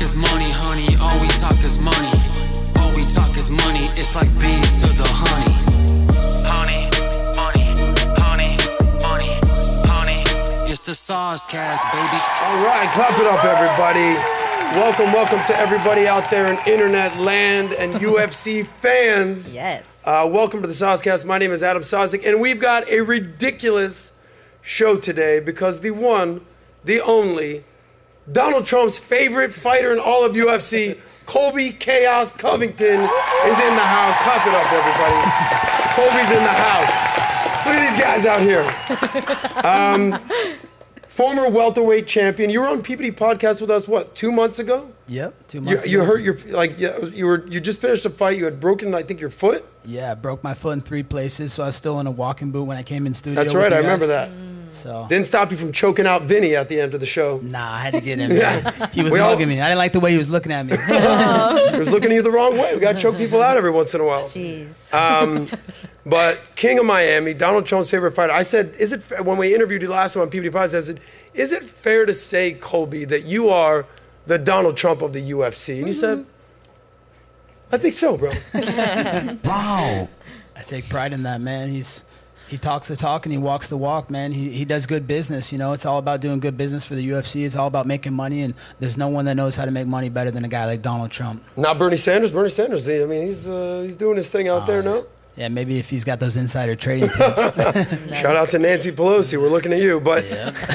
talk is money, honey. All we talk is money. All we talk is money. It's like bees to the honey. Honey, money, honey, money, honey. It's the SOSCAST, baby. All right, clap it up, everybody. Welcome to everybody out there in internet land and UFC fans. Yes. Welcome to the SOSCAST. My name is Adam Sosnick, and we've got a ridiculous show today because the one, the only, Donald Trump's favorite fighter in all of UFC, Colby Chaos Covington, is in the house. Clap it up, everybody. Colby's in the house. Look at these guys out here. Former welterweight champion. You were on PPD podcast with us, what, 2 months ago? Yep, 2 months ago. You hurt your, you just finished a fight. You had broken, I think, your foot? Yeah, I broke my foot in 3 places, so I was still in a walking boot when I came in studio. That's right, I remember that. So didn't stop you from choking out Vinny at the end of the show. Nah, I had to get him. He was mugging me. I didn't like the way he was looking at me. He was looking at you the wrong way. We got to choke people out every once in a while. Jeez. But King of Miami, Donald Trump's favorite fighter. I said, is it when we interviewed you last time on PPD Podcast, I said, is it fair to say, Colby, that you are the Donald Trump of the UFC? And you said, I think so, bro. Wow. I take pride in that, man. He talks the talk and he walks the walk, man. He does good business, you know. It's all about doing good business for the UFC. It's all about making money, and there's no one that knows how to make money better than a guy like Donald Trump. Not Bernie Sanders. Bernie Sanders, I mean, he's doing his thing out there, no? Yeah, maybe if he's got those insider trading tips. Shout out to Nancy Pelosi. We're looking at you. But,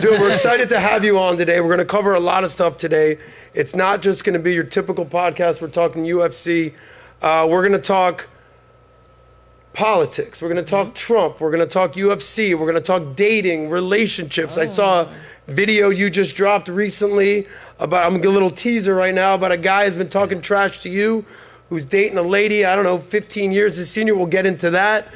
dude, we're excited to have you on today. We're going to cover a lot of stuff today. It's not just going to be your typical podcast. We're talking UFC. We're going to talk politics. We're going to talk Trump. We're going to talk UFC. We're going to talk dating, relationships. I saw a video you just dropped recently about, I'm going to give a little teaser right now, about a guy who's been talking trash to you, who's dating a lady, I don't know, 15 years his senior. We'll get into that.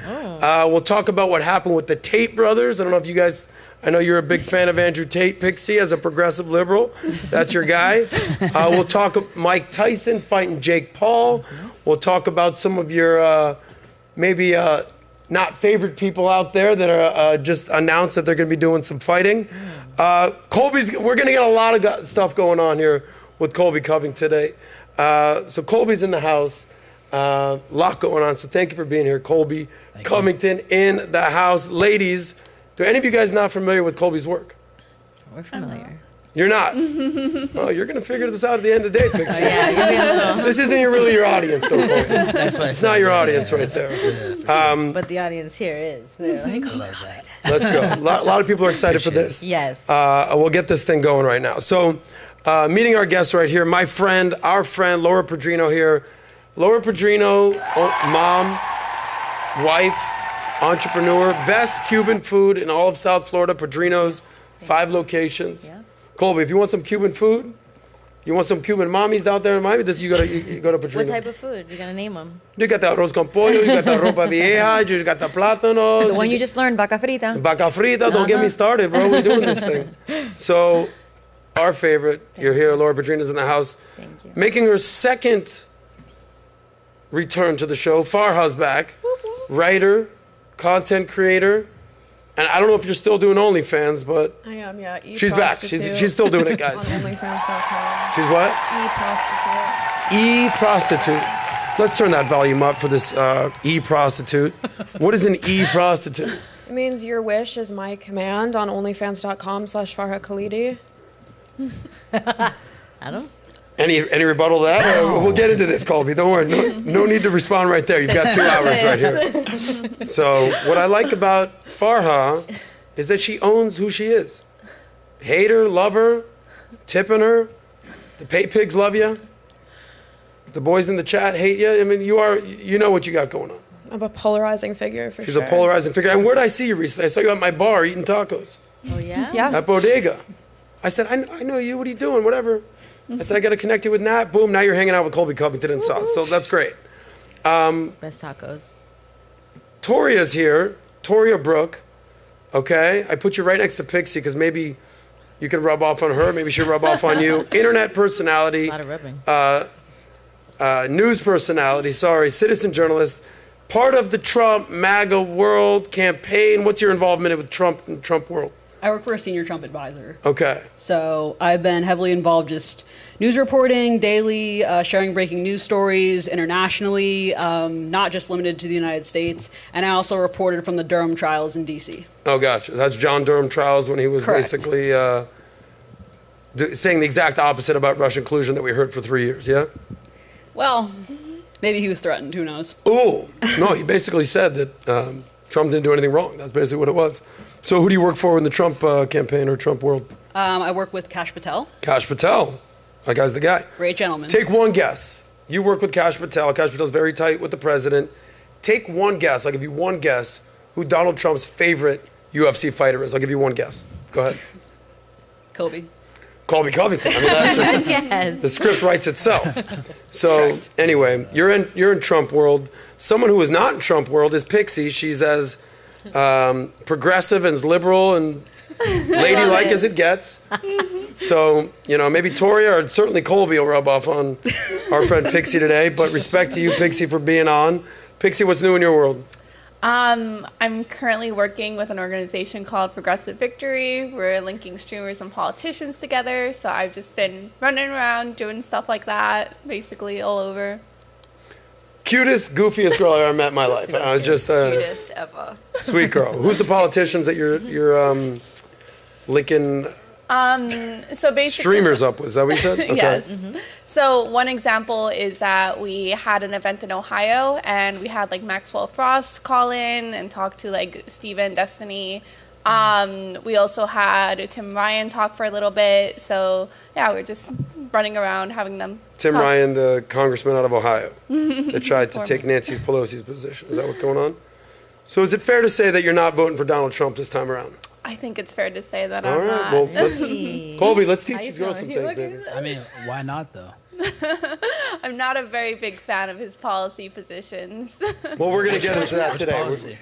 We'll talk about what happened with the Tate brothers. I don't know if you guys, I know you're a big fan of Andrew Tate, Pixie, as a progressive liberal. That's your guy. We'll talk Mike Tyson fighting Jake Paul. We'll talk about some of your maybe not favorite people out there that are just announced that they're going to be doing some fighting. We're going to get a lot of stuff going on here with Colby Covington today. So Colby's in the house, a lot going on. So thank you for being here, Colby Covington in the house. Ladies, do any of you guys not familiar with Colby's work? We're familiar. You're not? Oh, you're going to figure this out at the end of the day, Pixie. Yeah, This isn't really your audience, though, Colby. That's why it's not your audience right there. But the audience here is. They're like, oh, like that. Let's go. A lot of people are excited for this. yes. We'll get this thing going right now. So, meeting our guest right here, my friend, our friend, Laura Pedrino here. Laura Pedrino, mom, wife, entrepreneur, best Cuban food in all of South Florida, Pedrino's, 5 locations. Yeah. Colby, if you want some Cuban food, you want some Cuban mommies out there in Miami, you go to Pedrino. What type of food? You gotta name them. You got the arroz con pollo, you got the ropa vieja, you got the plátanos. The one you just learned, vaca frita. Vaca frita, don't get me started, bro. We're doing this thing. So, our favorite, you're here, Laura Pedrino's in the house. Thank you. Making her second return to the show. Farha's back. Writer, content creator. And I don't know if you're still doing OnlyFans, but I am, yeah. she's back. She's still doing it, guys. On OnlyFans.com. She's what? E-prostitute. E-prostitute. Let's turn that volume up for this e-prostitute. What is an e-prostitute? It means your wish is my command on OnlyFans.com/Farha Khalidi. I don't. Any rebuttal to that? We'll get into this, Colby. Don't worry. No need to respond right there. You've got 2 hours right here. So what I like about Farha is that she owns who she is. Hate her, love her, tipping her. The pay pigs love you. The boys in the chat hate you. I mean, you know what you got going on. I'm a polarizing figure for She's sure. a polarizing figure. And where did I see you recently? I saw you at my bar eating tacos. Oh, yeah? Yeah. At Bodega. I said, I know you. What are you doing? Whatever. I said, I got to connect you with Nat. Boom, now you're hanging out with Colby Covington and Sauce. So that's great. Best tacos. Toria's here. Toria Brooke. Okay? I put you right next to Pixie because maybe you can rub off on her. Maybe she'll rub off on you. Internet personality. A lot of rubbing. News personality. Citizen journalist. Part of the Trump MAGA world campaign. What's your involvement with Trump and Trump world? I work for a senior Trump advisor. Okay. So I've been heavily involved just news reporting, daily, sharing breaking news stories internationally, not just limited to the United States. And I also reported from the Durham trials in D.C. Oh, gotcha. That's John Durham trials when he was Correct. basically saying the exact opposite about Russian collusion that we heard for 3 years, yeah? Well, maybe he was threatened. Who knows? Ooh. No, he basically said that Trump didn't do anything wrong. That's basically what it was. So who do you work for in the Trump campaign or Trump world? I work with Kash Patel. Kash Patel. That guy's the guy. Great gentleman. Take one guess. You work with Kash Patel. Kash Patel's very tight with the president. Take one guess. I'll give you one guess who Donald Trump's favorite UFC fighter is. I'll give you one guess. Go ahead. Colby Covington. I mean, that's just, Yes. the script writes itself. So anyway, you're in Trump world. Someone who is not in Trump world is Pixie. She's as progressive and as liberal and ladylike as it gets. So, maybe Toria or certainly Colby will rub off on our friend Pixie today. But respect to you, Pixie, for being on. Pixie, what's new in your world? I'm currently working with an organization called Progressive Victory. We're linking streamers and politicians together. So I've just been running around doing stuff like that, basically all over. Cutest, goofiest girl I ever met in my life. I was just Cutest ever. Sweet girl. Who's the politicians that you're linking So basically, streamers up with? Is that what you said? Okay. Yes. So one example is that we had an event in Ohio and we had like Maxwell Frost call in and talk to like Steven Destiny. We also had Tim Ryan talk for a little bit. So yeah, we're just running around having them Tim talk. Ryan, the congressman out of Ohio, that tried to take Nancy Pelosi's position. Is that what's going on? So is it fair to say that you're not voting for Donald Trump this time around? I think it's fair to say that All I'm right. not. Well, Colby, let's teach How you these girls some feeling? things, baby. I mean, why not though? I'm not a very big fan of his policy positions. Well, we're going to get into that Which today. policy?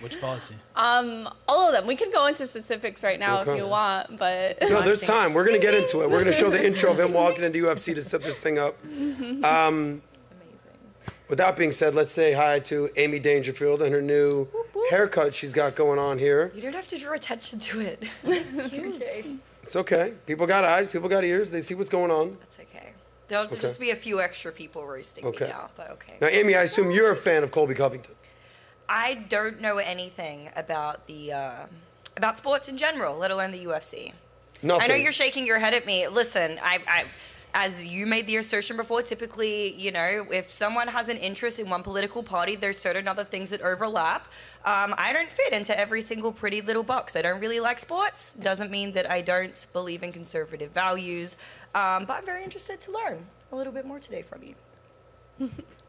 Which policy? All of them. We can go into specifics right now Okay. if you want, but No, there's time. We're going to get into it. We're going to show the intro of him walking into UFC to set this thing up. With that being said, let's say hi to Amy Dangerfield and her new haircut she's got going on here. You don't have to draw attention to it. It's okay. It's okay. People got eyes. People got ears. They see what's going on. That's okay. There'll just be a few extra people roasting Okay. me now, but okay. Now, Amy, I assume you're a fan of Colby Covington. I don't know anything about the about sports in general, let alone the UFC. Nothing. I know you're shaking your head at me. Listen, I as you made the assertion before, typically, if someone has an interest in one political party, there's certain other things that overlap. I don't fit into every single pretty little box. I don't really like sports. Doesn't mean that I don't believe in conservative values. But I'm very interested to learn a little bit more today from you.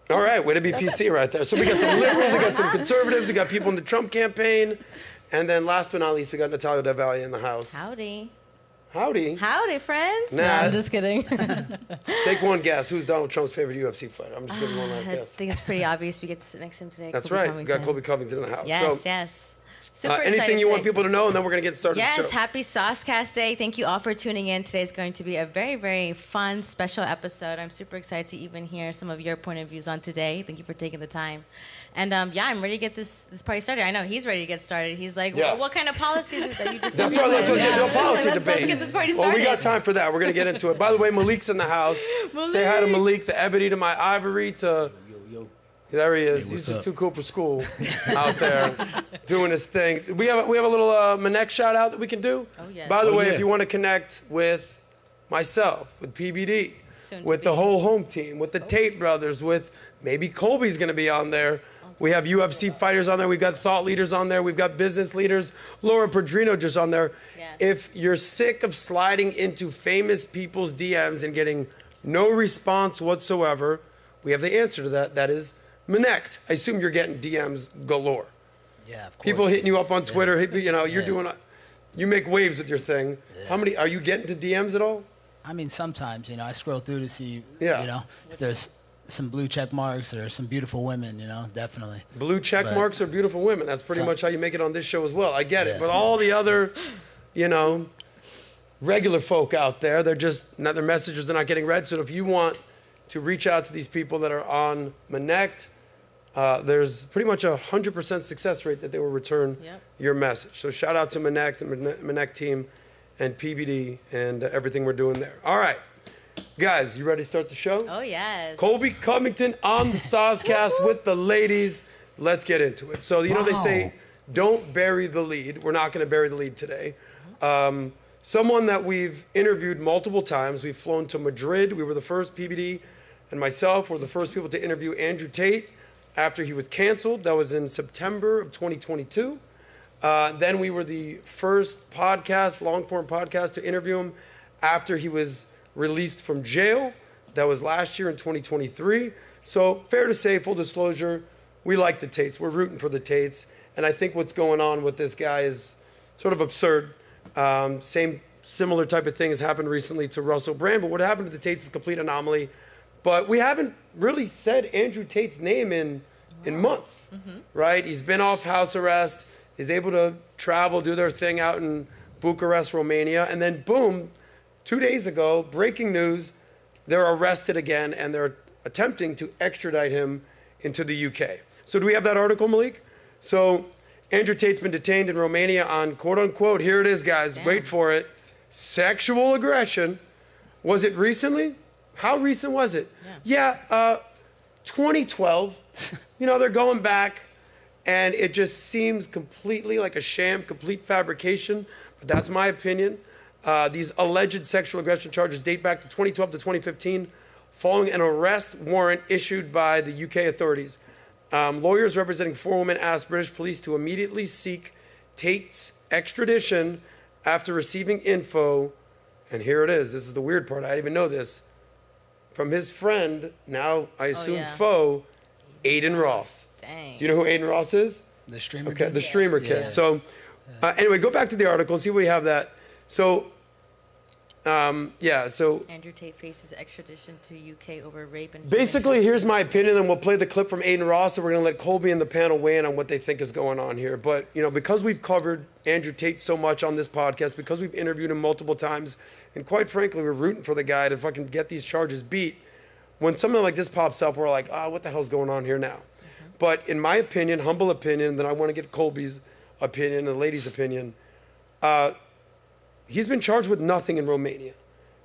All right, way to be PC right there. So we got some liberals, we got some conservatives, we got people in the Trump campaign, and then last but not least, we got Natalia Del Valle in the house. Howdy. Howdy. Howdy, friends. Nah. No, I'm just kidding. Take one guess. Who's Donald Trump's favorite UFC fighter? I'm just giving one last I guess. think it's pretty obvious we get to sit next to him today. That's Colby right. Covington. We got Colby Covington in the house. Yes, so, yes. Super excited anything you want today. people to know, and then we're going to get started with the Yes, show. happy SOSCAST Day. Thank you all for tuning in. Today's going to be a very, very fun, special episode. I'm super excited to even hear some of your point of views on today. Thank you for taking the time. And I'm ready to get this party started. I know he's ready to get started. He's like, Yeah. well, what kind of policies is it that you just That's why let's get to a policy debate. Let's get this party Well, started. we got time for that. We're going to get into it. By the way, Malik's in the house. Say hi to Malik, the ebony to my ivory to... There he is. He's just too cool for school out there doing his thing. We have a little Minnect shout out that we can do. Oh, yes. By the way, if you want to connect with myself, with PBD, Soon to with the be. whole home team, with the Tate brothers, with maybe Colby's going to be on there. We have UFC fighters on there. We've got thought leaders on there. We've got business leaders. Laura Pedrino just on there. Yes. If you're sick of sliding into famous people's DMs and getting no response whatsoever, we have the answer to that. That is Minnect. I assume you're getting DMs galore. Yeah, of course. People hitting you up on Twitter. You're doing. You make waves with your thing. Yeah. How many are you getting to DMs at all? I mean, sometimes, I scroll through to see, Yeah. if there's some blue check marks or some beautiful women, definitely. Blue check But- marks are beautiful women. That's pretty So- much how you make it on this show as well. I get it. Yeah. But all the other, regular folk out there, their messages are not getting read. So if you want to reach out to these people that are on Minnect, there's pretty much 100% success rate that they will return your message. So shout out to Minnect and Minnect team and PBD and everything we're doing there. All right, guys, you ready to start the show? Oh, yes. Colby Covington on the SOSCAST with the ladies. Let's get into it. So, you know, they say, don't bury the lead. We're not going to bury the lead today. Someone that we've interviewed multiple times. We've flown to Madrid. We were the first, PBD and myself were the first people to interview Andrew Tate after he was canceled. That was in September of 2022. Then we were the first podcast, long-form podcast, to interview him after he was released from jail. That was last year in 2023. So fair to say, full disclosure, we like the Tates. We're rooting for the Tates. And I think what's going on with this guy is sort of absurd. Similar type of thing has happened recently to Russell Brand, but what happened to the Tates is a complete anomaly. But we haven't really said Andrew Tate's name in months, right? He's been off house arrest. He's able to travel, do their thing out in Bucharest, Romania. And then boom, 2 days ago, breaking news, they're arrested again and they're attempting to extradite him into the UK. So do we have that article, Malik? So Andrew Tate's been detained in Romania on quote unquote, here it is guys, wait for it, sexual aggression. Was it recently? How recent was it? 2012. You know, they're going back and it just seems completely like a sham, complete fabrication, but that's my opinion. These alleged sexual aggression charges date back to 2012 to 2015 following an arrest warrant issued by the UK authorities. Lawyers representing 4 women asked British police to immediately seek Tate's extradition after receiving info, and here it is, this is the weird part, I didn't even know this, from his friend, now I assume foe, Aiden Ross. Dang. Do you know who Aiden Ross is? The streamer Okay, kid? the streamer kid. So anyway, go back to the article, see if we have that. So, so Andrew Tate faces extradition to UK over rape and basically, here's my opinion, and we'll play the clip from Aiden Ross, and we're going to let Colby and the panel weigh in on what they think is going on here. But, you know, because we've covered Andrew Tate so much on this podcast, because we've interviewed him multiple times, and quite frankly, we're rooting for the guy to fucking get these charges beat. When something like this pops up, we're like, what the hell's going on here now? But in my opinion, humble opinion, then I want to get Colby's opinion and the lady's opinion, he's been charged with nothing in Romania.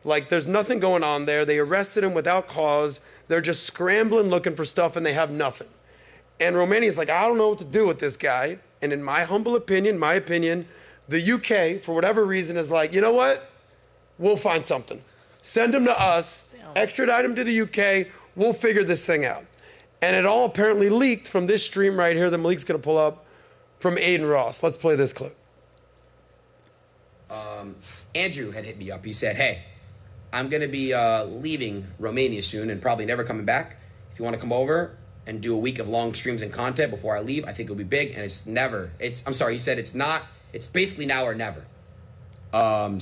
Like, there's nothing going on there. They arrested him without cause. They're just scrambling, looking for stuff, and they have nothing. And Romania's like, I don't know what to do with this guy. And in my humble opinion, the UK, for whatever reason, is like, you know what? We'll find something. Send him to us, extradite him to the UK, we'll figure this thing out. And it all apparently leaked from this stream right here that Malik's going to pull up from Aiden Ross. Let's play this clip. Andrew had hit me up. He said, hey, I'm going to be leaving Romania soon and probably never coming back. If you want to come over and do a week of long streams and content before I leave, I think it'll be big. And he said it's basically now or never. And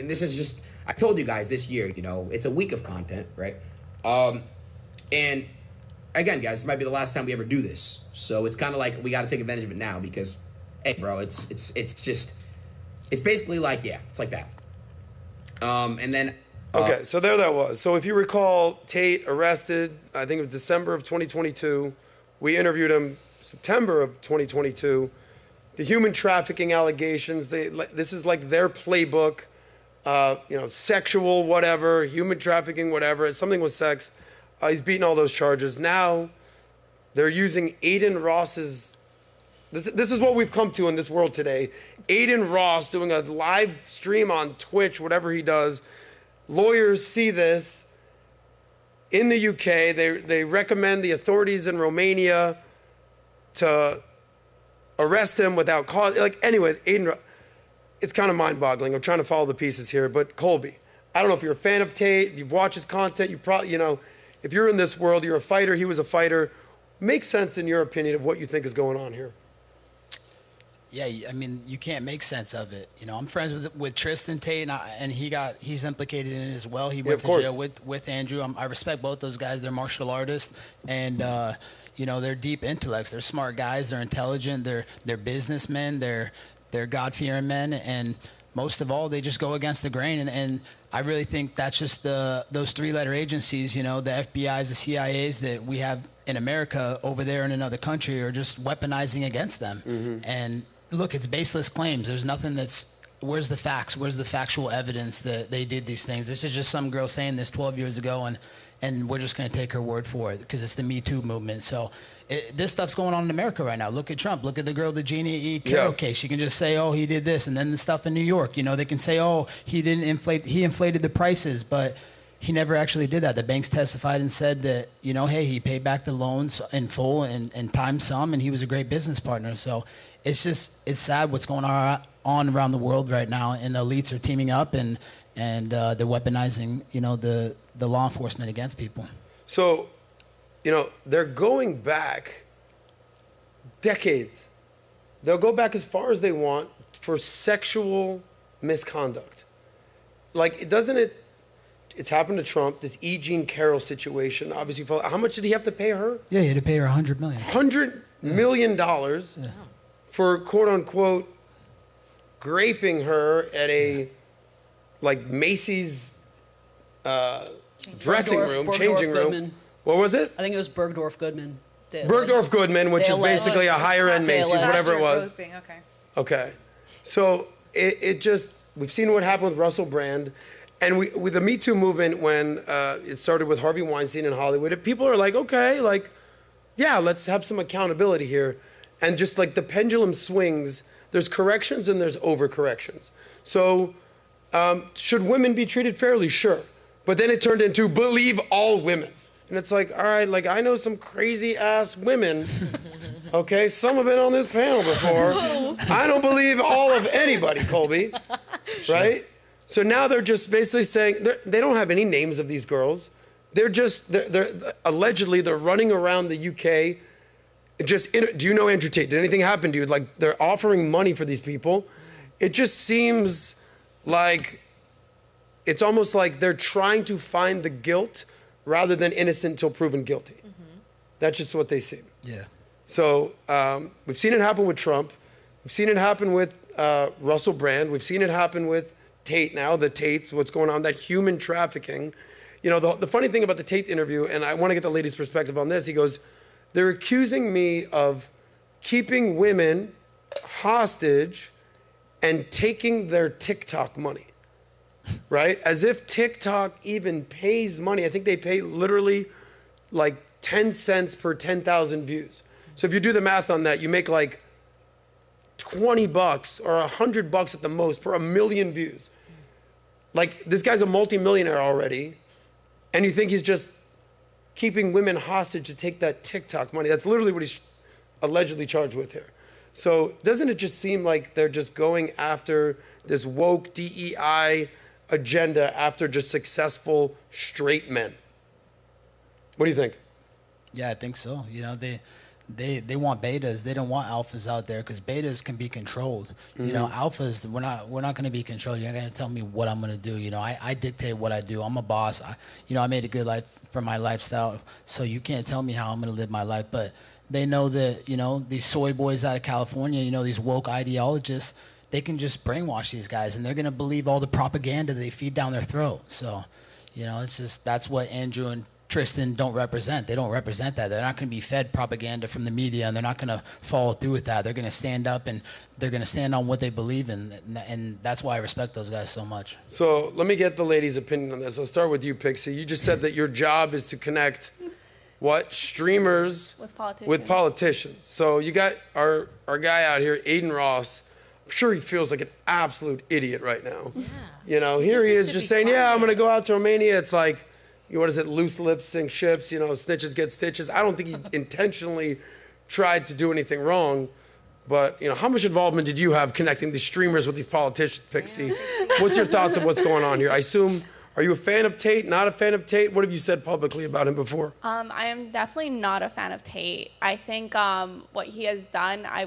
this is just, I told you guys this year, it's a week of content, right? And again, guys, it might be the last time we ever do this. So it's kind of like we got to take advantage of it now because, hey, bro, it's basically like, it's like that. And then. Okay, so there that was. So if you recall, Tate arrested, I think it was December of 2022. We interviewed him September of 2022. The human trafficking allegations, this is like their playbook, sexual whatever, human trafficking whatever, something with sex. He's beaten all those charges. Now they're using Aiden Ross's, this is what we've come to in this world today. Aiden Ross doing a live stream on Twitch, whatever he does. Lawyers see this in the UK. They recommend the authorities in Romania to arrest him without cause. Like, anyway, Aiden, it's kind of mind-boggling. I'm trying to follow the pieces here. But Colby, I don't know if you're a fan of Tate, if you've watched his content, you probably, if you're in this world, you're a fighter, he was a fighter. Make sense in your opinion of what you think is going on here. Yeah, I mean, you can't make sense of it. I'm friends with Tristan Tate, and he's implicated in it as well. He went to jail with Andrew. I respect both those guys. They're martial artists, and they're deep intellects. They're smart guys. They're intelligent. They're businessmen. They're God-fearing men. And most of all, they just go against the grain. And I really think that's just those three-letter agencies, you know, the FBIs, the CIAs that we have in America over there in another country are just weaponizing against them. And look, it's baseless claims. There's nothing where's the facts? Where's the factual evidence that they did these things? This is just some girl saying this 12 years ago, and we're just going to take her word for it because it's the Me Too movement. So this stuff's going on in America right now. Look at Trump. Look at the girl, the Jeannie E. Carroll case. She can just say, oh, he did this. And then the stuff in New York, you know, they can say, oh, he inflated the prices, but he never actually did that. The banks testified and said that, you know, hey, he paid back the loans in full and times some, and he was a great business partner. So it's sad what's going on around the world right now, and the elites are teaming up and they're weaponizing, you know, the law enforcement against people. So, you know, they're going back decades. They'll go back as far as they want for sexual misconduct. Like, it's happened to Trump, this E. Jean Carroll situation. Obviously, how much did he have to pay her? Yeah, he had to pay her $100 million. $100 million for, quote unquote, graping her at a, like, Macy's dressing room, changing room. Goodman. What was it? I think it was Bergdorf Goodman. Bergdorf Goodman, which is basically a higher end Macy's, whatever it was. Okay. So it just, we've seen what happened with Russell Brand. And with the Me Too movement, when it started with Harvey Weinstein in Hollywood, people are like, okay, like, yeah, let's have some accountability here. And just like the pendulum swings, there's corrections and there's overcorrections. So should women be treated fairly? Sure. But then it turned into believe all women. And it's like, all right, like I know some crazy ass women, okay? Some have been on this panel before. I don't believe all of anybody, Colby, right? So now they're just basically saying, they don't have any names of these girls. They're allegedly running around the UK. Do you know Andrew Tate? Did anything happen to you? Like, they're offering money for these people. It just seems like, it's almost like they're trying to find the guilt rather than innocent until proven guilty. That's just what they seem. Yeah. So we've seen it happen with Trump. We've seen it happen with Russell Brand. We've seen it happen with Tate now, the Tates, what's going on, that human trafficking. You know, the funny thing about the Tate interview, and I want to get the lady's perspective on this, he goes, they're accusing me of keeping women hostage and taking their TikTok money, right? As if TikTok even pays money. I think they pay literally like 10 cents per 10,000 views. So if you do the math on that, you make like $20 or $100 at the most per 1 million views. Like, this guy's a multimillionaire already, and you think he's just keeping women hostage to take that TikTok money. That's literally what he's allegedly charged with here. So doesn't it just seem like they're just going after this woke DEI agenda after just successful straight men? What do you think? Yeah, I think so. You know, they want betas. They don't want alphas out there because betas can be controlled. You know, alphas, we're not going to be controlled. You're not going to tell me what I'm going to do. You know, I dictate what I do. I'm a boss. I made a good life for my lifestyle, so you can't tell me how I'm going to live my life. But they know that, you know, these soy boys out of California, you know, these woke ideologists, they can just brainwash these guys, and they're going to believe all the propaganda they feed down their throat. So, you know, it's just, that's what Andrew and Tristan don't represent. They don't represent that. They're not going to be fed propaganda from the media, and they're not going to follow through with that. They're going to stand up, and they're going to stand on what they believe in, and that's why I respect those guys so much. So let me get the lady's opinion on this. I'll start with you, Pixie. You just said that your job is to connect streamers with politicians. So you got our guy out here, Aiden Ross. I'm sure he feels like an absolute idiot right now. Yeah. You know, here he is just saying, I'm going to go out to Romania. It's like, what is it, loose lips sink ships, you know, snitches get stitches. I don't think he intentionally tried to do anything wrong, but, you know, how much involvement did you have connecting these streamers with these politicians, Pixie? What's your thoughts of what's going on here? I assume, are you a fan of Tate, not a fan of Tate? What have you said publicly about him before? I am definitely not a fan of Tate. I think what he has done, I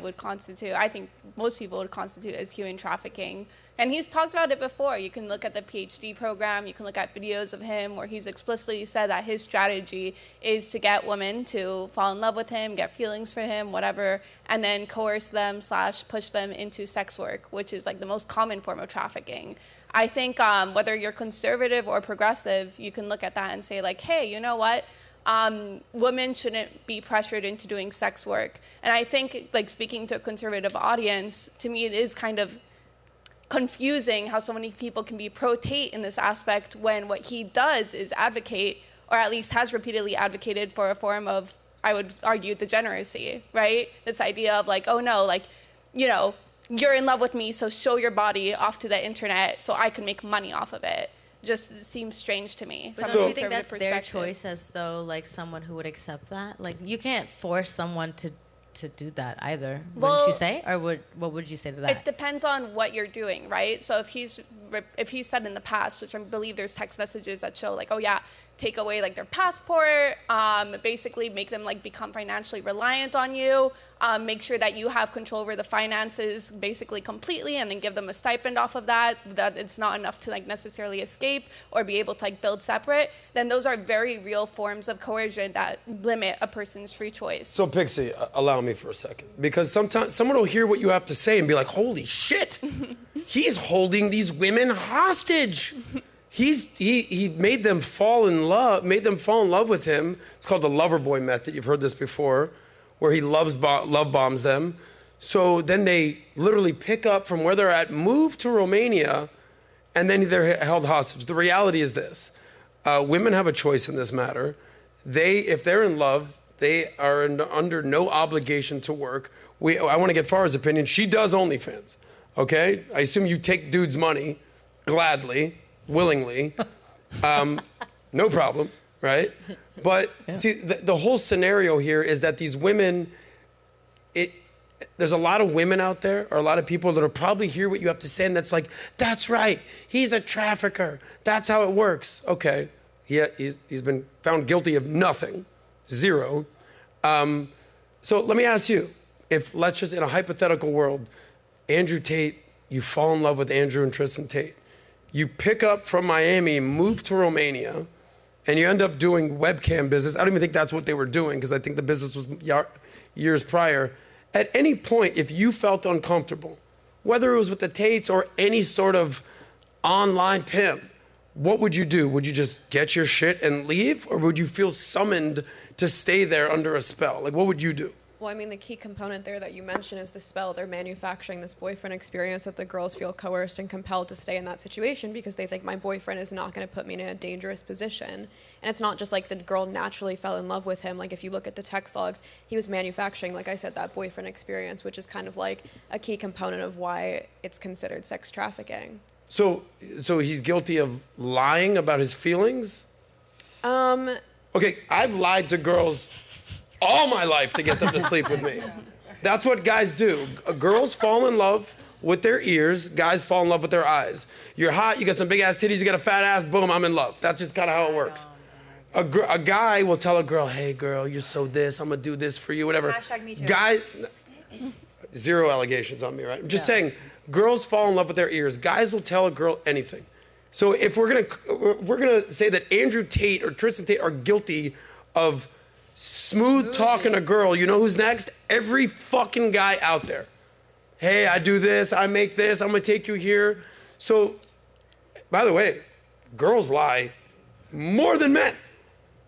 think most people would constitute as human trafficking. And he's talked about it before. You can look at the PhD program. You can look at videos of him where he's explicitly said that his strategy is to get women to fall in love with him, get feelings for him, whatever, and then coerce them / push them into sex work, which is like the most common form of trafficking. I think whether you're conservative or progressive, you can look at that and say like, hey, you know what? Women shouldn't be pressured into doing sex work. And I think, like, speaking to a conservative audience, to me it is kind of confusing how so many people can be pro-Tate in this aspect when what he does is advocate, or at least has repeatedly advocated for a form of, I would argue, degeneracy, right? This idea of like, oh no, like, you know, you're in love with me, so show your body off to the internet so I can make money off of it. Just seems strange to me. But don't you think that's their choice, as though like someone who would accept that? Like, you can't force someone to do that either, wouldn't you say? Or what would you say to that? It depends on what you're doing, right? So if he's said in the past, which I believe there's text messages that show like, oh yeah, take away like their passport, basically make them like become financially reliant on you, make sure that you have control over the finances basically completely, and then give them a stipend off of that it's not enough to like necessarily escape or be able to like build separate, then those are very real forms of coercion that limit a person's free choice. So Pixie, allow me for a second, because sometimes someone will hear what you have to say and be like, holy shit, he's holding these women hostage. He made them fall in love with him. It's called the lover boy method. You've heard this before, where he love bombs them. So then they literally pick up from where they're at, move to Romania, and then they're held hostage. The reality is this: women have a choice in this matter. If they're in love, they are under no obligation to work. I want to get Farah's opinion. She does OnlyFans. Okay, I assume you take dudes' money gladly. Willingly, no problem, right? But see, the whole scenario here is that these women, there's a lot of women out there, or a lot of people that will probably hear what you have to say, and that's like, that's right, he's a trafficker, that's how it works. Okay, he's been found guilty of nothing, zero. So let me ask you, if let's just, in a hypothetical world, Andrew Tate, you fall in love with Andrew and Tristan Tate. You pick up from Miami, move to Romania, and you end up doing webcam business. I don't even think that's what they were doing, because I think the business was years prior. At any point, if you felt uncomfortable, whether it was with the Tates or any sort of online pimp, what would you do? Would you just get your shit and leave? Or would you feel summoned to stay there under a spell? Like, what would you do? Well, I mean, the key component there that you mentioned is the spell. They're manufacturing this boyfriend experience that the girls feel coerced and compelled to stay in that situation because they think my boyfriend is not going to put me in a dangerous position. And it's not just like the girl naturally fell in love with him. Like, if you look at the text logs, he was manufacturing, like I said, that boyfriend experience, which is kind of like a key component of why it's considered sex trafficking. So he's guilty of lying about his feelings? Okay, I've lied to girls all my life to get them to sleep with me. That's what guys do. Girls fall in love with their ears. Guys fall in love with their eyes. You're hot, you got some big ass titties, you got a fat ass, boom, I'm in love. That's just kind of how it works. A guy will tell a girl, hey girl, you're so this, I'm gonna do this for you, whatever. #me too. Guy, zero allegations on me, right? I'm just saying, girls fall in love with their ears. Guys will tell a girl anything. So if we're gonna say that Andrew Tate or Tristan Tate are guilty of smooth talking a girl, you know who's next? Every fucking guy out there. Hey, I do this, I make this, I'm gonna take you here. So, by the way, girls lie more than men,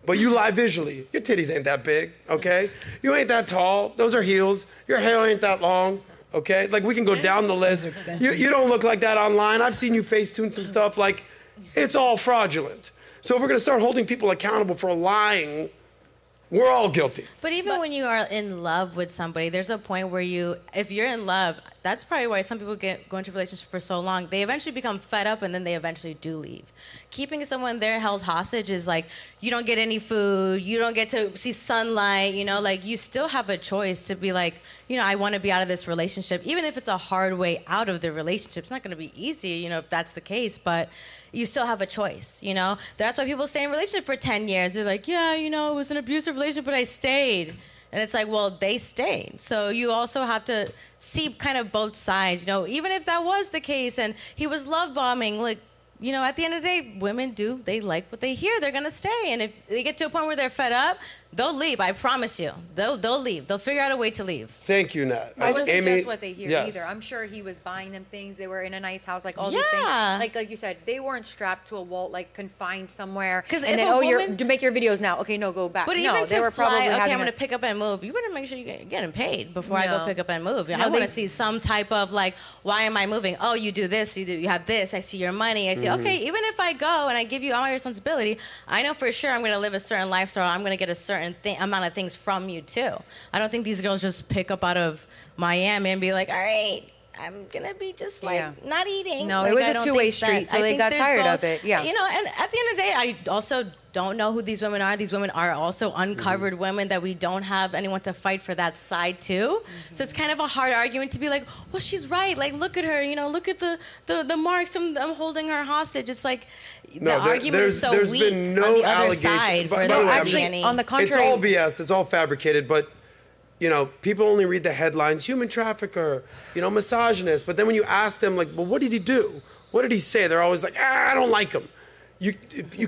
but you lie visually. Your titties ain't that big, okay? You ain't that tall, those are heels. Your hair ain't that long, okay? Like, we can go down the list. You don't look like that online. I've seen you Facetune some stuff. Like, it's all fraudulent. So if we're gonna start holding people accountable for lying, we're all guilty. But even when you are in love with somebody, there's a point where if you're in love, that's probably why some people go into a relationship for so long. They eventually become fed up, and then they eventually do leave. Keeping someone there held hostage is like, you don't get any food, you don't get to see sunlight, you know, like you still have a choice to be like, you know, I want to be out of this relationship. Even if it's a hard way out of the relationship, it's not going to be easy, you know, if that's the case, but you still have a choice, you know? That's why people stay in a relationship for 10 years. They're like, yeah, you know, it was an abusive relationship, but I stayed. And it's like, well, they stayed. So you also have to see kind of both sides. You know, even if that was the case and he was love bombing, like, you know, at the end of the day, women they like what they hear. They're going to stay. And if they get to a point where they're fed up, they'll leave. I promise you. They'll leave. They'll figure out a way to leave. Thank you, Nat. I wasn't Amy, just what they hear either. I'm sure he was buying them things. They were in a nice house, like all these things. Like you said, they weren't strapped to a wall, like confined somewhere. Because and then, you're to make your videos now. Okay, no, go back. But no, even they to were fly, probably okay, having I'm going to pick up and move. You better make sure you're getting paid before I go pick up and move. No, I want to see some type of like, why am I moving? Oh, you do this. You have this. I see your money. I see. Okay, even if I go and I give you all my responsibility, I know for sure I'm going to live a certain lifestyle. I'm going to get a certain amount of things from you too. I don't think these girls just pick up out of Miami and be like, all right, I'm gonna be just like not eating. No, like, it was a two-way street, so they got tired of it. Yeah, you know. And at the end of the day, I also don't know who these women are. These women are also uncovered women that we don't have anyone to fight for that side too. So it's kind of a hard argument to be like, well, she's right. Like, look at her. You know, look at the marks from them holding her hostage. It's like the argument is so weak been no on the other allegation. side for By the way, actually, on the contrary, it's all BS. It's all fabricated. But you know, people only read the headlines: human trafficker, you know, misogynist. But then when you ask them, like, well, what did he do? What did he say? They're always like, I don't like him. You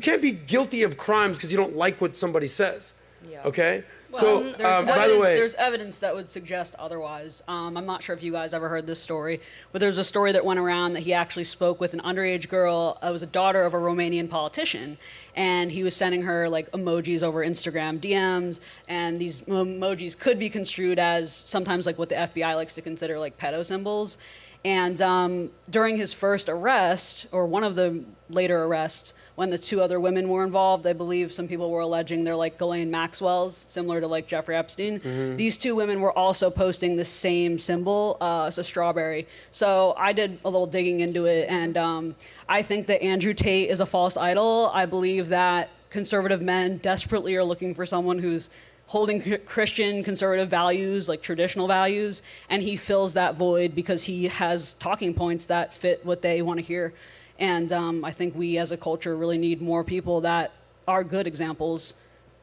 can't be guilty of crimes because you don't like what somebody says. Yeah. Okay. Well, So, by the way, there's evidence that would suggest otherwise. I'm not sure if you guys ever heard this story, but there's a story that went around that he actually spoke with an underage girl. It was a daughter of a Romanian politician, and he was sending her like emojis over Instagram DMs, and these emojis could be construed as sometimes like what the FBI likes to consider like pedo symbols. And during his first arrest, or one of the later arrests, when the two other women were involved, I believe some people were alleging they're like Ghislaine Maxwell's, similar to like Jeffrey Epstein. These two women were also posting the same symbol, it's a strawberry. So I did a little digging into it, and I think that Andrew Tate is a false idol. I believe that conservative men desperately are looking for someone who's holding Christian conservative values, like traditional values, and he fills that void because he has talking points that fit what they want to hear. And I think we as a culture really need more people that are good examples.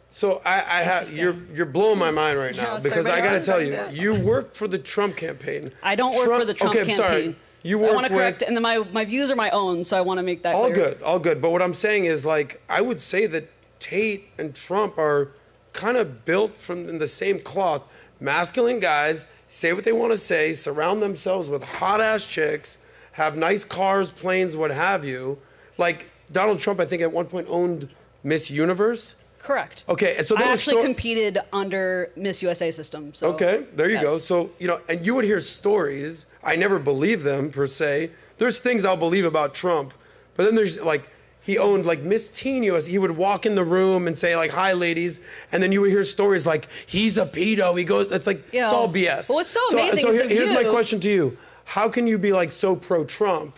So I have you're blowing my mind right now because I got to tell you, you work for the Trump campaign. I don't work for the Trump campaign. Sorry. You work I want to correct, and then my views are my own, so I want to make that clear. All good. But what I'm saying is, like, I would say that Tate and Trump are kind of built from the same cloth. Masculine guys say what they want to say, surround themselves with hot ass chicks, have nice cars, planes, what have you. Like Donald Trump, I think at one point owned Miss Universe. Correct. Okay, so I actually competed under Miss USA system. So okay, there you go. So, you know, and you would hear stories. I never believe them per se. There's things I'll believe about Trump, but then there's like, he owned like Miss Teen US. He would walk in the room and say like, "Hi, ladies," and then you would hear stories like, "He's a pedo." He goes, it's like it's all BS. Well, what's so amazing so is the here's view. my question to you: how can you be like so pro Trump,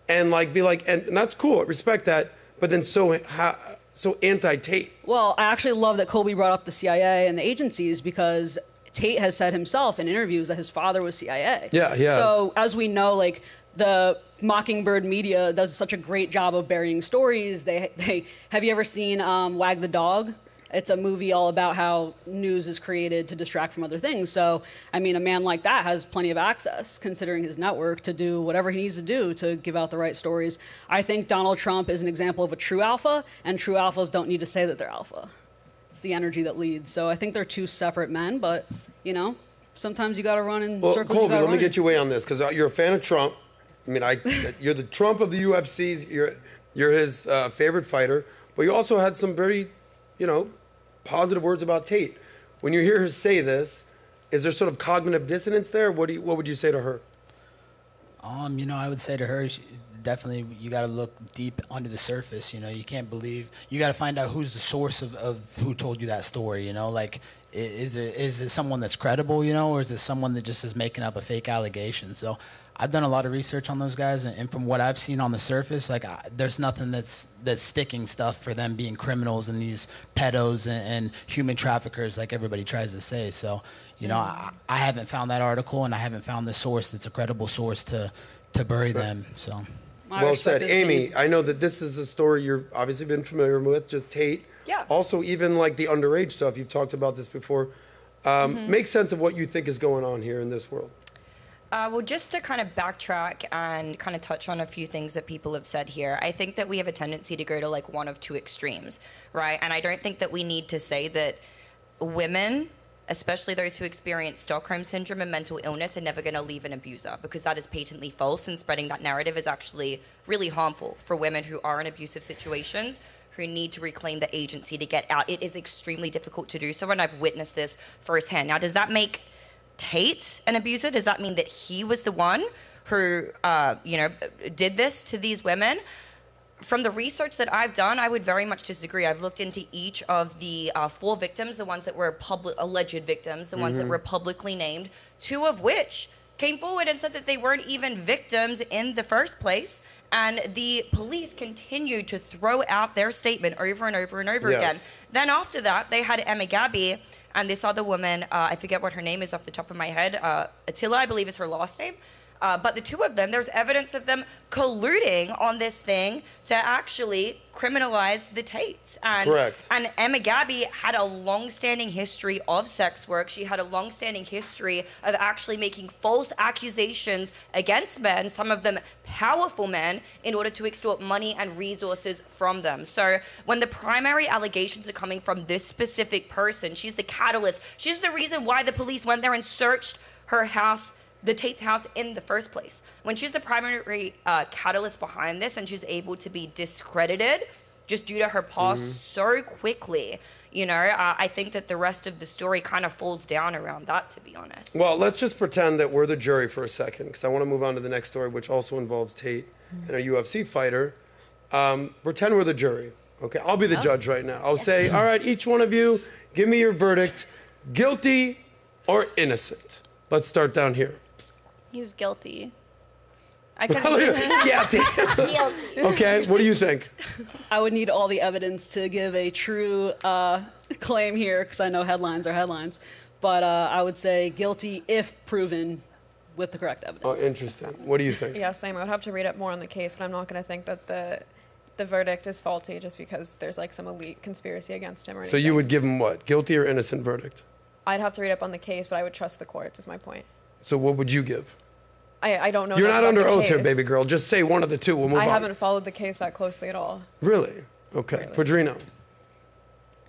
and like be like, and that's cool, I respect that, but then so anti Tate? Well, I actually love that Colby brought up the CIA and the agencies because Tate has said himself in interviews that his father was CIA. Yeah. So as we know, like the Mockingbird media does such a great job of burying stories. They have you ever seen Wag the Dog? It's a movie all about how news is created to distract from other things. So, I mean, a man like that has plenty of access, considering his network, to do whatever he needs to do to give out the right stories. I think Donald Trump is an example of a true alpha, and true alphas don't need to say that they're alpha. It's the energy that leads. So I think they're two separate men, but, you know, sometimes you got to run in circles. Colby, let me get you way on this, because you're a fan of Trump. I mean, you're the Trump of the UFCs. You're his favorite fighter, but you also had some very, you know, positive words about Tate. When you hear her say this, is there sort of cognitive dissonance there? What would you say to her? You know, I would say to her, definitely you got to look deep under the surface. You know, you can't believe. You got to find out who's the source of who told you that story. You know, like is it someone that's credible? You know, or is it someone that just is making up a fake allegation? So I've done a lot of research on those guys, and from what I've seen on the surface, like there's nothing that's sticking stuff for them being criminals and these pedos and human traffickers, like everybody tries to say. So, you know, I haven't found that article, and I haven't found the source that's a credible source to bury them. So, well said, Amy. I know that this is a story you've obviously been familiar with, just Tate. Yeah. Also, even like the underage stuff. You've talked about this before. Make sense of what you think is going on here in this world. Well, just to kind of backtrack and kind of touch on a few things that people have said here, I think that we have a tendency to go to like one of two extremes, right? And I don't think that we need to say that women, especially those who experience Stockholm syndrome and mental illness, are never going to leave an abuser, because that is patently false, and spreading that narrative is actually really harmful for women who are in abusive situations, who need to reclaim the agency to get out. It is extremely difficult to do so, and I've witnessed this firsthand. Now, does that make Tate an abuser? Does that mean that he was the one who, did this to these women? From the research that I've done, I would very much disagree. I've looked into each of the 4 victims, the ones that were alleged victims, the ones that were publicly named, 2 of which came forward and said that they weren't even victims in the first place. And the police continued to throw out their statement over and over and over again. Then after that, they had Emma Gabby and this other woman, I forget what her name is off the top of my head, Attila, I believe is her last name. But the 2 of them, there's evidence of them colluding on this thing to actually criminalize the Tates. Correct. And Emma Gabby had a long-standing history of sex work. She had a long-standing history of actually making false accusations against men, some of them powerful men, in order to extort money and resources from them. So when the primary allegations are coming from this specific person, she's the catalyst. She's the reason why the police went there and searched her house, the Tate's house, in the first place. When she's the primary catalyst behind this, and she's able to be discredited just due to her past so quickly, I think that the rest of the story kind of falls down around that, to be honest. Well, let's just pretend that we're the jury for a second, because I want to move on to the next story, which also involves Tate and a UFC fighter. Pretend we're the jury. Okay, I'll be the judge right now. I'll say, all right, each one of you, give me your verdict, guilty or innocent. Let's start down here. He's guilty. I couldn't. Yeah, damn. Okay, what do you think? I would need all the evidence to give a true claim here, because I know headlines are headlines. But I would say guilty if proven with the correct evidence. Oh, interesting. What do you think? Yeah, same. I would have to read up more on the case, but I'm not going to think that the verdict is faulty just because there's like some elite conspiracy against him or anything. So you would give him what? Guilty or innocent verdict? I'd have to read up on the case, but I would trust the courts, is my point. So what would you give? I don't know. You're not under oath case. here, baby girl. Just say one of the 2. We'll move on. I haven't followed the case that closely at all. Really? Okay. Really. Padrino.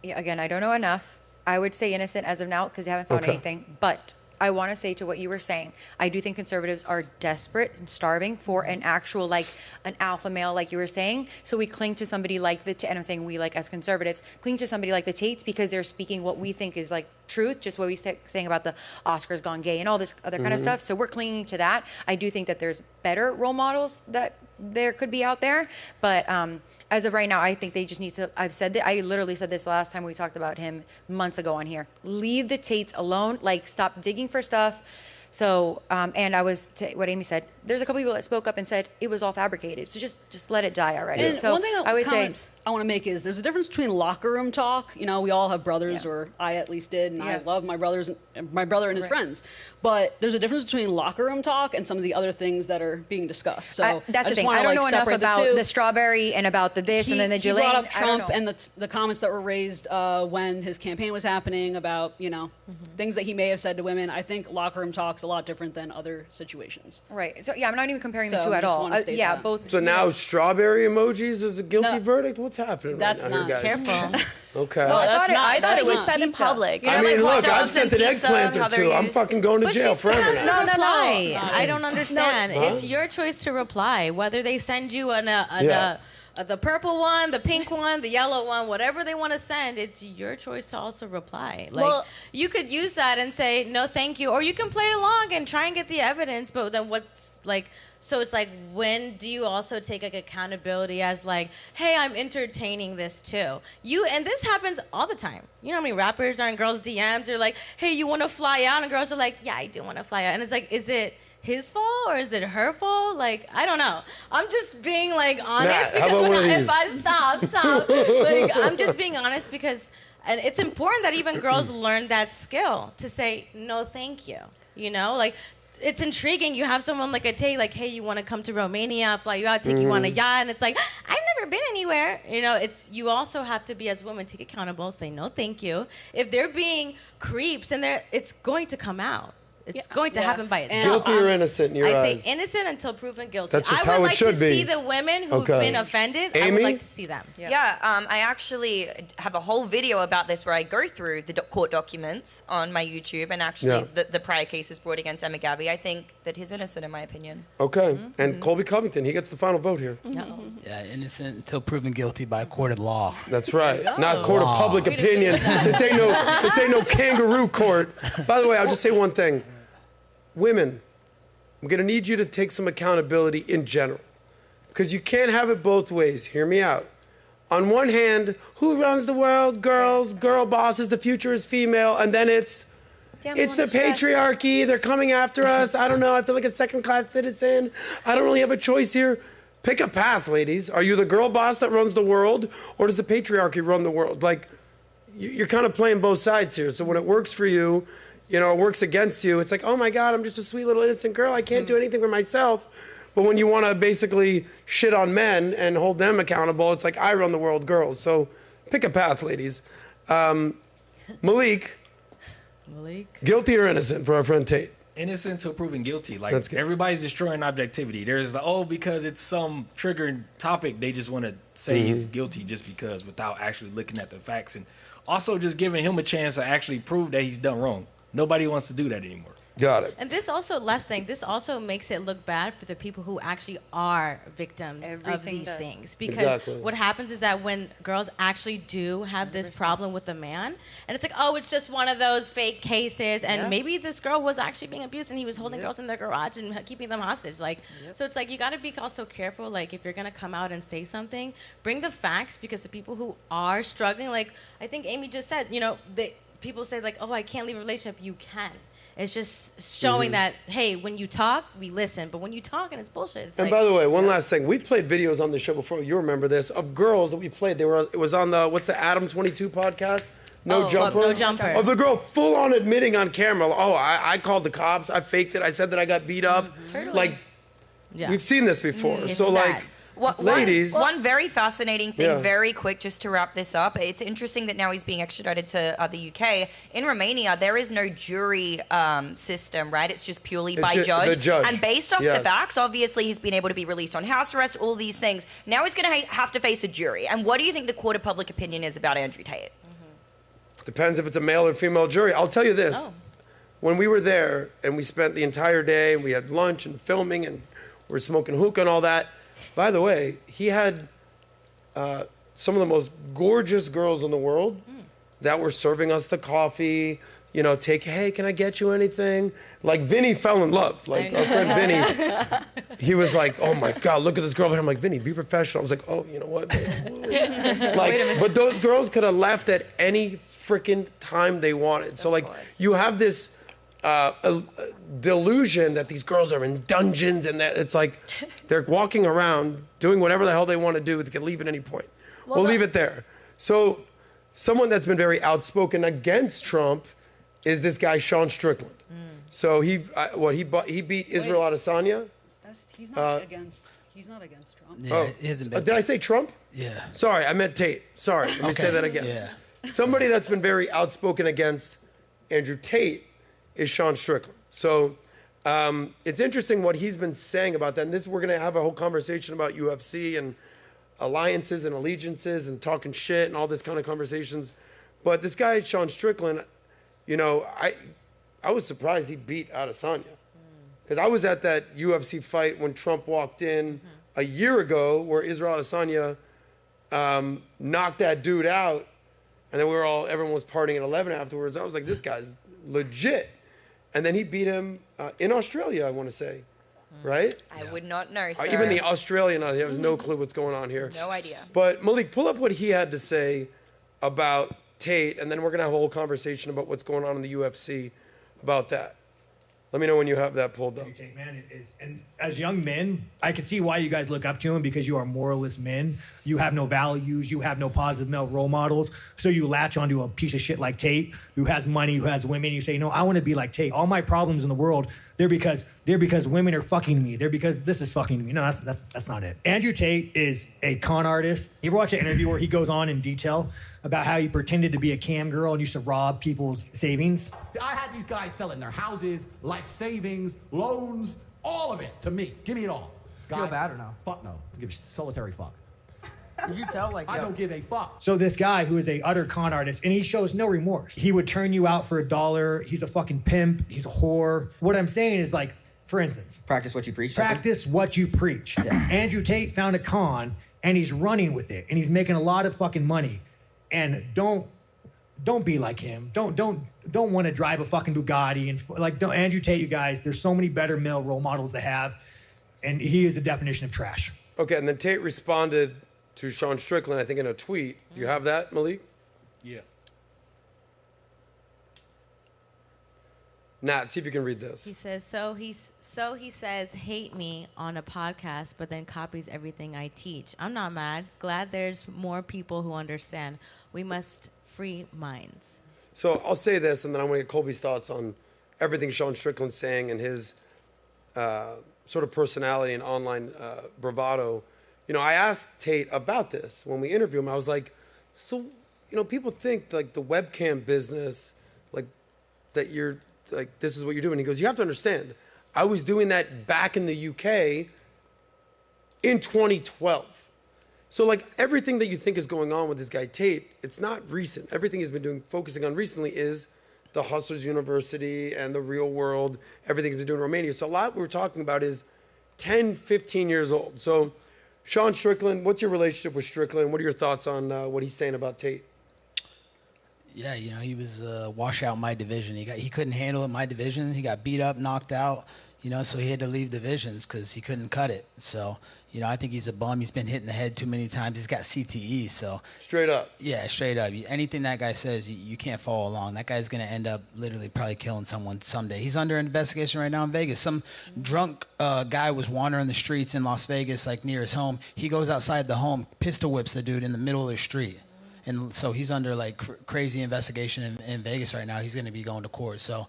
Yeah, again, I don't know enough. I would say innocent as of now because they haven't found anything. But I want to say to what you were saying, I do think conservatives are desperate and starving for an actual, like, an alpha male, like you were saying. So we cling to somebody like and I'm saying we, like, as conservatives, cling to somebody like the Tates because they're speaking what we think is, like, truth, just what we saying about the Oscars gone gay and all this other kind of stuff. So we're clinging to that. I do think that there's better role models that there could be out there. But as of right now, I think they just need to, I've said that, I literally said this last time we talked about him months ago on here. Leave the Tates alone. Like, stop digging for stuff. So, and I was, what Amy said, there's a couple people that spoke up and said it was all fabricated. So just let it die already. And so one thing I would say, I want to make is there's a difference between locker room talk. You know, we all have brothers, or I at least did, and I love my brothers, my brother and his friends. But there's a difference between locker room talk and some of the other things that are being discussed. So that's the thing. I don't know enough about the strawberry and about the this and then the Jelaine. He brought up Trump and the comments that were raised when his campaign was happening about, you know, things that he may have said to women. I think locker room talk's a lot different than other situations. Right. So yeah, I'm not even comparing the two at all. Yeah, both. So now strawberry emojis is a guilty verdict? What's happening right now? Careful. Okay. No, I thought it was said in public. I mean, look, I've sent an eggplant or 2. I'm fucking going to jail forever now. No. I don't understand. It's your choice to reply. Whether they send you the purple one, the pink one, the yellow one, whatever they want to send, it's your choice to also reply. Like, you could use that and say, no, thank you. Or you can play along and try and get the evidence. But then what's like... So it's like, when do you also take like accountability as like, hey, I'm entertaining this too? And this happens all the time. You know how many rappers are in girls' DMs? They're like, hey, you want to fly out? And girls are like, yeah, I do want to fly out. And it's like, is it his fault or is it her fault? Like, I don't know. I'm just being like honest because if I stop. Like, I'm just being honest because, and it's important that even girls learn that skill to say, no, thank you. You know, like, it's intriguing. You have someone like a Tate, like, hey, you want to come to Romania, fly you out, take you on a yacht, and it's like, I've never been anywhere. You also have to be, as women, take accountable, say no thank you. If they're being creeps and it's going to come out. It's going to happen by itself. Guilty or innocent in your eyes? I say innocent until proven guilty. That's just I how would it like should to be. see the women who've been offended. Amy? I would like to see them. Yeah, I actually have a whole video about this where I go through the court documents on my YouTube, and actually the prior cases brought against Emma Gabby. I think that he's innocent, in my opinion. Okay, and Colby Covington, he gets the final vote here. Yeah, innocent until proven guilty by a court of law. That's right, not court of public opinion. This ain't no kangaroo court. By the way, I'll just say one thing. Women, I'm going to need you to take some accountability in general, because you can't have it both ways. Hear me out. On one hand, who runs the world? Girls, girl bosses, the future is female, and then it's the patriarchy. They're coming after us. I don't know. I feel like a second-class citizen. I don't really have a choice here. Pick a path, ladies. Are you the girl boss that runs the world, or does the patriarchy run the world? Like, you're kind of playing both sides here. So when it works for you, it works against you. It's like, oh my God, I'm just a sweet little innocent girl. I can't do anything for myself. But when you want to basically shit on men and hold them accountable, it's like, I run the world, girls. So pick a path, ladies. Malik, guilty or innocent for our friend Tate? Innocent until proven guilty. Like, everybody's destroying objectivity. There's because it's some triggering topic, they just want to say he's guilty just because, without actually looking at the facts, and also just giving him a chance to actually prove that he's done wrong. Nobody wants to do that anymore. Got it. And this also, this also makes it look bad for the people who actually are victims of these things. Because what happens is that when girls actually do have this problem with the man, and it's like, oh, it's just one of those fake cases, and maybe this girl was actually being abused, and he was holding girls in their garage and keeping them hostage. So it's like, you got to be also careful. Like, if you're going to come out and say something, bring the facts, because the people who are struggling, like I think Amy just said, people say like, oh, I can't leave a relationship. You can. It's just showing that, hey, when you talk, we listen. But when you talk and it's bullshit, it's and by the way, one last thing. We played videos on the show before. You remember this, of girls that we played. It was on what's the Adam 22 podcast? No Jumper? No Jumper. Of the girl full on admitting on camera, oh, I called the cops. I faked it. I said that I got beat up. Totally. Like, we've seen this before. It's so, sad. like, ladies. One very fascinating thing, very quick, just to wrap this up. It's interesting that now he's being extradited to the UK. In Romania, there is no jury system, right? It's just purely by judge. The judge. And based off the facts, obviously he's been able to be released on house arrest, all these things. Now he's going to have to face a jury. And what do you think the court of public opinion is about Andrew Tate? Depends if it's a male or female jury. I'll tell you this. When we were there and we spent the entire day and we had lunch and filming and we were smoking hookah and all that, by the way, he had some of the most gorgeous girls in the world that were serving us the coffee, hey, can I get you anything? Like, Vinny fell in love. Like, our friend Vinny, he was like, oh my God, look at this girl. I'm like, Vinny, be professional. I was like, oh, you know what? Like, but those girls could have left at any freaking time they wanted. So, like, you have this delusion that these girls are in dungeons and that it's like they're walking around doing whatever the hell they want to do. They can leave at any point. We'll leave it there. So someone that's been very outspoken against Trump is this guy, Sean Strickland. So he beat Israel Adesanya. He's not against Trump. Yeah, he hasn't been. Did I say Trump? Yeah. Sorry, I meant Tate. Sorry, let me say that again. Yeah. Somebody that's been very outspoken against Andrew Tate is Sean Strickland. So it's interesting what he's been saying about that. And we're going to have a whole conversation about UFC and alliances and allegiances and talking shit and all this kind of conversations. But this guy, Sean Strickland, I was surprised he beat Adesanya. Because I was at that UFC fight when Trump walked in a year ago where Israel Adesanya knocked that dude out. And then everyone was partying at 11 afterwards. I was like, this guy's legit. And then he beat him in Australia, I want to say, right? I would not know, sir. Even the Australian, he has no clue what's going on here. No idea. But Malik, pull up what he had to say about Tate, and then we're going to have a whole conversation about what's going on in the UFC about that. Let me know when you have that pulled up. Man, and as young men, I can see why you guys look up to him, because you are moralist men. You have no values. You have no positive male role models. So you latch onto a piece of shit like Tate, who has money, who has women. You say, I want to be like Tate. All my problems in the world, they're because They're because women are fucking me. They're because this is fucking me. No, that's not it. Andrew Tate is a con artist. You ever watch an interview where he goes on in detail about how he pretended to be a cam girl and used to rob people's savings? I had these guys selling their houses, life savings, loans, all of it to me. Give me it all. Feel bad or no? Fuck no. Give you solitary fuck. Did you tell I don't give a fuck. So this guy who is a utter con artist, and he shows no remorse. He would turn you out for $1. He's a fucking pimp. He's a whore. What I'm saying is, like, for instance, practice what you preach. Practice what you preach. Yeah. Andrew Tate found a con, and he's running with it, and he's making a lot of fucking money. And don't be like him. Don't want to drive a fucking Bugatti and Andrew Tate. You guys, there's so many better male role models to have, and he is the definition of trash. Okay, and then Tate responded to Sean Strickland, I think, in a tweet. You have that, Malik? Yeah. Nat, see if you can read this. He says, so he says, hate me on a podcast, but then copies everything I teach. I'm not mad. Glad there's more people who understand. We must free minds. So I'll say this, and then I want to get Colby's thoughts on everything Sean Strickland's saying and his sort of personality and online bravado. You know, I asked Tate about this when we interviewed him. I was like, so, you know, people think, like, the webcam business, like, that you're, like, this is what you're doing. He goes, you have to understand, I was doing that back in the UK in 2012. So, like, everything that you think is going on with this guy Tate, it's not recent. Everything he's been focusing on recently is the Hustlers University and the real world, everything he's been doing in Romania. So a lot we're talking about is 10, 15 years old. So Sean Strickland, what's your relationship with Strickland? What are your thoughts on what he's saying about Tate? Yeah, you know, he was washout in my division. He couldn't handle it in my division. He got beat up, knocked out, you know, so he had to leave divisions because he couldn't cut it. So, you know, I think he's a bum. He's been hit in the head too many times. He's got CTE, so. Straight up. Yeah, straight up. Anything that guy says, you can't follow along. That guy's going to end up literally probably killing someone someday. He's under investigation right now in Vegas. Some drunk guy was wandering the streets in Las Vegas, like near his home. He goes outside the home, pistol whips the dude in the middle of the street. And so he's under like crazy investigation in Vegas right now. He's going to be going to court. So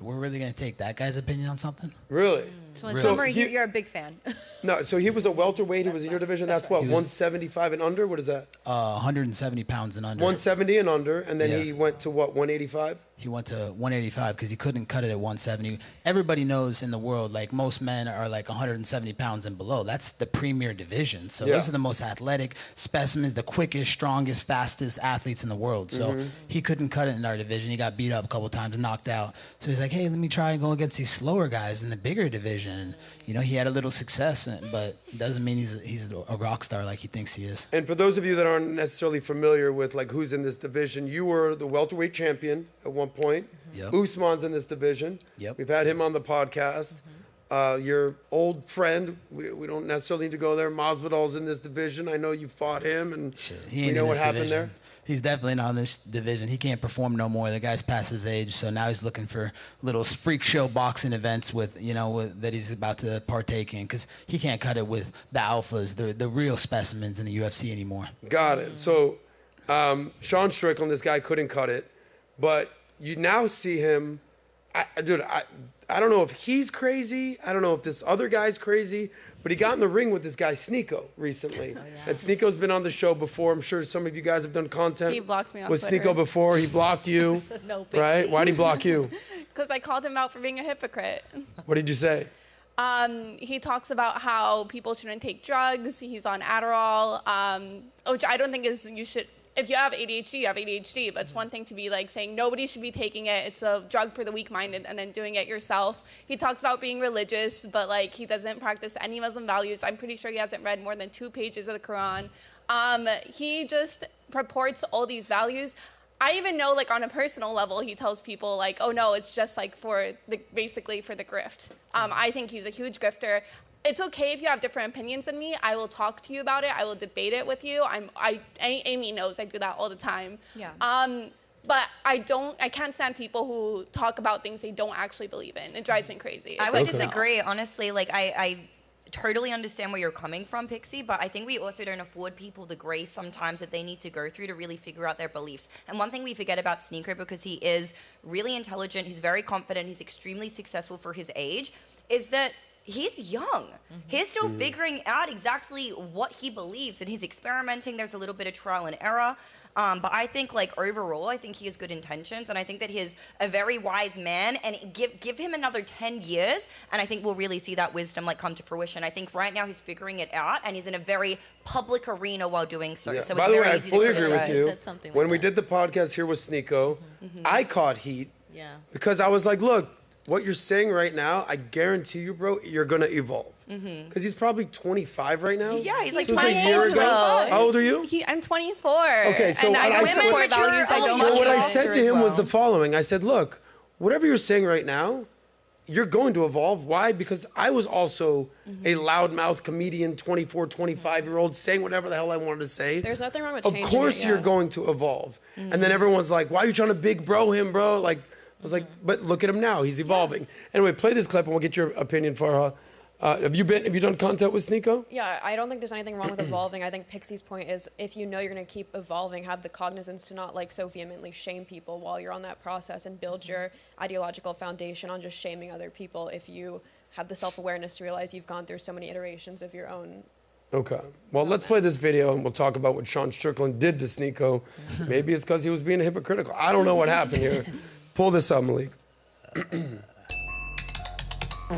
we're really going to take that guy's opinion on something? Really? So in summary, you're a big fan. No, so he was a welterweight. He was in your division. That's what, 175 and under? What is that? 170 pounds and under. 170 and under. And then he went to what, 185? He went to 185 because he couldn't cut it at 170. Everybody knows in the world, like, most men are like 170 pounds and below. That's the premier division. So those are the most athletic specimens, the quickest, strongest, fastest athletes in the world. So he couldn't cut it in our division. He got beat up a couple times and knocked out. So he's like, hey, let me try and go against these slower guys in the bigger division. And, you know, he had a little success, but it doesn't mean he's a rock star like he thinks he is. And for those of you that aren't necessarily familiar with, like, who's in this division, you were the welterweight champion at one point. Usman's in this division. We've had him on the podcast. Your old friend, we don't necessarily need to go there. Masvidal's in this division. I know you fought him, and we know what happened there. He's definitely not in this division. He can't perform no more. The guy's past his age, so now he's looking for little freak show boxing events with, you know, that he's about to partake in, because he can't cut it with the alphas, the real specimens in the UFC anymore. Got it. So Sean Strickland, this guy couldn't cut it, but you now see him. I don't know if he's crazy. I don't know if this other guy's crazy, but he got in the ring with this guy Sneako recently. And Sneako's been on the show before. I'm sure some of you guys have done content He blocked me on with Twitter. Sneako before. He blocked you, right? Why'd he block you? Because I called him out for being a hypocrite. What did you say? He talks about how people shouldn't take drugs. He's on Adderall, which I don't think you should. If you have ADHD, you have ADHD. But it's one thing to be like saying nobody should be taking it. It's a drug for the weak-minded, and then doing it yourself. He talks about being religious, but like he doesn't practice any Muslim values. I'm pretty sure he hasn't read more than 2 pages of the Quran. He just purports all these values. I even know, like, on a personal level, he tells people, like, oh, no, it's just, like, basically for the grift. I think he's a huge grifter. It's okay if you have different opinions than me. I will talk to you about it. I will debate it with you. Amy knows I do that all the time. Yeah. But I can't stand people who talk about things they don't actually believe in. It drives me crazy. I would disagree, honestly. Like, I totally understand where you're coming from, Pixie, but I think we also don't afford people the grace sometimes that they need to go through to really figure out their beliefs. And one thing we forget about Sneako, because he is really intelligent, he's very confident, he's extremely successful for his age, is that he's young. He's still figuring out exactly what he believes, and he's experimenting. There's a little bit of trial and error. But I think, like, overall, I think he has good intentions, and I think that he's a very wise man, and give him another 10 years, and I think we'll really see that wisdom, like, come to fruition. I think right now he's figuring it out, and he's in a very public arena while doing so. Yeah. So By it's the very way, I easy fully to agree with criticize. you. When we did the podcast here with Sneako, I caught heat Yeah. because I was like, look, what you're saying right now, I guarantee you, bro, you're going to evolve. Because he's probably 25 right now. Yeah, he's like So it was a year 28, ago. bro. How old are you? I'm 24. Okay, so and I what don't I said- support values I don't Well, what I mature said to as him was well. the following. I said, look, whatever you're saying right now, you're going to evolve. Why? Because I was also a loudmouth comedian, 24, 25-year-old, saying whatever the hell I wanted to say. There's nothing wrong with Of changing course it, you're yeah. going to evolve. And then everyone's like, why are you trying to big bro him, bro? Like, I was like, but look at him now. He's evolving. Anyway, play this clip and we'll get your opinion, Farha. Have you done content with Sneako? Yeah, I don't think there's anything wrong with evolving. I think Pixie's point is if you know you're going to keep evolving, have the cognizance to not like so vehemently shame people while you're on that process and build your ideological foundation on just shaming other people if you have the self-awareness to realize you've gone through so many iterations of your own. Okay. Well, let's play this video and we'll talk about what Sean Strickland did to Sneako. Maybe it's because he was being hypocritical. I don't know what happened here. Pull this up, Malik.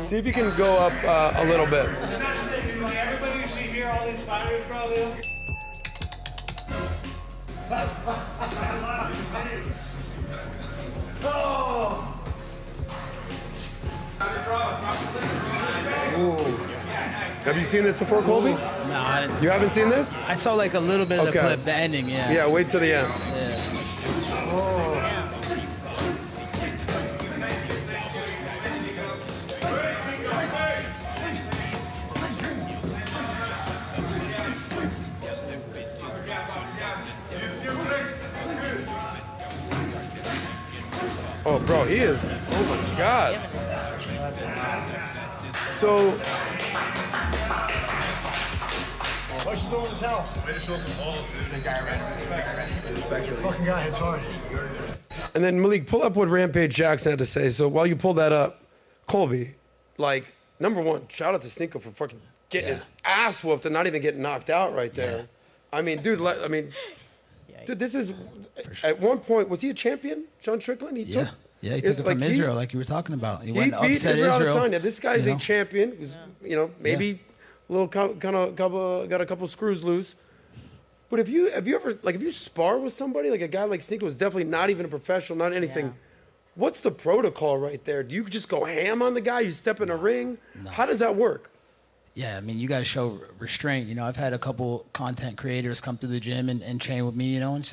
See if you can go up a little bit. Everybody you see here, all these fighters, bro. Have you seen this before, Colby? No, I didn't. You haven't seen this? I saw like a little bit of the Okay. clip, the ending, yeah. Yeah, wait till the end. Oh, bro, he is. Oh my God. So, What you doing to tell? Way to show some balls, dude. The guy ran. Fucking guy hits hard. and then Malik, pull up what Rampage Jackson had to say. So while you pull that up, Colby, like, number one, shout out to Sneako for fucking getting his ass whooped and not even getting knocked out right there. I mean, dude, dude, this is, at one point, was he a champion, Sean Strickland? Yeah, he took it from like Israel, like you were talking about. He He went beat upset Israel Israel. Adesanya. This guy's you a know? champion. Who's, maybe a little got a couple screws loose. But have you ever spar with somebody like a guy like Sneako was definitely not even a professional, not anything. What's the protocol right there? Do you just go ham on the guy? You step in a ring? No. How does that work? Yeah, I mean, you got to show restraint. You know, I've had a couple content creators come to the gym and train with me, you know, and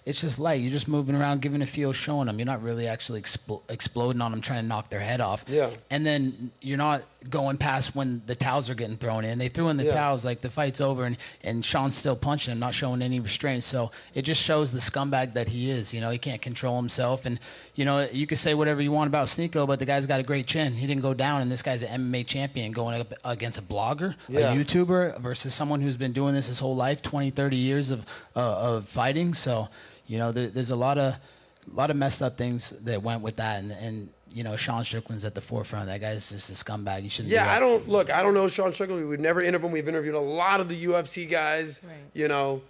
it's just light. You're just moving around, giving a feel, showing them. You're not really actually exploding on them, trying to knock their head off. Yeah. And then you're not going past when the towels are getting thrown in. They threw in the towels, like the fight's over, and Sean's still punching him, not showing any restraint. So it just shows the scumbag that he is. You know, he can't control himself. And, you know, you can say whatever you want about Sneako, but the guy's got a great chin. He didn't go down, and this guy's an MMA champion going up against a blogger, a YouTuber, versus someone who's been doing this his whole life, 20, 30 years of fighting. So, you know, there's a lot of messed up things that went with that. And you know, Sean Strickland's at the forefront. That guy's just a scumbag. You shouldn't do that. I don't know Sean Strickland. We've never interviewed him. We've interviewed a lot of the UFC guys. Right. You know,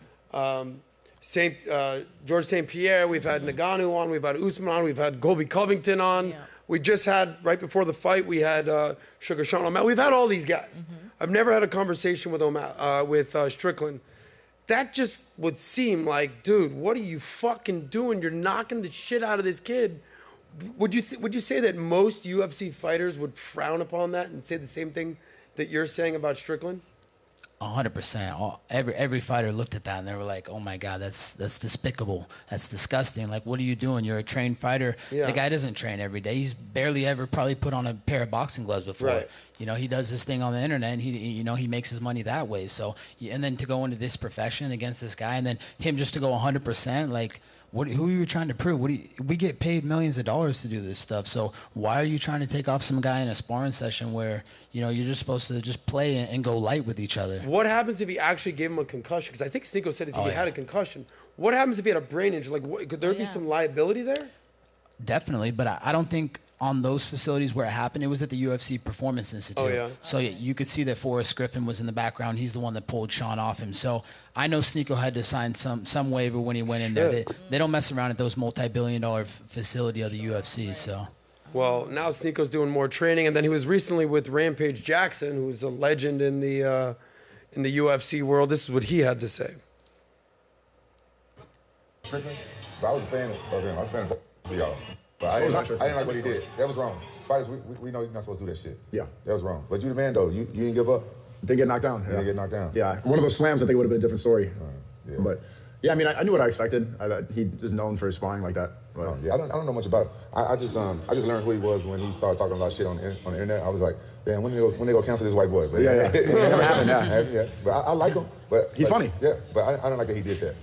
George St. Pierre. We've had Ngannou on. We've had Usman on. We've had Colby Covington on. Yeah. We just had, right before the fight, we had Sugar Sean O'Malley. We've had all these guys. Mm-hmm. I've never had a conversation with Strickland. That just would seem like, dude, what are you fucking doing? You're knocking the shit out of this kid. Would you say that most UFC fighters would frown upon that and say the same thing that you're saying about Strickland? 100%. Every fighter looked at that and they were like, "Oh my God, that's despicable. That's disgusting. Like, what are you doing? You're a trained fighter." Yeah. The guy doesn't train every day. He's barely ever probably put on a pair of boxing gloves before. Right. You know, he does this thing on the internet and he makes his money that way. So, and then to go into this profession against this guy and then him just to go 100%, like, who are you trying to prove? We get paid millions of dollars to do this stuff. So why are you trying to take off some guy in a sparring session where, you know, you're just supposed to just play and go light with each other? What happens if he actually gave him a concussion? Because I think Sneako said if he had a concussion. What happens if he had a brain injury? Like, could there be some liability there? Definitely, but I don't think on those facilities where it happened, it was at the UFC Performance Institute. Oh, yeah. So you could see that Forrest Griffin was in the background. He's the one that pulled Sean off him. So I know Sneako had to sign some waiver when he went in there. They don't mess around at those multi-billion-dollar facility of the UFC. So. Well, now Sneako's doing more training, and then he was recently with Rampage Jackson, who's a legend in the UFC world. This is what he had to say. Strickland, but I was a fan of him. I was a fan of y'all. But I didn't like what he did. That was wrong. Fighters, we know you're not supposed to do that shit. Yeah. That was wrong. But you the man, though. You didn't give up. Didn't get knocked down. You didn't get knocked down. Yeah. One of those slams, I think, would have been a different story. Yeah. But, yeah, I mean, I knew what I expected. He is known for his sparring like that. But. Yeah, I don't know much about it. I just learned who he was when he started talking about shit on the internet. I was like, damn, when they go cancel this white boy? But yeah. It never happened, yeah. But I like him. But he's funny. Yeah, but I don't like that he did that.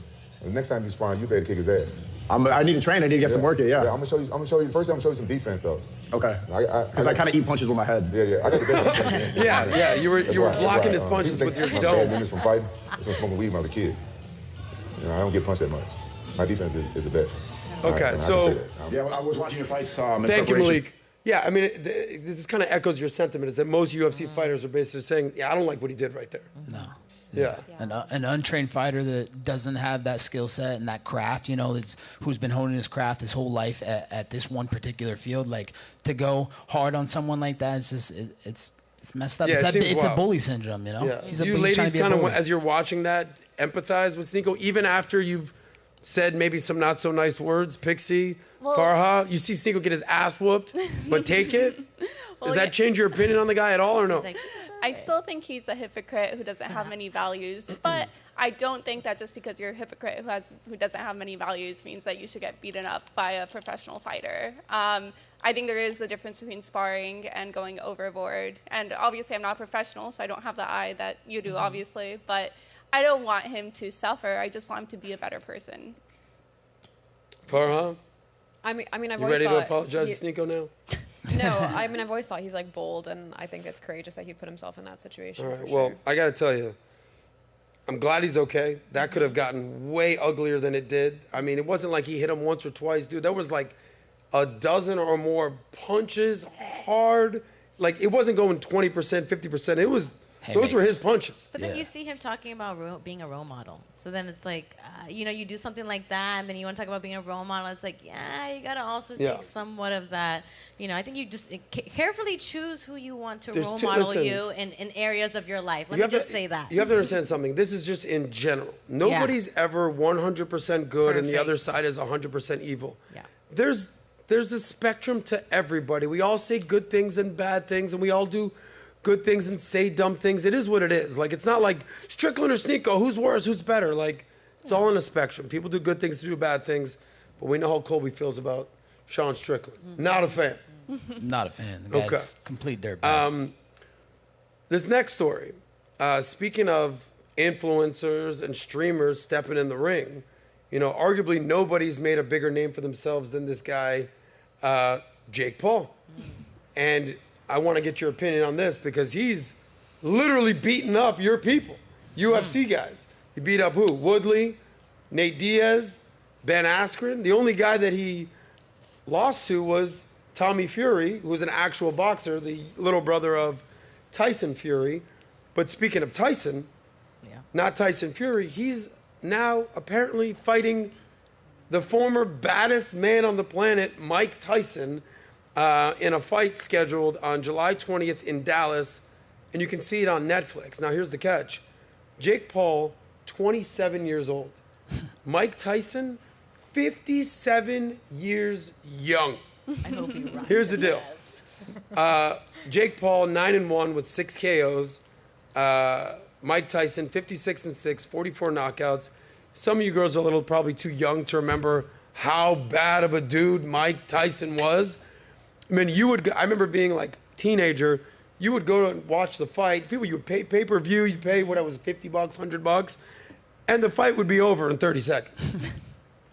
The next time you sparring, you better kick his ass. I need to train. I need to get some work in. Yeah. I'm gonna show you. First, I'm gonna show you some defense though. Okay. Because I kind of eat punches with my head. Yeah. I got the best. Yeah. You were blocking his punches with your dome. I'm from fighting. I was smoking weed when I was a kid. You know, I don't get punched that much. My defense is the best. Okay, yeah, I was watching your fights. Thank you, Malik. Yeah, I mean, this kind of echoes your sentiment. Is that most UFC fighters are basically saying, "Yeah, I don't like what he did right there." No. Yeah. An untrained fighter that doesn't have that skill set and that craft, who's been honing his craft his whole life at this one particular field, like to go hard on someone like that, it's just it's messed up. Yeah, it's a bully syndrome, Yeah. He's you ladies kind of, as you're watching that, empathize with Sneako, even after you've said maybe some not so nice words, Pixie, Farha. You see Sneako get his ass whooped, but take it. Does that change your opinion on the guy at all, or no? I still think he's a hypocrite who doesn't have many values, but I don't think that just because you're a hypocrite who doesn't have many values means that you should get beaten up by a professional fighter. I think there is a difference between sparring and going overboard. And obviously I'm not a professional, so I don't have the eye that you do, obviously, but I don't want him to suffer. I just want him to be a better person. Farha? I mean, I've you always ready thought to apologize to Sneako now? No, I mean, I've always thought he's like bold, and I think it's courageous that he put himself in that situation. All right. For Well, sure. I got to tell you, I'm glad he's okay. That could have gotten way uglier than it did. I mean, it wasn't like he hit him once or twice, dude. There was like a dozen or more punches, hard. Like, it wasn't going 20%, 50%. It was, those were his punches. But then you see him talking about being a role model. So then it's like, you do something like that, and then you want to talk about being a role model. It's like, yeah, you got to also take somewhat of that. I think you just carefully choose who you want to role model you in areas of your life. Let me just say that. You have to understand something. This is just in general. Nobody's ever 100% good, and the other side is 100% evil. Yeah. There's a spectrum to everybody. We all say good things and bad things, and we all do good things and say dumb things. It is what it is. Like, it's not like Strickland or Sneako, who's worse, who's better. Like, it's all in a spectrum. People do good things, do bad things, but we know how Colby feels about Sean Strickland. Not a fan. Not a fan. The guy's complete dirtbag. This next story, speaking of influencers and streamers stepping in the ring, arguably nobody's made a bigger name for themselves than this guy, Jake Paul. And I want to get your opinion on this because he's literally beating up your people, UFC guys. He beat up who? Woodley, Nate Diaz, Ben Askren. The only guy that he lost to was Tommy Fury, who was an actual boxer, the little brother of Tyson Fury. But speaking of Tyson, not Tyson Fury, he's now apparently fighting the former baddest man on the planet, Mike Tyson, in a fight scheduled on July 20th in Dallas, and you can see it on Netflix. Now, here's the catch. Jake Paul, 27 years old. Mike Tyson, 57 years young. I hope you're right. Here's the deal. Jake Paul, 9-1 with 6 KOs. Mike Tyson, 56-6, 44 knockouts. Some of you girls are a little probably too young to remember how bad of a dude Mike Tyson was. I mean, I remember being like teenager, you would go and watch the fight. People, you would pay pay-per-view, you pay what it was, $50, $100, and the fight would be over in 30 seconds.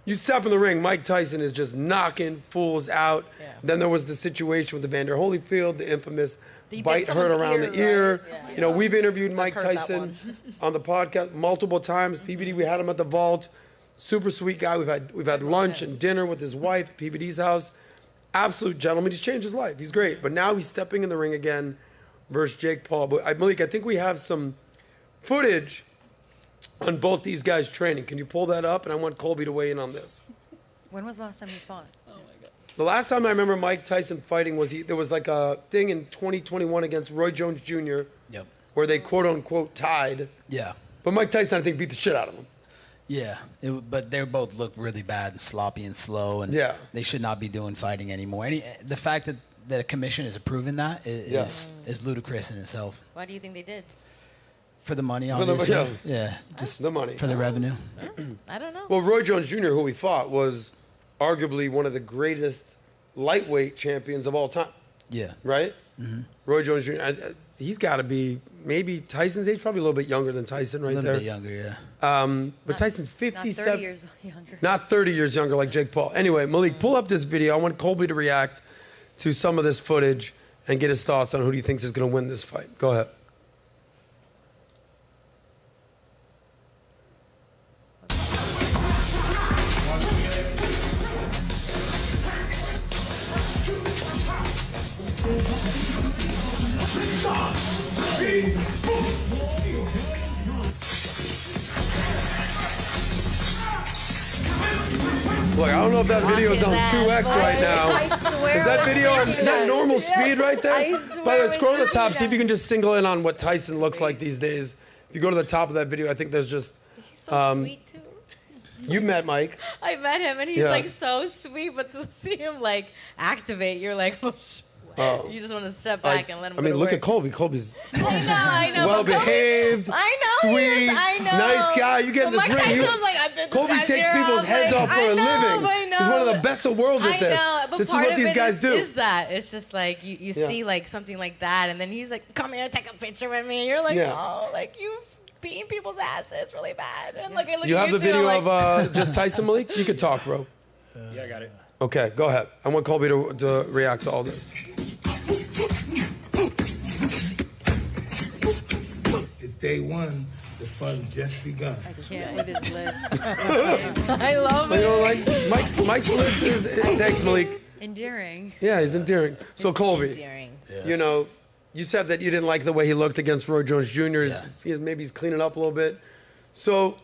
You step in the ring, Mike Tyson is just knocking fools out. Yeah. Then there was the situation with the Vander Holyfield, the infamous bite hurt around the ear. Right? Yeah. We've interviewed Mike Tyson on the podcast multiple times. PBD, we had him at the vault. Super sweet guy. We've had lunch and dinner with his wife at PBD's house. absolute gentleman. He's changed his life. He's great. But now he's stepping in the ring again versus Jake Paul. But Malik, I think we have some footage on both these guys training. Can you pull that up? And I want Colby to weigh in on this. When was the last time you fought? The last time I remember Mike Tyson fighting was there was like a thing in 2021 against Roy Jones Jr. Yep. Where they quote unquote tied. Yeah. But Mike Tyson, I think, beat the shit out of him. Yeah, but they both look really bad and sloppy and slow, and they should not be doing fighting anymore. The fact that the commission is approving that is ludicrous in itself. Why do you think they did? For the money, obviously. Just the money. For the revenue. I don't know. Well, Roy Jones Jr., who we fought, was arguably one of the greatest lightweight champions of all time. Yeah. Right? Mm-hmm. Roy Jones Jr., he's got to be maybe Tyson's age, probably a little bit younger than Tyson right there. A little bit younger, yeah. But Tyson's 57. Not 30 years younger. Not 30 years younger like Jake Paul. Anyway, Malik, pull up this video. I want Colby to react to some of this footage and get his thoughts on who he thinks is going to win this fight. Go ahead. Look, I don't know if that video is on 2X right now. I swear. Is that video is that normal speed right there? I swear. By the way, scroll to the top. See if you can just single in on what Tyson looks like these days. If you go to the top of that video, I think there's just. He's so sweet too. You met Mike. I met him and he's like so sweet, but to see him like activate, you're like, oh shit. You just want to step back and let him. I mean, go to look work. at Colby. Colby's I know. well behaved. I know. Sweet. I know. Nice guy. You get in this Mike ring. Tyson was like, I've been Colby takes people's heads off for a living. I know. He's one of the best in the world at this. I know, but This is part what of these it guys do. Is that it's just like you see like something like that, and then he's like, come here, take a picture with me. You're like, oh, like you've beaten people's asses really bad. And like I look You at have the too, video I'm like, of just Tyson, Malik? You could talk, bro. Yeah, I got it. Okay, go ahead. I want Colby to react to all this. It's day one. The fun just begun. I can't with his list. I love it. You know, like Mike's list is thanks, Malik. Endearing. Yeah, he's endearing. So Colby, endearing. you know, you said that you didn't like the way he looked against Roy Jones Jr. Maybe he's cleaning up a little bit. So,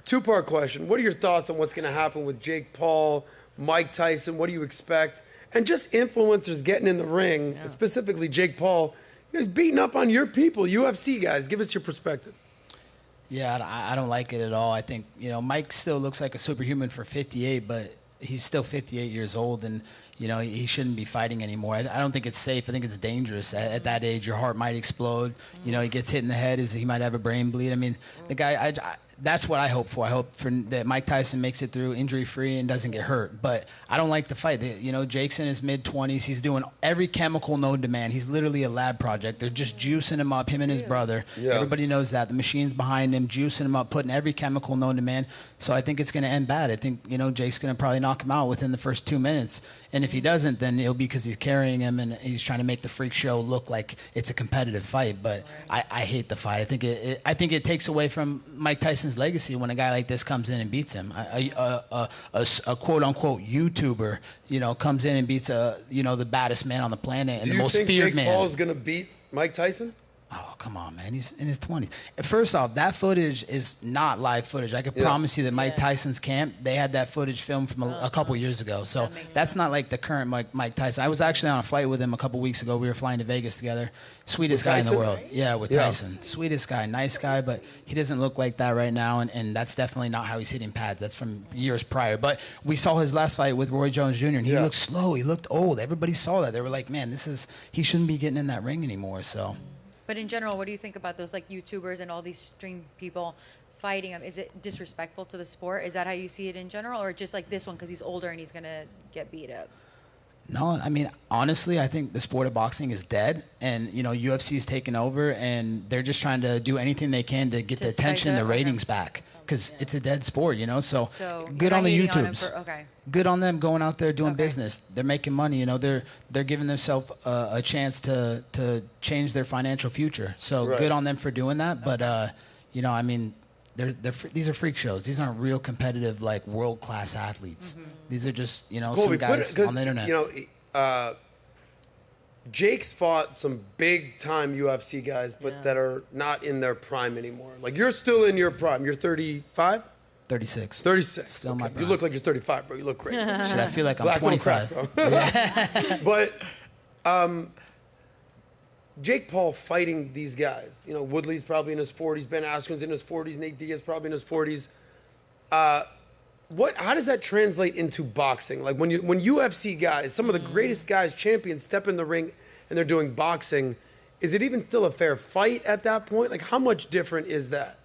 two-part question. What are your thoughts on what's going to happen with Jake Paul, Mike Tyson? What do you expect? And just influencers getting in the ring, specifically Jake Paul, he's beating up on your people, UFC guys. Give us your perspective. Yeah, I don't like it at all. I think, Mike still looks like a superhuman for 58, but he's still 58 years old, and, he shouldn't be fighting anymore. I don't think it's safe. I think it's dangerous. At that age, your heart might explode. He gets hit in the head. He might have a brain bleed. I mean, the guy, that's what I hope for. I hope that Mike Tyson makes it through injury-free and doesn't get hurt. But I don't like the fight. Jake's in his mid-20s. He's doing every chemical known to man. He's literally a lab project. They're just juicing him up, him and his brother. Yeah. Everybody knows that. The machine's behind him, juicing him up, putting every chemical known to man. So I think it's going to end bad. I think, Jake's going to probably knock him out within the first 2 minutes. And if he doesn't, then it'll be because he's carrying him and he's trying to make the freak show look like it's a competitive fight. But I hate the fight. I think it takes away from Mike Tyson's legacy when a guy like this comes in and beats him. A quote-unquote YouTuber, comes in and beats the baddest man on the planet and the most feared man. Do you think Jake Paul's going to beat Mike Tyson? Oh, come on, man. He's in his 20s. First off, that footage is not live footage. I can promise you that Mike Tyson's camp, they had that footage filmed from a couple years ago. So that's not like the current Mike Tyson. I was actually on a flight with him a couple weeks ago. We were flying to Vegas together. Sweetest guy in the world. Yeah, with Tyson. Sweetest guy. Nice guy, but he doesn't look like that right now, and that's definitely not how he's hitting pads. That's from years prior. But we saw his last fight with Roy Jones Jr., and he looked slow. He looked old. Everybody saw that. They were like, man, he shouldn't be getting in that ring anymore, so... But in general, what do you think about those like YouTubers and all these stream people fighting him? Is it disrespectful to the sport? Is that how you see it in general, or just like this one because he's older and he's gonna get beat up? No, I mean, honestly, I think the sport of boxing is dead, and UFC's taken over, and they're just trying to do anything they can to get the attention, the ratings back, because it's a dead sport, So good on the YouTubes. Good on them going out there doing business. They're making money. They're giving themselves a chance to change their financial future. So good on them for doing that. But I mean, these are freak shows. These aren't real competitive, like world class athletes. These are just Colby, some guys on the internet. Jake's fought some big time UFC guys, but that are not in their prime anymore. Like you're still in your prime. You're 35? 36. 36. Still okay. my prime. You look like you're 35, bro. You look great. Shit, I feel like I'm Black don't 25. crack, bro. But Jake Paul fighting these guys. You know, Woodley's probably in his 40s. Ben Askren's in his 40s. Nate Diaz probably in his 40s. How does that translate into boxing? Like when UFC guys, some of the greatest guys, champions, step in the ring and they're doing boxing, is it even still a fair fight at that point? Like how much different is that?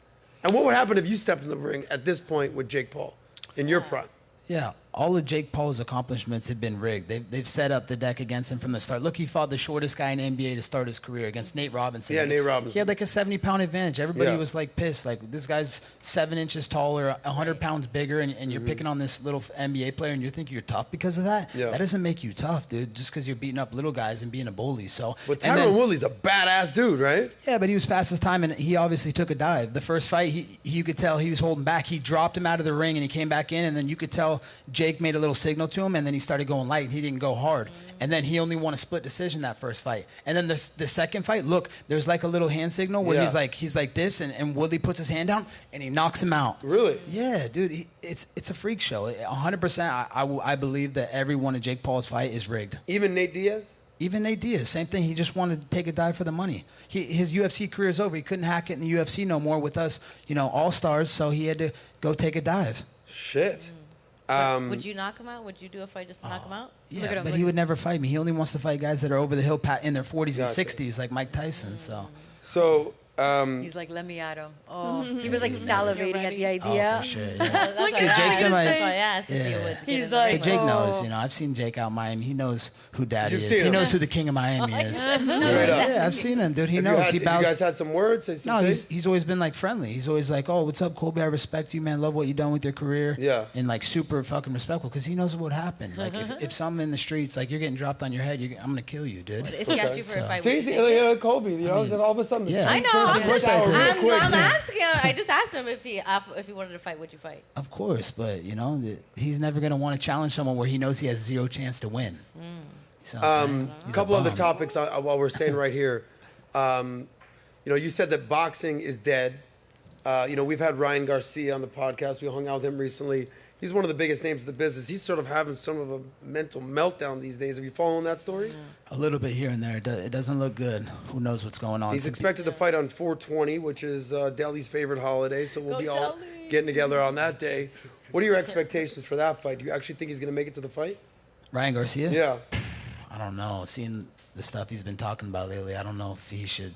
And what would happen if you stepped in the ring at this point with Jake Paul in your prime? Yeah, all of Jake Paul's accomplishments have been rigged. They've set up the deck against him from the start. Look, he fought the shortest guy in the NBA to start his career against Nate Robinson. Yeah, Nate Robinson. He had like a 70-pound advantage. Everybody was like pissed. Like this guy's 7 inches taller, 100 pounds bigger, and you're picking on this little NBA player, and you think you're tough because of that? Yeah. That doesn't make you tough, dude. Just because you're beating up little guys and being a bully. So. But Tyron Woodley's a badass dude, right? Yeah, but he was past his time, and he obviously took a dive. The first fight, you could tell he was holding back. He dropped him out of the ring, and he came back in, and then you could tell Jake made a little signal to him, and then he started going light, and he didn't go hard. And then he only won a split decision that first fight. And then the second fight, look, there's like a little hand signal where he's like this, and Woodley puts his hand down, and he knocks him out. Really? Yeah, dude, it's a freak show. 100%, I believe that every one of Jake Paul's fight is rigged. Even Nate Diaz? Even Nate Diaz, same thing. He just wanted to take a dive for the money. His UFC career is over. He couldn't hack it in the UFC no more with us, all-stars, so he had to go take a dive. Shit. Would you knock him out? Would you do a fight just to knock him out? Yeah, but he would never fight me. He only wants to fight guys that are over the hill in their 40s and 60s, like Mike Tyson. So he's like, let me at him. Oh, he was like salivating at the idea. Oh, for sure, yeah. Look Dude, Jake's in my. He's like, Hey, Jake knows. I've seen Jake out in Miami. He knows who Daddy You've is. seen He him. knows who the King of Miami is. Yeah, I've seen him, dude. He Have knows. you guys had some words? Say some No, things? he's always been like friendly. He's always like, "Oh, what's up, Colby? I respect you, man. Love what you've done with your career." Yeah. And like super fucking respectful because he knows what would happen. Like if something in the streets, like you're getting dropped on your head, I'm gonna kill you, dude. If he asked you for a fight, See, would you take it? Colby, all of a sudden, yeah. I know. I'm just I'm asking him. I just asked him if he wanted to fight, would you fight? Of course, but he's never gonna want to challenge someone where he knows he has zero chance to win. So a couple other topics while we're saying right here. You said that boxing is dead. We've had Ryan Garcia on the podcast. We hung out with him recently. He's one of the biggest names in the business. He's sort of having some of a mental meltdown these days. Have you followed that story? A little bit here and there. It doesn't look good. Who knows what's going on? He's expected to fight on 420, which is Delhi's favorite holiday. So we'll be all getting together on that day. What are your expectations for that fight? Do you actually think he's going to make it to the fight? Ryan Garcia? Yeah. I don't know. Seeing the stuff he's been talking about lately, I don't know if he should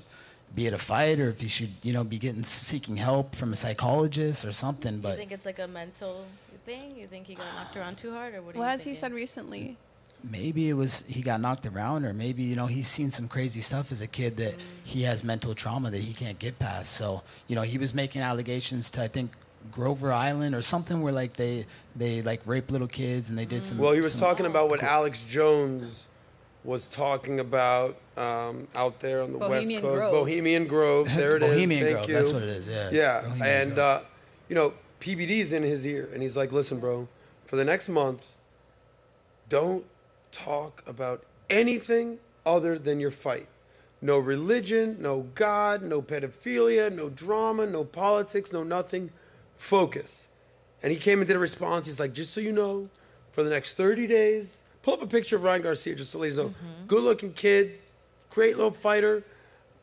be at a fight or if he should, be seeking help from a psychologist or something. But you think it's like a mental thing? You think he got knocked around too hard, or what? What has he said recently? Maybe it was he got knocked around, or maybe he's seen some crazy stuff as a kid that he has mental trauma that he can't get past. So he was making allegations to, I think, Grover Island or something where like they like rape little kids and they did some. Well, he was talking about what Alex Jones was talking about out there on the Bohemian West Coast. Grove. Bohemian Grove. There it is. Bohemian Thank Grove. you. That's what it is. Yeah. Yeah. Bohemian And PBD's in his ear, and he's like, "Listen, bro, for the next month, don't talk about anything other than your fight. No religion, no God, no pedophilia, no drama, no politics, no nothing. Focus." And he came and did a response. He's like, "Just so you know, for the next 30 days, pull up a picture of Ryan Garcia just so ladies know. Good-looking kid, great little fighter."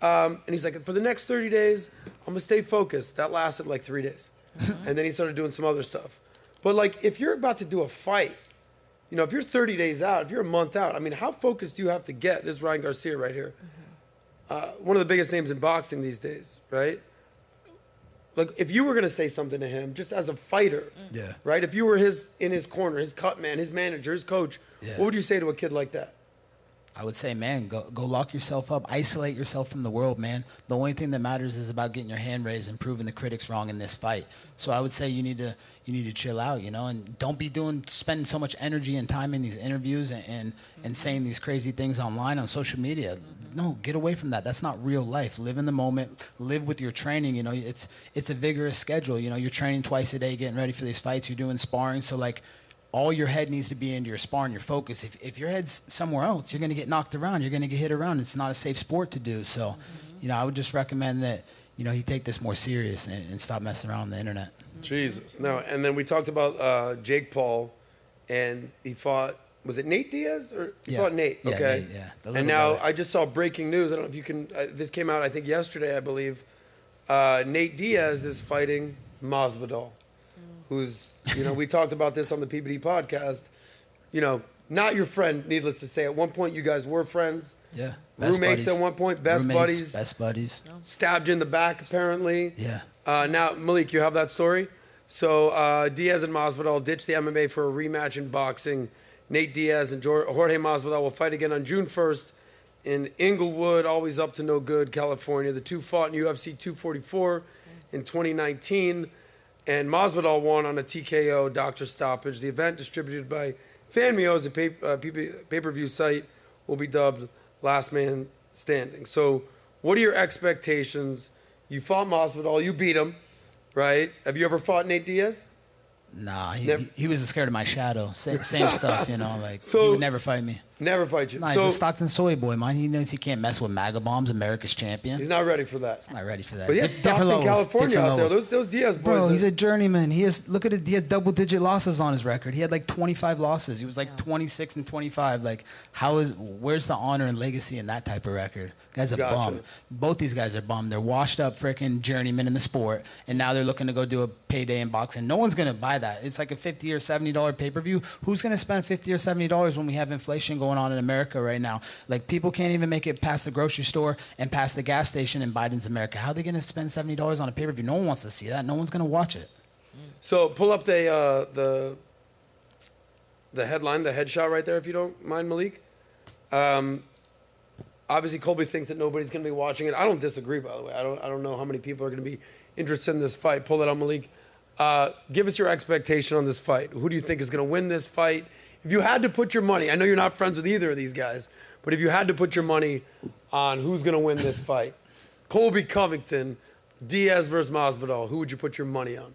And he's like, "For the next 30 days, I'm going to stay focused." That lasted like 3 days. And then he started doing some other stuff. But like, if you're about to do a fight, if you're 30 days out, if you're a month out, I mean, how focused do you have to get? There's Ryan Garcia right here. One of the biggest names in boxing these days, right? Like, if you were going to say something to him, just as a fighter, right? If you were in his corner, his cut man, his manager, his coach, what would you say to a kid like that? I would say, man, go lock yourself up, isolate yourself from the world, man. The only thing that matters is about getting your hand raised and proving the critics wrong in this fight. So I would say you need to chill out, and don't be spending so much energy and time in these interviews and saying these crazy things online on social media. No, get away from that. That's not real life. Live in the moment. Live with your training. It's a vigorous schedule. You're training twice a day, getting ready for these fights. You're doing sparring. So like, all your head needs to be into your spar and your focus. If your head's somewhere else, you're going to get knocked around. You're going to get hit around. It's not a safe sport to do. So, I would just recommend that, you take this more serious and stop messing around on the internet. Jesus. No, and then we talked about Jake Paul, and he fought, was it Nate Diaz? Or he fought Nate, Yeah, okay. Nate, yeah. The And little now brother. I just saw breaking news. I don't know if you can, this came out, I think, yesterday, I believe. Nate Diaz is fighting Masvidal, who's, we talked about this on the PBD podcast, not your friend, needless to say. At one point, you guys were friends. Yeah. Roommates at one point, best buddies. Best buddies. Stabbed you in the back, apparently. Yeah. Now, Malik, you have that story? So Diaz and Masvidal ditched the MMA for a rematch in boxing. Nate Diaz and Jorge Masvidal will fight again on June 1st in Inglewood, always up to no good, California. The two fought in UFC 244 in 2019, and Masvidal won on a TKO doctor stoppage. The event, distributed by Fanmio as a pay-per-view site, will be dubbed Last Man Standing. So what are your expectations? You fought Masvidal, you beat him, right? Have you ever fought Nate Diaz? Nah, he was scared of my shadow. Same stuff, he would never fight me. Never fight you. Nah, he's a Stockton soy boy, man. He knows he can't mess with MAGA bombs, America's champion. He's not ready for that. He's not ready for that. But he had Stockton, California out there. Those Diaz boys. Bro, he's a journeyman. He had double-digit losses on his record. He had like 25 losses. He was like 26 and 25. Like, where's the honor and legacy in that type of record? Guy's a bum. Both these guys are bum. They're washed up freaking journeymen in the sport, and now they're looking to go do a payday in boxing. No one's gonna buy that. It's like a $50 or $70 pay-per-view. Who's gonna spend $50 or $70 when we have inflation going on in America right now? Like, people can't even make it past the grocery store and past the gas station in Biden's America. How are they gonna spend $70 on a pay-per-view? No one wants to see that. No one's gonna watch it. So pull up the headline, the headshot right there, if you don't mind, Malik. Obviously, Colby thinks that nobody's going to be watching it. I don't disagree, by the way. I don't know how many people are going to be interested in this fight. Pull it up, Malik. Give us your expectation on this fight. Who do you think is going to win this fight? If you had to put your money, I know you're not friends with either of these guys, but if you had to put your money on who's going to win this fight, Colby Covington, Diaz versus Masvidal, who would you put your money on?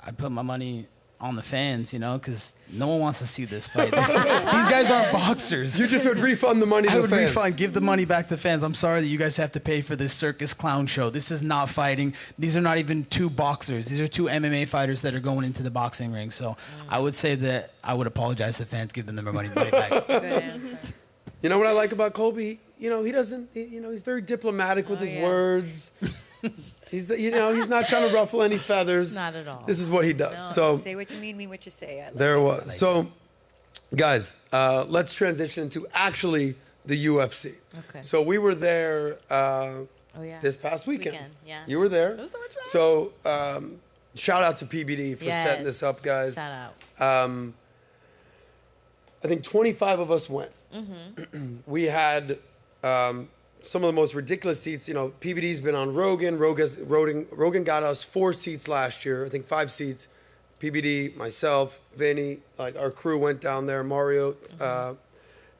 I'd put my money on the fans, because no one wants to see this fight. These guys aren't boxers. You just would refund the money to the fans. I would give the money back to the fans. I'm sorry that you guys have to pay for this circus clown show. This is not fighting. These are not even two boxers. These are two MMA fighters that are going into the boxing ring. So I would say that I would apologize to fans, give them their money back. Good answer. You know what I like about Colby? He doesn't, he's very diplomatic with his words. He's not trying to ruffle any feathers. Not at all. This is what he does. No, So say what you mean what you say. there it was. So, guys, let's transition into actually the UFC. Okay. So we were there yeah. this past weekend. Yeah. You were there. It was so much fun. So shout out to PBD for setting this up, guys. Shout out. I think 25 of us went. Mm-hmm. We had some of the most ridiculous seats. PBD's been on Rogan. Rogan got us 4 seats last year. I think 5 seats. PBD, myself, Vinny, like our crew went down there. Mario,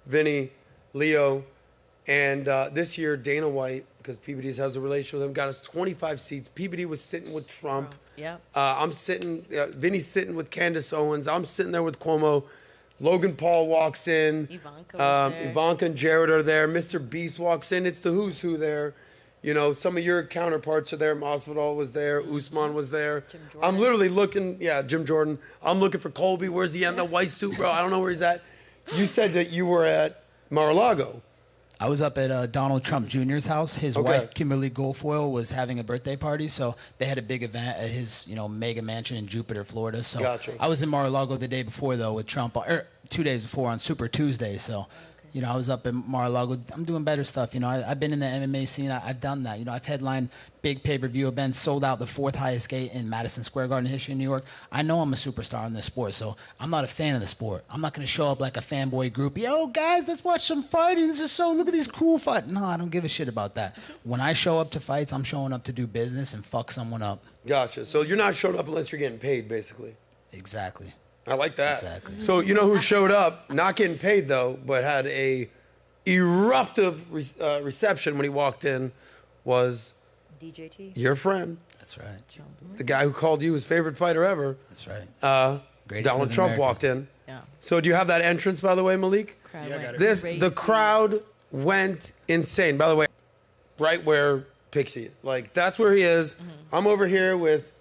Vinny, Leo, and this year Dana White, because PBD has a relationship with him, got us 25 seats. PBD was sitting with Trump. Yep. I'm sitting. Vinny's sitting with Candace Owens. I'm sitting there with Cuomo. Logan Paul walks in. Ivanka was there. Ivanka and Jared are there. Mr. Beast walks in. It's the who's who there. Some of your counterparts are there. Masvidal was there. Usman was there. Jim Jordan. I'm literally looking. Yeah, Jim Jordan. I'm looking for Colby. Where's he in the white suit, bro? I don't know where he's at. You said that you were at Mar-a-Lago. I was up at Donald Trump Jr.'s house. His wife, Kimberly Guilfoyle, was having a birthday party, so they had a big event at his, mega mansion in Jupiter, Florida. So Gotcha. I was in Mar-a-Lago the day before, though, with Trump, 2 days before on Super Tuesday. So, I was up in Mar-a-Lago. I'm doing better stuff. I've been in the MMA scene. I've done that. I've headlined big pay-per-view events, sold out the 4th highest gate in Madison Square Garden history in New York. I know I'm a superstar in this sport, so I'm not a fan of the sport. I'm not going to show up like a fanboy group. Yo, guys, let's watch some fighting. This is so, look at these cool fights. No, I don't give a shit about that. When I show up to fights, I'm showing up to do business and fuck someone up. Gotcha. So you're not showing up unless you're getting paid, basically. Exactly. I like that. Exactly. So you know who showed up, not getting paid though, but had a eruptive reception when he walked in was DJT. your friend. That's right. The guy who called you his favorite fighter ever. That's right. Greatest Donald live in Trump America. walked in. Yeah. So do you have that entrance, by the way, Malik? Crowd went The crowd went insane. By the way, right where Pixie is. Like, that's where he is. I'm over here with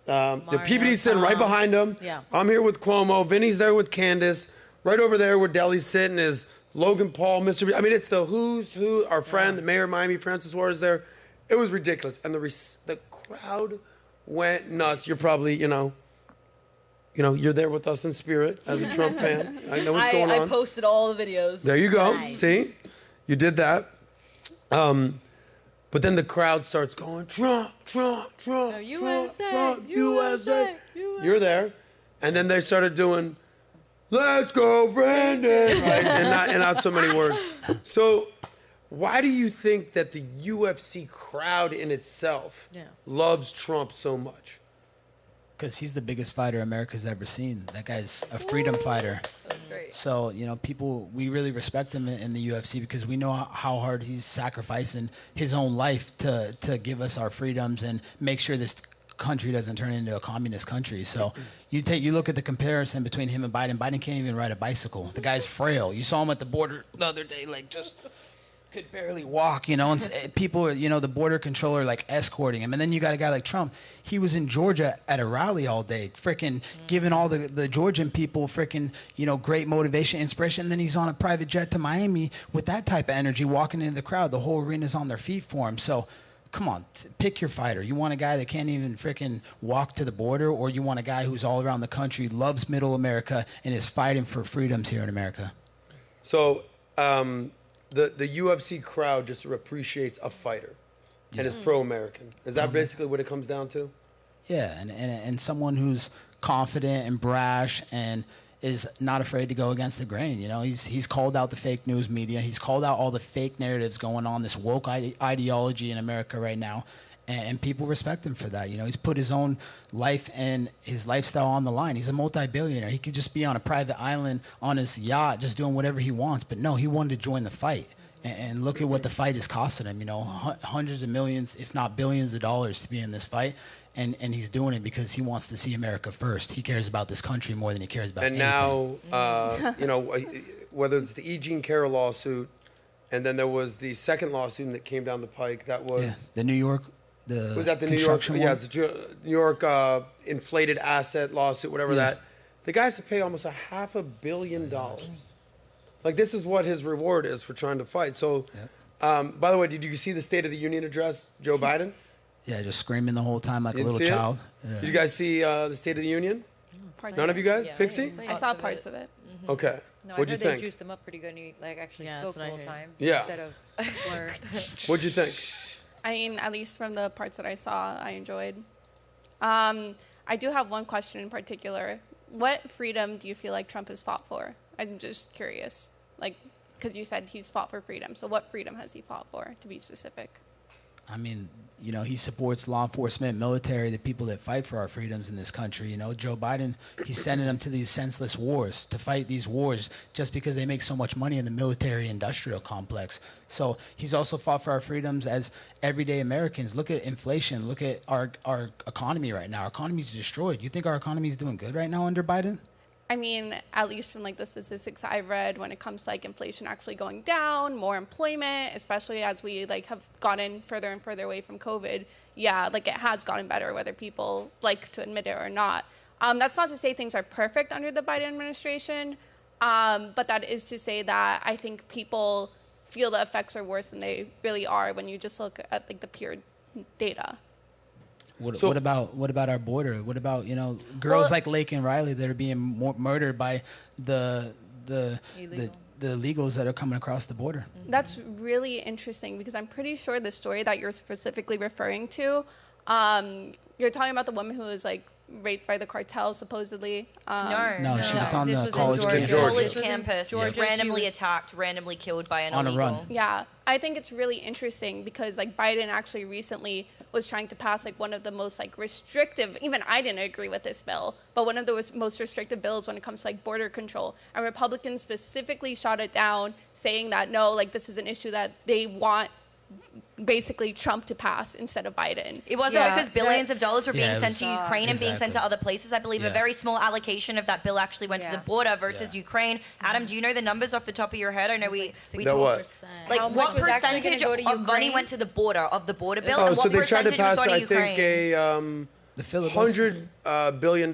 the PBD sitting right behind him. Yeah. I'm here with Cuomo. Vinny's there with Candace. Right over there where Deli's sitting is Logan Paul, Mr. B. I mean, it's the who's who. Our friend, the mayor of Miami, Francis Suarez there. It was ridiculous. And the crowd went nuts. You're probably, you know, you're there with us in spirit as a Trump fan. I know what's going on. I posted all the videos. There you go. Nice. See? You did that. But then the crowd starts going, Trump, Trump, Trump, USA, Trump, USA. You're there. And then they started doing, let's go, Brandon. Right? and not so many words. So why do you think that the UFC crowd in itself loves Trump so much? Because he's the biggest fighter America's ever seen. That guy's a freedom fighter. That's great. So, people, we really respect him in the UFC because we know how hard he's sacrificing his own life to give us our freedoms and make sure this country doesn't turn into a communist country. So you look at the comparison between him and Biden. Biden can't even ride a bicycle. The guy's frail. You saw him at the border the other day, like just could barely walk, and people, the border controller like escorting him. And then you got a guy like Trump. He was in Georgia at a rally all day, freaking giving all the Georgian people freaking, great motivation, inspiration. And then he's on a private jet to Miami with that type of energy, walking into the crowd. The whole arena's on their feet for him. So come on, pick your fighter. You want a guy that can't even freaking walk to the border, or you want a guy who's all around the country, loves middle America, and is fighting for freedoms here in America? So, the UFC crowd just appreciates a fighter and is pro-American. Is that basically what it comes down to? Yeah, and someone who's confident and brash and is not afraid to go against the grain. He's called out the fake news media. He's called out all the fake narratives going on, this woke ideology in America right now. And people respect him for that. He's put his own life and his lifestyle on the line. He's a multi-billionaire. He could just be on a private island on his yacht just doing whatever he wants. But no, he wanted to join the fight. And look at what the fight is costing him. Hundreds of millions, if not billions of dollars to be in this fight. And he's doing it because he wants to see America first. He cares about this country more than he cares about anything. Now, whether it's the E. Jean Carroll lawsuit, and then there was the second lawsuit that came down the pike. That was the New York. Was that the New York? one? Yeah, it's the New York inflated asset lawsuit, whatever that. The guy has to pay almost $500 million. Like, this is what his reward is for trying to fight. So, by the way, did you see the State of the Union address, Joe Biden? Yeah, just screaming the whole time like a little see child. Yeah. Did you guys see the State of the Union? None of you guys? Pixie? I saw parts of it. Okay. No, What'd you think? They juiced them up pretty good and he actually Yeah, spoke that's the what I whole heard. time Yeah. instead of slur. What'd you think? I mean, at least from the parts that I saw, I enjoyed. I do have one question in particular. What freedom do you feel like Trump has fought for? I'm just curious. Because you said he's fought for freedom. So what freedom has he fought for, to be specific? I mean, he supports law enforcement, military, the people that fight for our freedoms in this country. Joe Biden, he's sending them to these senseless wars, to fight these wars just because they make so much money in the military-industrial complex. So he's also fought for our freedoms as everyday Americans. Look at inflation. Look at our economy right now. Our economy's destroyed. You think our economy is doing good right now under Biden? I mean, at least from the statistics I've read, when it comes to inflation actually going down, more employment, especially as we have gotten further and further away from COVID, it has gotten better, whether people like to admit it or not. That's not to say things are perfect under the Biden administration, but that is to say that I think people feel the effects are worse than they really are when you just look at the pure data. What about our border? What about girls like Lake and Riley that are being murdered by the illegals that are coming across the border? That's really interesting because I'm pretty sure the story that you're specifically referring to, you're talking about the woman who was raped by the cartel supposedly. No, she was on the college campus, just randomly attacked, randomly killed by an illegal. On a run. Yeah, I think it's really interesting because Biden actually recently was trying to pass one of the most restrictive, even I didn't agree with this bill, but one of the most restrictive bills when it comes to border control. And Republicans specifically shot it down, saying that no, this is an issue that they want basically Trump to pass instead of Biden. It wasn't because billions of dollars were being sent to Ukraine and being sent to other places. I believe a very small allocation of that bill actually went to the border versus Ukraine. Adam, do you know the numbers off the top of your head? I know we talked. Like How what much was actually percentage gonna go to of money Ukraine? went to the border bill? Oh, and so what they tried to percentage was pass, going to I Ukraine? think, $100 billion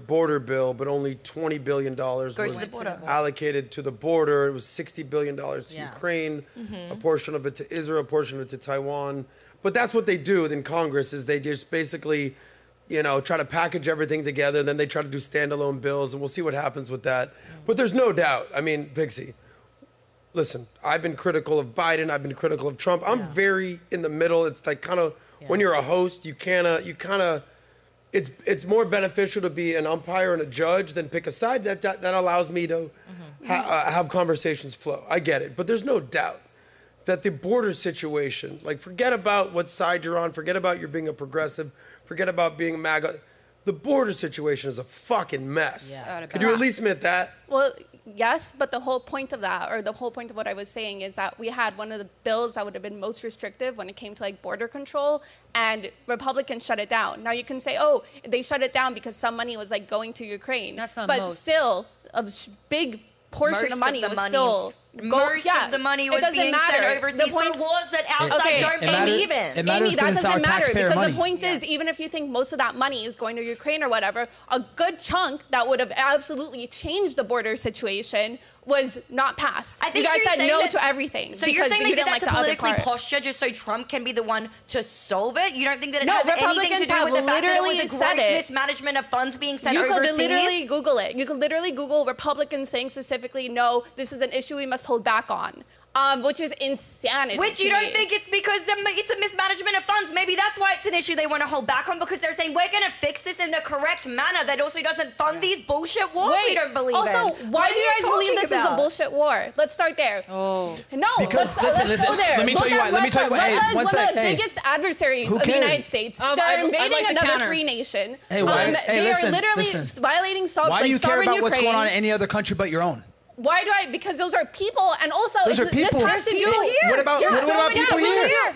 border bill, but only $20 billion was to the border. allocated to the border. It was $60 billion to Yeah. Ukraine, Mhm. a portion of it to Israel, a portion of it to Taiwan. But that's what they do in Congress is they just basically, try to package everything together, and then they try to do standalone bills, and we'll see what happens with that. But there's no doubt. I mean, Pixie, listen, I've been critical of Biden. I've been critical of Trump. I'm very in the middle. It's like kind of when you're a host, you kind of. It's more beneficial to be an umpire and a judge than pick a side. That allows me to have conversations flow. I get it, but there's no doubt that the border situation, like forget about what side you're on, forget about your being a progressive, forget about being a MAGA. The border situation is a fucking mess. Could you at least admit that? Well, yes, but the whole point of that, or the whole point of what I was saying, is that we had one of the bills that would have been most restrictive when it came to like border control, and Republicans shut it down. Now you can say, oh, they shut it down because some money was like going to Ukraine. That's not but most. still, a big portion Most of money the was money- still most of the money it was doesn't being matter. sent overseas The point- for wars that outside Okay, don't Amy, even. It matters Amy, that because it's our doesn't matter taxpayer because money. the point is, even if you think most of that money is going to Ukraine or whatever, a good chunk that would have absolutely changed the border situation was not passed. I think you guys you're said saying no that- to everything. So you're because saying you they did didn't that like to the other politically part. posture just so Trump can be the one to solve it? You don't think that it No, has anything to Republicans do with the have fact that it was literally a said gross it. mismanagement of funds being sent You overseas? could literally Google it. You could literally Google Republicans saying specifically, no, this is an issue we must hold back on. Which is insanity. Which to you don't me. think it's because it's a mismanagement of funds. Maybe that's why it's an issue they want to hold back on, because they're saying we're going to fix this in the correct manner that also doesn't fund these bullshit wars we don't believe also, in. why What do are you guys believe talking this is a about? bullshit war? Let's start there. Oh. No, Because, let's listen, go there. let me Look tell you at why. Let me tell you Russia. why. Hey, Russia one is one sec. of the Hey. biggest adversaries Who of the cares? United States. I'd They're invading like to another counter. free nation. Hey, why? Hey, They listen, are literally listen. violating Why do you care sovereign about what's Ukraine. going on in any other country but your own? Why do I? Because those are people, and also Those are people. This has to do. What about Yeah, what so about many people people here?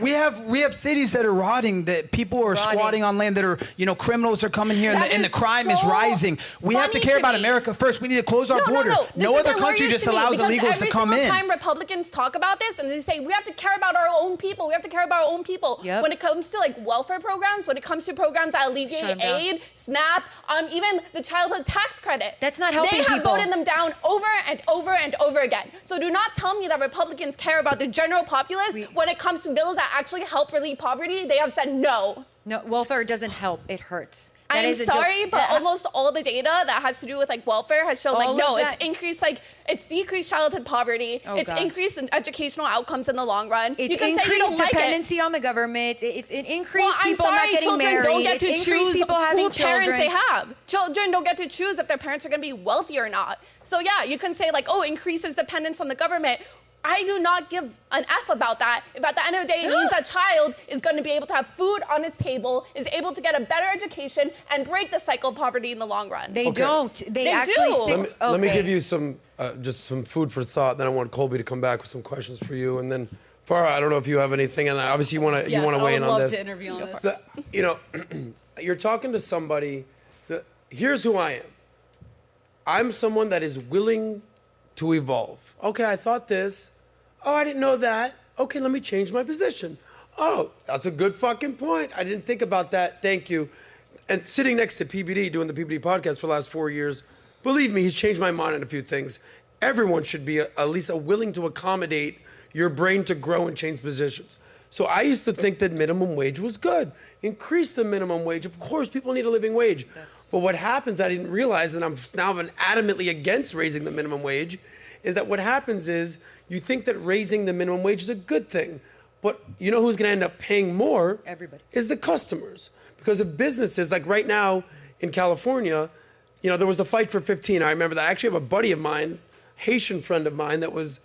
We have cities that are rotting. That people are squatting on land. That are criminals are coming here, That and the is crime is so rising. We have to funny care to about me. America first. We need to close our No, border. This No is other country hilarious just to me allows because illegals to come in. Every single time Republicans talk about this, and they say we have to care about our own people. We have to care about our own people. Yep. When it comes to like welfare programs, when it comes to programs that Shut alleviate 'em down. aid, SNAP, even the childhood tax credit. That's not helping They have people. voted them down over and over and over again. So do not tell me that Republicans care about the general populace when it comes to bills that actually help relieve poverty. They have said no. No, welfare doesn't help. It hurts. That I'm is a joke. sorry, but almost all the data that has to do with like welfare has shown All like of no, that- it's increased it's decreased childhood poverty, Oh, it's God. increased in educational outcomes in the long run. It's you can say you increased don't like it. dependency on the government. It's an increased Well, I'm people sorry, not getting children married. don't get to it's increased choose people having who parents children. they have. Children don't get to choose if their parents are going to be wealthy or not. So yeah, you can say like, oh, increases dependence on the government. I do not give an F about that. If at the end of the day it means that child is going to be able to have food on its table, is able to get a better education, and break the cycle of poverty in the long run. They don't. They actually do. stick. Let me Okay. give you just some food for thought. Then I want Colby to come back with some questions for you, and then Farah, I don't know if you have anything, and obviously you want to weigh in on this. to interview on this. You're talking to somebody. Here's who I am. I'm someone that is willing to evolve. Okay, I thought this. Oh, I didn't know that. Okay, let me change my position. Oh, that's a good fucking point. I didn't think about that. Thank you. And sitting next to PBD, doing the PBD podcast for the last 4 years, believe me, he's changed my mind on a few things. Everyone should be at least willing to accommodate your brain to grow and change positions. So I used to think that minimum wage was good. Increase the minimum wage. Of course, people need a living wage. But what happens, I didn't realize, and I'm now adamantly against raising the minimum wage, is that what happens is you think that raising the minimum wage is a good thing. But you know who's going to end up paying more? Everybody. Is the customers. Because of businesses, like right now in California, there was the Fight for 15. I remember that. I actually have a buddy of mine, Haitian friend of mine, that was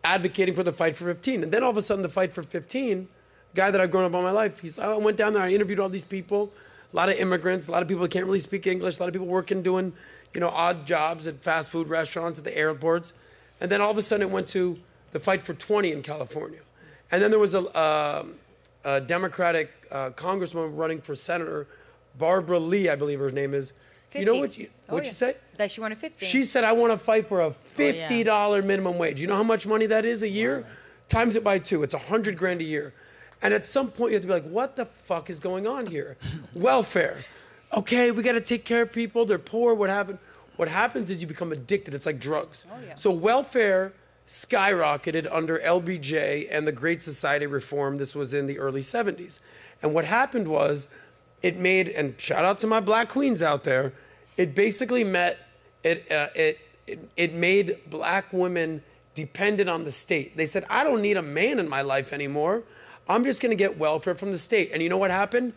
advocating for the Fight for 15. And then all of a sudden, the Fight for 15, guy that I've grown up all my life, I went down there, I interviewed all these people, a lot of immigrants, a lot of people that can't really speak English, a lot of people working, doing, odd jobs at fast food restaurants, at the airports. And then all of a sudden, it went to the Fight for 20 in California. And then there was Democratic congresswoman running for senator, Barbara Lee, I believe her name is. 50. You know what you say? That she wanted 50. She said, I want to fight for a $50 minimum wage. You know how much money that is a year? Wow. Times it by 2. It's $100,000 a year. And at some point you have to be like, what the fuck is going on here? Welfare. Okay, we got to take care of people. They're poor. What happened? What happens is you become addicted. It's like drugs. Oh, yeah. So welfare skyrocketed under LBJ and the Great Society reform. This was in the early 70s. And what happened was it made, and shout out to my black queens out there, it basically made black women dependent on the state. They said, I don't need a man in my life anymore. I'm just going to get welfare from the state. And you know what happened?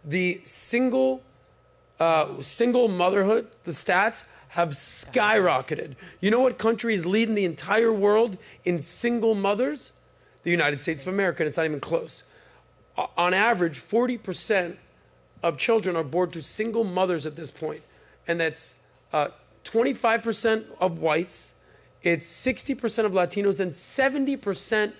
The single motherhood, the stats have skyrocketed. You know what country is leading the entire world in single mothers? The United States of America, and it's not even close. On average, 40% of children are born to single mothers at this point. And that's 25% of whites, it's 60% of Latinos, and 70%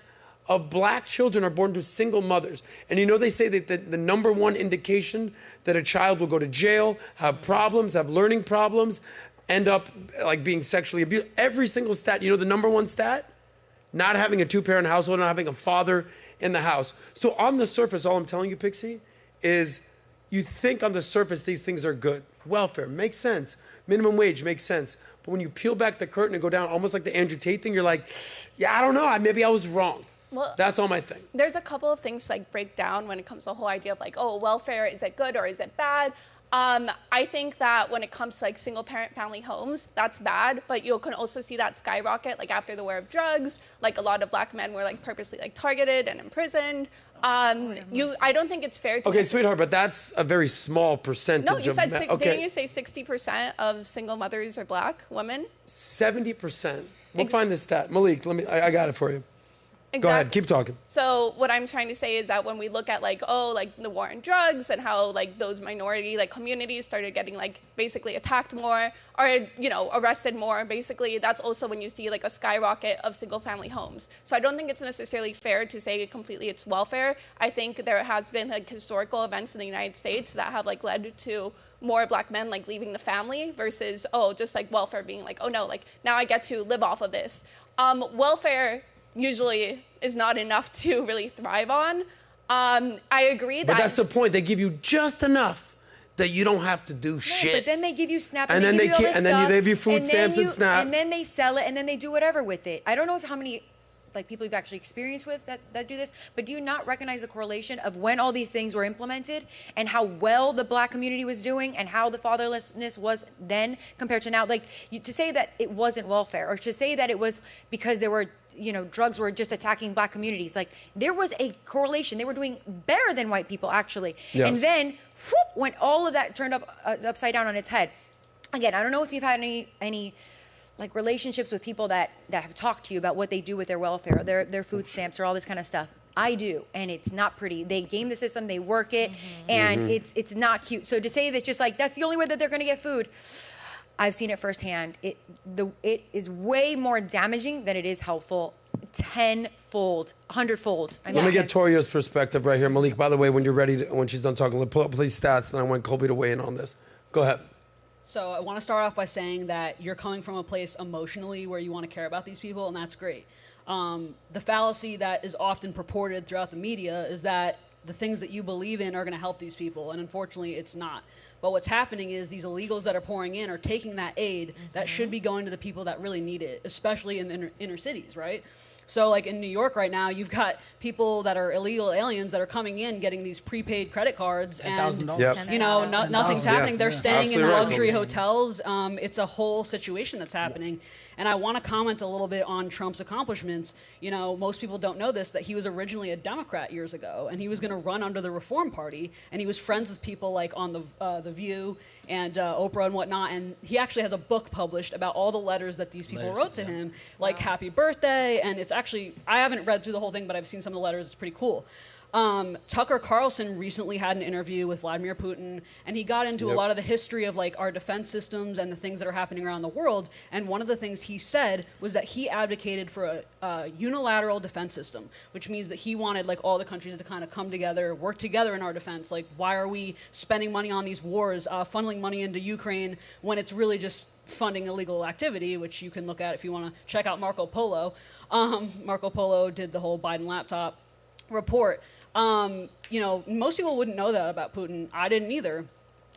of black children are born to single mothers. And you know they say that the number one indication that a child will go to jail, have problems, have learning problems, end up like being sexually abused. Every single stat, you know the number one stat? Not having a two-parent household, not having a father in the house. So on the surface, all I'm telling you, Pixie, is you think on the surface these things are good. Welfare makes sense. Minimum wage makes sense. But when you peel back the curtain and go down, almost like the Andrew Tate thing, you're like, yeah, I don't know. Maybe I was wrong. Well, that's all my thing. There's a couple of things to like break down when it comes to the whole idea of like, oh, welfare, is it good or is it bad? I think that when it comes to like single parent family homes, that's bad, but you can also see that skyrocket like after the war of drugs, like a lot of black men were like purposely like targeted and imprisoned. I don't think it's fair to... Okay, sweetheart, but that's a very small percentage. No, you said, okay. Didn't you say 60% of single mothers are black women? 70%. We'll find this stat. Malik, I got it for you. Exactly. Go ahead, keep talking. So what I'm trying to say is that when we look at like, oh, like the war on drugs and how like those minority like communities started getting like basically attacked more or, you know, arrested more, basically that's also when you see like a skyrocket of single family homes. So I don't think it's necessarily fair to say completely it's welfare. I think there has been like historical events in the United States that have like led to more black men like leaving the family versus, oh, just like welfare being like, oh no, like now I get to live off of this. Welfare usually is not enough to really thrive on. I agree that... But that's the point. They give you just enough that you don't have to do shit. But then they give you SNAP and they give you all this stuff. And then they give you food stamps and SNAP. And then they sell it and then they do whatever with it. I don't know how many like people you've actually experienced with that do this, but do you not recognize the correlation of when all these things were implemented and how well the black community was doing and how the fatherlessness was then compared to now? Like to say that it wasn't welfare or to say that it was because there were, you know, drugs were just attacking black communities. Like there was a correlation. They were doing better than white people actually. Yes. And then whoop, when all of that turned upside down on its head. Again, I don't know if you've had any like relationships with people that have talked to you about what they do with their welfare, their food stamps or all this kind of stuff. I do, and it's not pretty. They game the system, they work it, and it's not cute. So to say that just like that's the only way that they're gonna get food, I've seen it firsthand. It is way more damaging than it is helpful. 10-fold, 100-fold. Let me get Toria's perspective right here. Malik, by the way, when you're ready, when she's done talking, pull up please stats, and I want Colby to weigh in on this. Go ahead. So I want to start off by saying that you're coming from a place emotionally where you want to care about these people, and that's great. The fallacy that is often purported throughout the media is that the things that you believe in are going to help these people, and unfortunately it's not. But what's happening is these illegals that are pouring in are taking that aid that should be going to the people that really need it, especially in the inner cities, right? So like in New York right now, you've got people that are illegal aliens that are coming in getting these prepaid credit cards and, you know, nothing's happening. Yeah. They're staying in luxury hotels. It's a whole situation that's happening. And I want to comment a little bit on Trump's accomplishments. You know, most people don't know this, that he was originally a Democrat years ago, and he was going to run under the Reform Party, and he was friends with people like on The View and Oprah and whatnot, and he actually has a book published about all the letters that these people wrote to him, like happy birthday, and it's actually, I haven't read through the whole thing, but I've seen some of the letters, it's pretty cool. Tucker Carlson recently had an interview with Vladimir Putin, and he got into a lot of the history of like our defense systems and the things that are happening around the world. And one of the things he said was that he advocated for a unilateral defense system, which means that he wanted like all the countries to kind of come together, work together in our defense. Like, why are we spending money on these wars, funneling money into Ukraine when it's really just funding illegal activity, which you can look at if you want to check out Marco Polo. Marco Polo did the whole Biden laptop report. You know, most people wouldn't know that about Putin. I didn't either.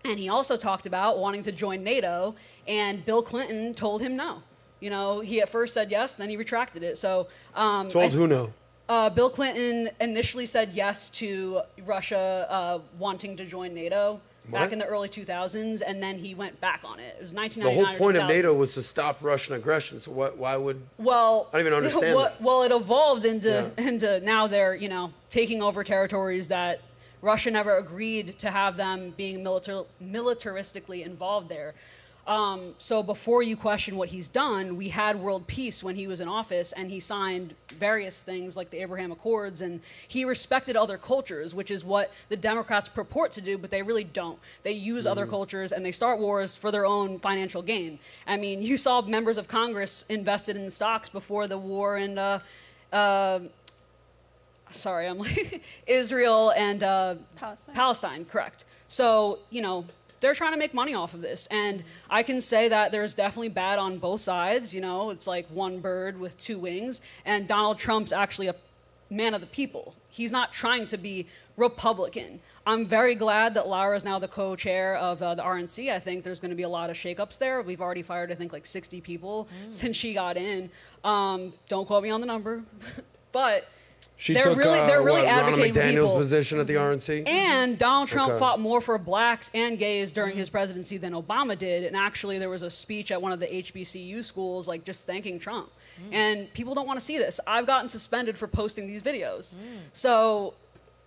And he also talked about wanting to join NATO, and Bill Clinton told him no. You know, he at first said yes, then he retracted it. So told who no? Bill Clinton initially said yes to Russia wanting to join NATO back in the early 2000s, and then he went back on it. It was 1999. The whole point of NATO was to stop Russian aggression. So why would? Well, I don't even understand that. Well, it evolved into now they're taking over territories that Russia never agreed to have them being militaristically involved there. So before you question what he's done, we had world peace when he was in office, and he signed various things like the Abraham Accords, and he respected other cultures, which is what the Democrats purport to do, but they really don't. They use other cultures and they start wars for their own financial gain. I mean, you saw members of Congress invested in stocks before the war in Israel and Palestine, correct. So, they're trying to make money off of this. And I can say that there's definitely bad on both sides. It's like one bird with two wings. And Donald Trump's actually a man of the people. He's not trying to be Republican. I'm very glad that Laura is now the co-chair of the RNC. I think there's going to be a lot of shakeups there. We've already fired, I think, like 60 people since she got in. Don't quote me on the number. But they're really advocating Ronna McDaniel's people. Position at the RNC. And Donald Trump fought more for blacks and gays during his presidency than Obama did. And actually, there was a speech at one of the HBCU schools, like just thanking Trump. And people don't want to see this. I've gotten suspended for posting these videos. So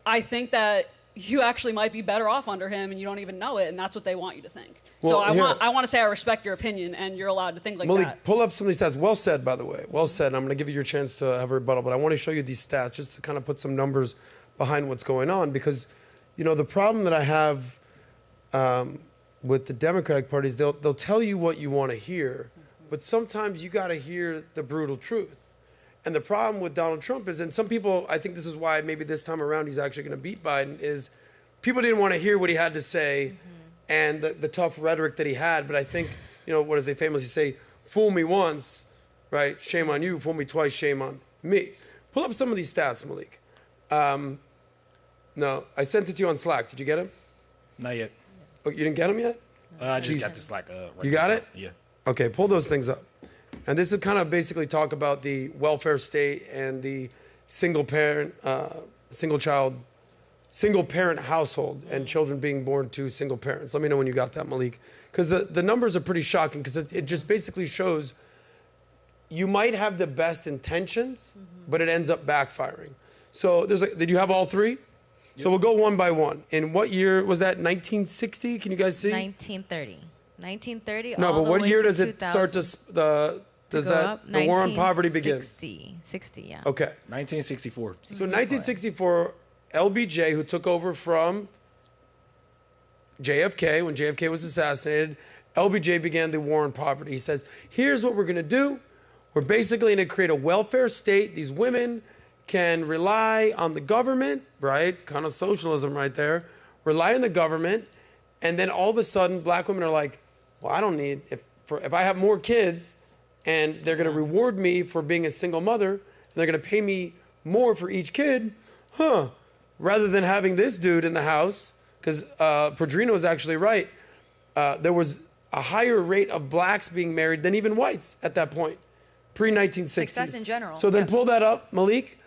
I think that you actually might be better off under him, and you don't even know it. And that's what they want you to think. Well, so I want to say I respect your opinion, and you're allowed to think like Malik, that. pull up some of these stats. Well said, by the way. Well said. I'm going to give you your chance to have a rebuttal, but I want to show you these stats just to kind of put some numbers behind what's going on, because, the problem that I have with the Democratic Party is they'll tell you what you want to hear, but sometimes you got to hear the brutal truth. And the problem with Donald Trump is, and some people, I think this is why maybe this time around he's actually going to beat Biden, is people didn't want to hear what he had to say and the tough rhetoric that he had. But I think, what does they famously say? Fool me once, right? Shame on you. Fool me twice, shame on me. Pull up some of these stats, Malik. No, I sent it to you on Slack. Did you get them? Not yet. Oh, you didn't get them yet? I just got the Slack. You got it? Yeah. Okay, pull those things up. And this will kind of basically talk about the welfare state and the single parent household and children being born to single parents. Let me know when you got that, Malik. Because the numbers are pretty shocking, because it just basically shows you might have the best intentions, but it ends up backfiring. So did you have all three? Yep. So we'll go one by one. In what year was that? 1960? Can you guys see? 1930. 1930. No, but what year does it start to the war on poverty begin? 60, yeah. Okay. 1964. So 1964, LBJ, who took over from JFK when JFK was assassinated, LBJ began the war on poverty. He says, here's what we're going to do. We're basically going to create a welfare state. These women can rely on the government, right? Kind of socialism right there. Rely on the government. And then all of a sudden, black women are like, well, I don't need, if I have more kids and they're going to reward me for being a single mother, and they're going to pay me more for each kid, rather than having this dude in the house, because Pedrino was actually right. There was a higher rate of blacks being married than even whites at that point, pre-1960s. Success in general. So then pull that up, Malik.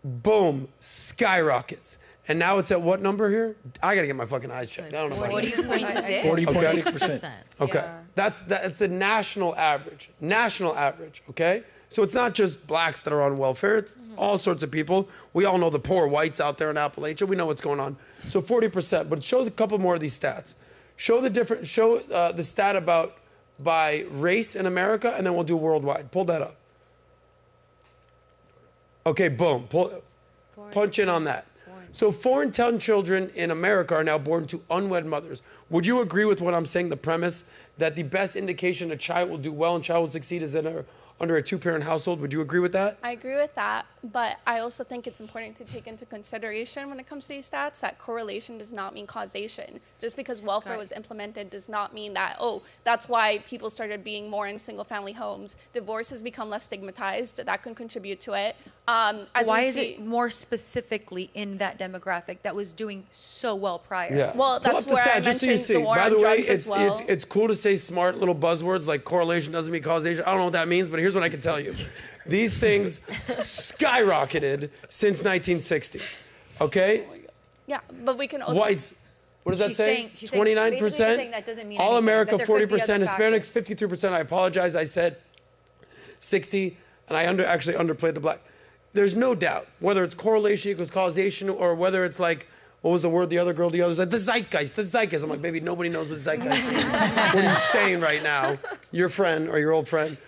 Boom, skyrockets. And now it's at what number here? I got to get my fucking eyes checked. I don't know. 40.6. 40.6%. Okay. Yeah. That's the national average. National average, okay? So it's not just blacks that are on welfare. It's all sorts of people. We all know the poor whites out there in Appalachia. We know what's going on. So 40%. But it shows a couple more of these stats. Show the stat about by race in America, and then we'll do worldwide. Pull that up. Okay, boom. Punch in on that. So 4 in 10 children in America are now born to unwed mothers. Would you agree with what I'm saying, the premise that the best indication a child will do well and child will succeed is under a 2-parent household? Would you agree with that? I agree with that, but I also think it's important to take into consideration when it comes to these stats that correlation does not mean causation. Just because welfare was implemented does not mean that, oh, that's why people started being more in single-family homes. Divorce has become less stigmatized. That can contribute to it. Why is it more specifically in that demographic that was doing so well prior? Yeah. Well, Pull that's up the where I stat, just so you mentioned see. the war By on the way, drugs as well. it's cool to say smart little buzzwords like correlation doesn't mean causation. I don't know what that means, but here's what I can tell you. These things skyrocketed since 1960. Okay? Yeah, but we can also... Whites, what does that She's say? saying- she's saying- basically saying that doesn't mean All anything, America, that there could be 40%. other Hispanics, 53%. I apologize. I said 60, and I actually underplayed the black. There's no doubt, whether it's correlation equals causation or whether it's like, what was the word the other girl, the other was like, the zeitgeist, the zeitgeist. I'm like, baby, nobody knows what zeitgeist is. What are you saying right now? Your friend or your old friend.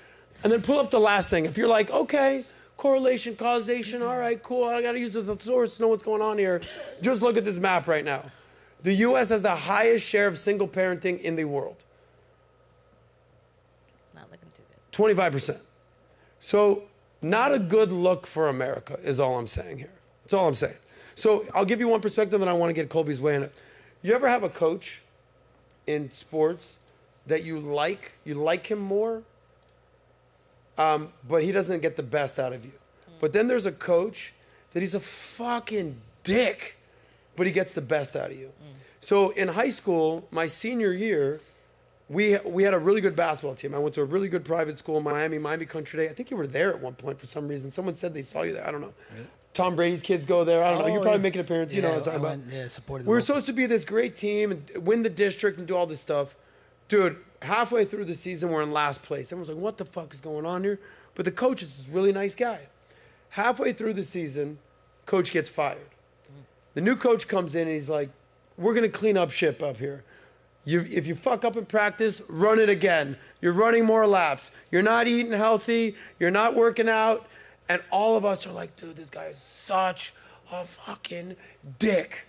And then pull up the last thing. If you're like, okay, correlation, causation, all right, cool, I gotta use the thesaurus to know what's going on here. Just look at this map right now. The US has the highest share of single parenting in the world. Not looking too good. 25%. So not a good look for America is all I'm saying here. That's all I'm saying. So I'll give you one perspective and I want to get Colby's way in it. You ever have a coach in sports that you like him more, but he doesn't get the best out of you. But then there's a coach that he's a fucking dick, but he gets the best out of you. So in high school, my senior year, we had a really good basketball team. I went to a really good private school in Miami Country Day. I think you were there at one point for some reason. Someone said they saw you there. I don't know. Really? Tom Brady's kids go there. I don't know. You probably make an appearance. You know what I'm talking about. Supported. We were supposed to be this great team and win the district and do all this stuff. Dude, halfway through the season, we're in last place. Everyone's like, what the fuck is going on here? But the coach is this really nice guy. Halfway through the season, coach gets fired. The new coach comes in and he's like, we're going to clean up ship up here. If you fuck up in practice, run it again. You're running more laps. You're not eating healthy. You're not working out. And all of us are like, dude, this guy is such a fucking dick.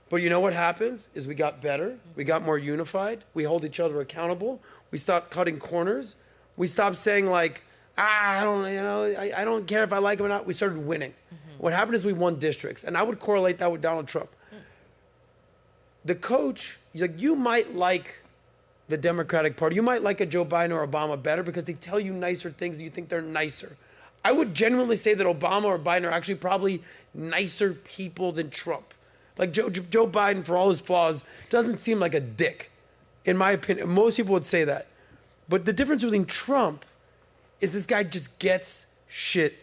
But you know what happens is we got better. We got more unified. We hold each other accountable. We stopped cutting corners. We stopped saying like, I don't care if I like him or not. We started winning. What happened is we won districts. And I would correlate that with Donald Trump. The coach, you might like the Democratic Party. You might like a Joe Biden or Obama better because they tell you nicer things and you think they're nicer. I would genuinely say that Obama or Biden are actually probably nicer people than Trump. Like Joe Biden, for all his flaws, doesn't seem like a dick, in my opinion. Most people would say that. But the difference between Trump is this guy just gets shit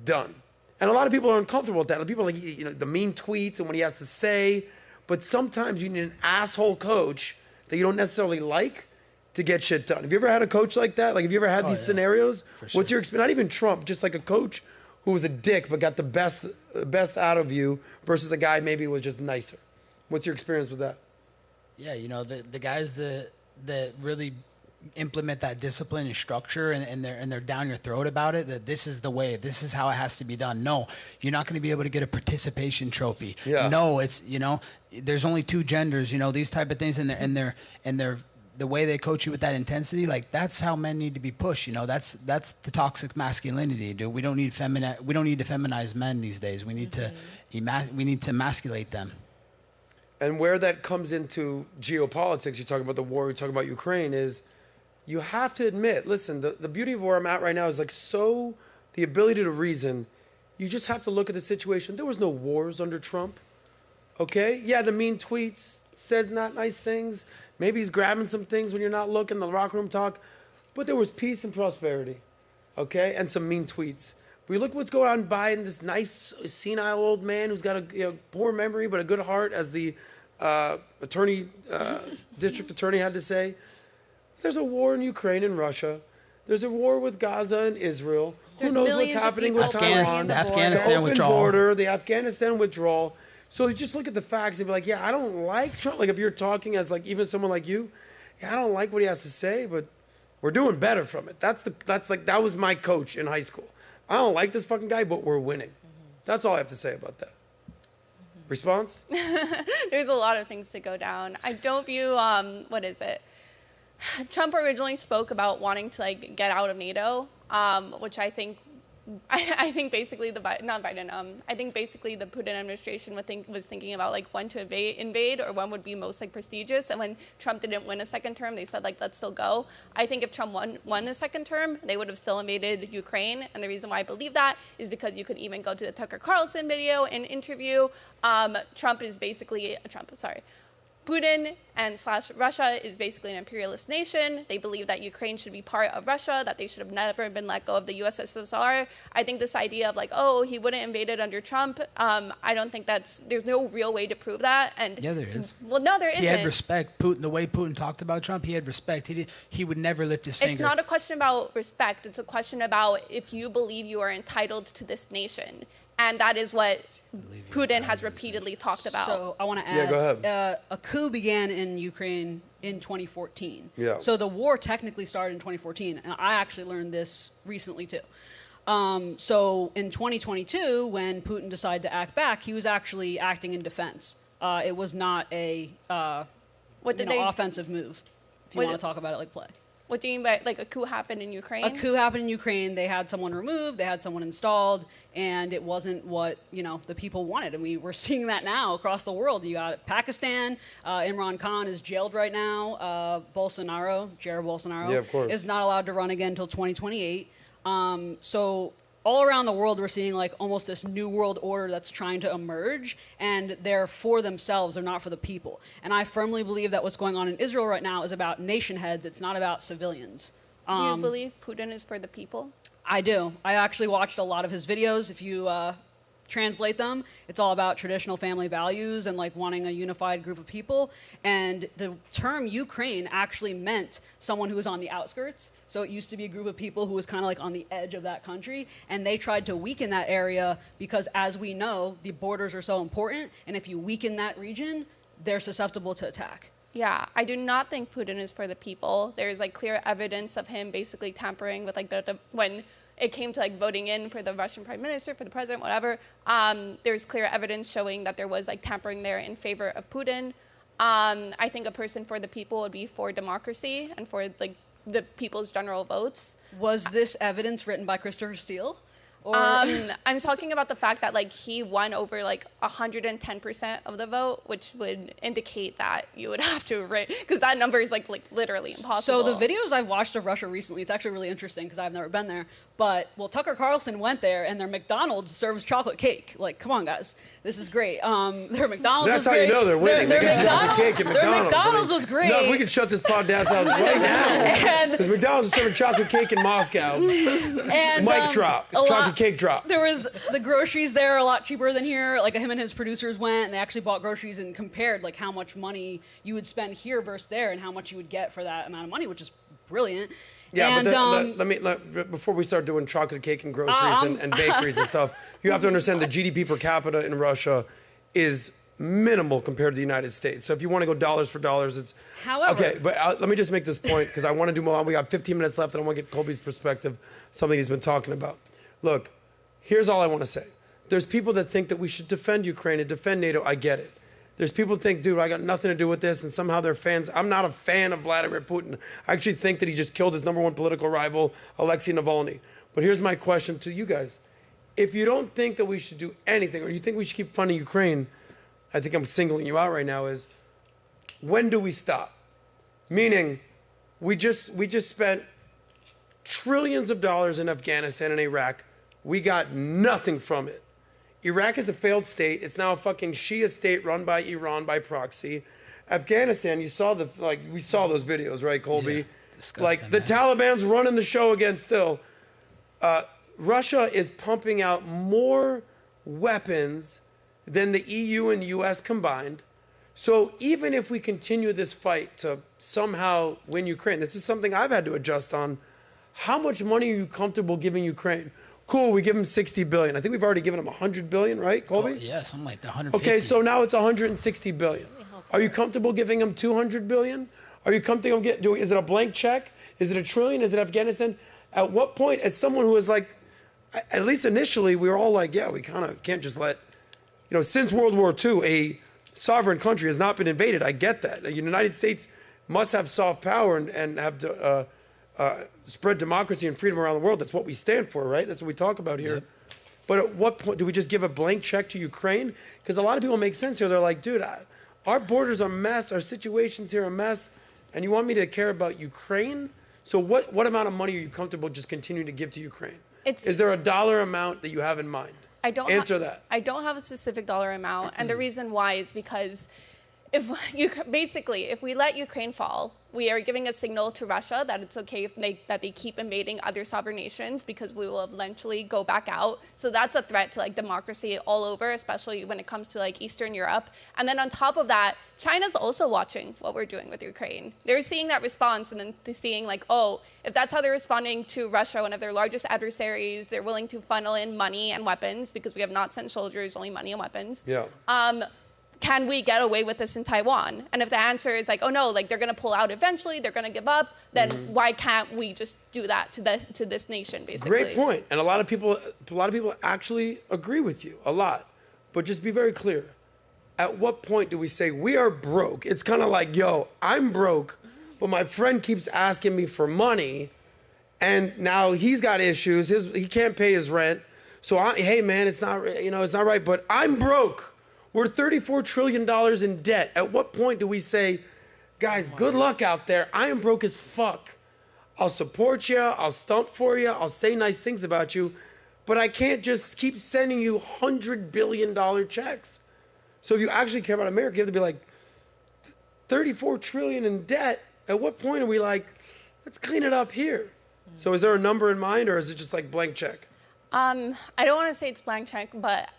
done. And a lot of people are uncomfortable with that. People are like, the mean tweets and what he has to say. But sometimes you need an asshole coach that you don't necessarily like to get shit done. Have you ever had a coach like that? Like, have you ever had these scenarios? For sure. What's your experience? Not even Trump, just like a coach who was a dick but got the best out of you versus a guy maybe who was just nicer. What's your experience with that? Yeah, the guys that really implement that discipline and structure and they're down your throat about it, that this is the way, this is how it has to be done. No, you're not going to be able to get a participation trophy. Yeah. No, it's there's only two genders, these type of things, and they're the way they coach you with that intensity, like that's how men need to be pushed. That's the toxic masculinity, dude. We don't need to feminize men these days. We need to emasculate them. And where that comes into geopolitics, you're talking about the war, you're talking about Ukraine, is you have to admit, listen, the beauty of where I'm at right now is the ability to reason. You just have to look at the situation. There was no wars under Trump, okay? Yeah, the mean tweets said not nice things. Maybe he's grabbing some things when you're not looking, the locker room talk. But there was peace and prosperity, okay? And some mean tweets. We look what's going on in Biden, this nice senile old man who's got a poor memory but a good heart, as the district attorney had to say. There's a war in Ukraine and Russia. There's a war with Gaza and Israel. There's Who knows what's millions of happening people with Taiwan? The Afghanistan the open withdrawal. border, the Afghanistan withdrawal. So you just look at the facts and be like, yeah, I don't like Trump. Like if you're talking as like even someone like you, yeah, I don't like what he has to say, but we're doing better from it. That was my coach in high school. I don't like this fucking guy, but we're winning. That's all I have to say about that. Response? There's a lot of things to go down. I don't view, what is it? Trump originally spoke about wanting to like get out of NATO, which I think basically I think basically the Putin administration was thinking about like when to invade or when would be most like prestigious. And when Trump didn't win a second term, they said like let's still go. I think if Trump won a second term, they would have still invaded Ukraine. And the reason why I believe that is because you could even go to the Tucker Carlson video and interview. Putin and / Russia is basically an imperialist nation. They believe that Ukraine should be part of Russia, that they should have never been let go of the USSR. I think this idea of like, oh, he wouldn't invade it under Trump, I don't think there's no real way to prove that. And yeah, there is. Well, no, there isn't. He had respect. Putin, the way Putin talked about Trump, he had respect. He would never lift his finger. It's not a question about respect. It's a question about if you believe you are entitled to this nation. And that is what Putin has repeatedly talked about. So I want to add, Yeah, go ahead. A coup began in Ukraine in 2014. Yeah. So the war technically started in 2014, and I actually learned this recently too. So in 2022, when Putin decided to act back, he was actually acting in defense. It was not a offensive move, if you want to talk about it like play. What do you mean by, like, a coup happened in Ukraine? A coup happened in Ukraine. They had someone removed. They had someone installed. And it wasn't what, the people wanted. And we're seeing that now across the world. You got Pakistan. Imran Khan is jailed right now. Jair Bolsonaro, is not allowed to run again until 2028. So all around the world, we're seeing like almost this new world order that's trying to emerge, and they're for themselves, they're not for the people. And I firmly believe that what's going on in Israel right now is about nation heads, it's not about civilians. Do you believe Putin is for the people? I do. I actually watched a lot of his videos. If you translate them, it's all about traditional family values and like wanting a unified group of people. And the term Ukraine actually meant someone who was on the outskirts. So it used to be a group of people who was kind of like on the edge of that country, and they tried to weaken that area because, as we know, the borders are so important, and if you weaken that region, they're susceptible to attack. Yeah, I do not think Putin is for the people. There's like clear evidence of him basically tampering with like when it came to like voting in for the Russian prime minister, for the president, whatever. There's clear evidence showing that there was like tampering there in favor of Putin. I think a person for the people would be for democracy and for like the people's general votes. Was this evidence written by Christopher Steele? Or I'm talking about the fact that like he won over like 110% of the vote, which would indicate that you would have to because that number is like literally impossible. So the videos I've watched of Russia recently, it's actually really interesting because I've never been there. But Tucker Carlson went there, and their McDonald's serves chocolate cake. Like, come on, guys, this is great. Their McDonald's. That's was how great. you know they're winning. Their McDonald's, cake at their McDonald's was great. No, we can shut this podcast out right now because McDonald's is serving chocolate cake in Moscow. And Mic drop, chocolate cake drop. There was the groceries there are a lot cheaper than here. Like him and his producers went, and they actually bought groceries and compared like how much money you would spend here versus there, and how much you would get for that amount of money, which is brilliant. Yeah, and, but before we start doing chocolate cake and groceries and bakeries and stuff, you have to understand the GDP per capita in Russia is minimal compared to the United States. So if you want to go dollars for dollars, it's... However... Okay, but let me just make this point, because I want to do more. We got 15 minutes left, and I want to get Colby's perspective, something he's been talking about. Look, here's all I want to say. There's people that think that we should defend Ukraine and defend NATO. I get it. There's people who think, dude, I got nothing to do with this, and somehow they're fans. I'm not a fan of Vladimir Putin. I actually think that he just killed his #1 political rival, Alexei Navalny. But here's my question to you guys. If you don't think that we should do anything, or you think we should keep funding Ukraine, I think I'm singling you out right now, is when do we stop? Meaning, we just spent trillions of dollars in Afghanistan and Iraq. We got nothing from it. Iraq is a failed state. It's now a fucking Shia state run by Iran by proxy. Afghanistan, we saw those videos, right, Colby? Yeah, disgusting, like the Taliban's running the show again still. Russia is pumping out more weapons than the EU and US combined. So even if we continue this fight to somehow win Ukraine, this is something I've had to adjust on. How much money are you comfortable giving Ukraine? Cool, we give them $60 billion. I think we've already given them $100 billion, right, Colby? Oh, yeah, something like that. $150. Okay, so now it's $160 billion. Are you comfortable giving them $200 billion? Are you comfortable is it a blank check? Is it $1 trillion? Is it Afghanistan? At what point, as someone who is like, at least initially, we were all like, yeah, we kind of can't just let since World War II, a sovereign country has not been invaded. I get that. The United States must have soft power and have to spread democracy and freedom around the world. That's what we stand for, right? That's what we talk about here. Yep. But at what point do we just give a blank check to Ukraine? Because a lot of people make sense here. They're like, dude, our borders are a mess. Our situation's here a mess. And you want me to care about Ukraine? So what amount of money are you comfortable just continuing to give to Ukraine? Is there a dollar amount that you have in mind? Answer that. I don't have a specific dollar amount. And the reason why is because if we let Ukraine fall, we are giving a signal to Russia that it's okay that they keep invading other sovereign nations, because we will eventually go back out. So that's a threat to democracy all over, especially when it comes to Eastern Europe. And then on top of that, China's also watching what we're doing with Ukraine. They're seeing that response, and then they're seeing if that's how they're responding to Russia, one of their largest adversaries, they're willing to funnel in money and weapons, because we have not sent soldiers, only money and weapons. Yeah. Can we get away with this in Taiwan? And if the answer is oh no, they're going to pull out eventually, they're going to give up, then why can't we just do that to this nation, basically? Great point. And a lot of people actually agree with you, a lot. But just be very clear. At what point do we say we are broke? It's kind of like, yo, I'm broke, but my friend keeps asking me for money, and now he's got issues. He can't pay his rent. So hey man, it's not right, but I'm broke. We're $34 trillion in debt. At what point do we say, guys, good luck out there. I am broke as fuck. I'll support you. I'll stump for you. I'll say nice things about you. But I can't just keep sending you $100 billion checks. So if you actually care about America, you have to be like, 34 trillion in debt. At what point are we like, let's clean it up here? So is there a number in mind, or is it just blank check? I don't want to say it's blank check, but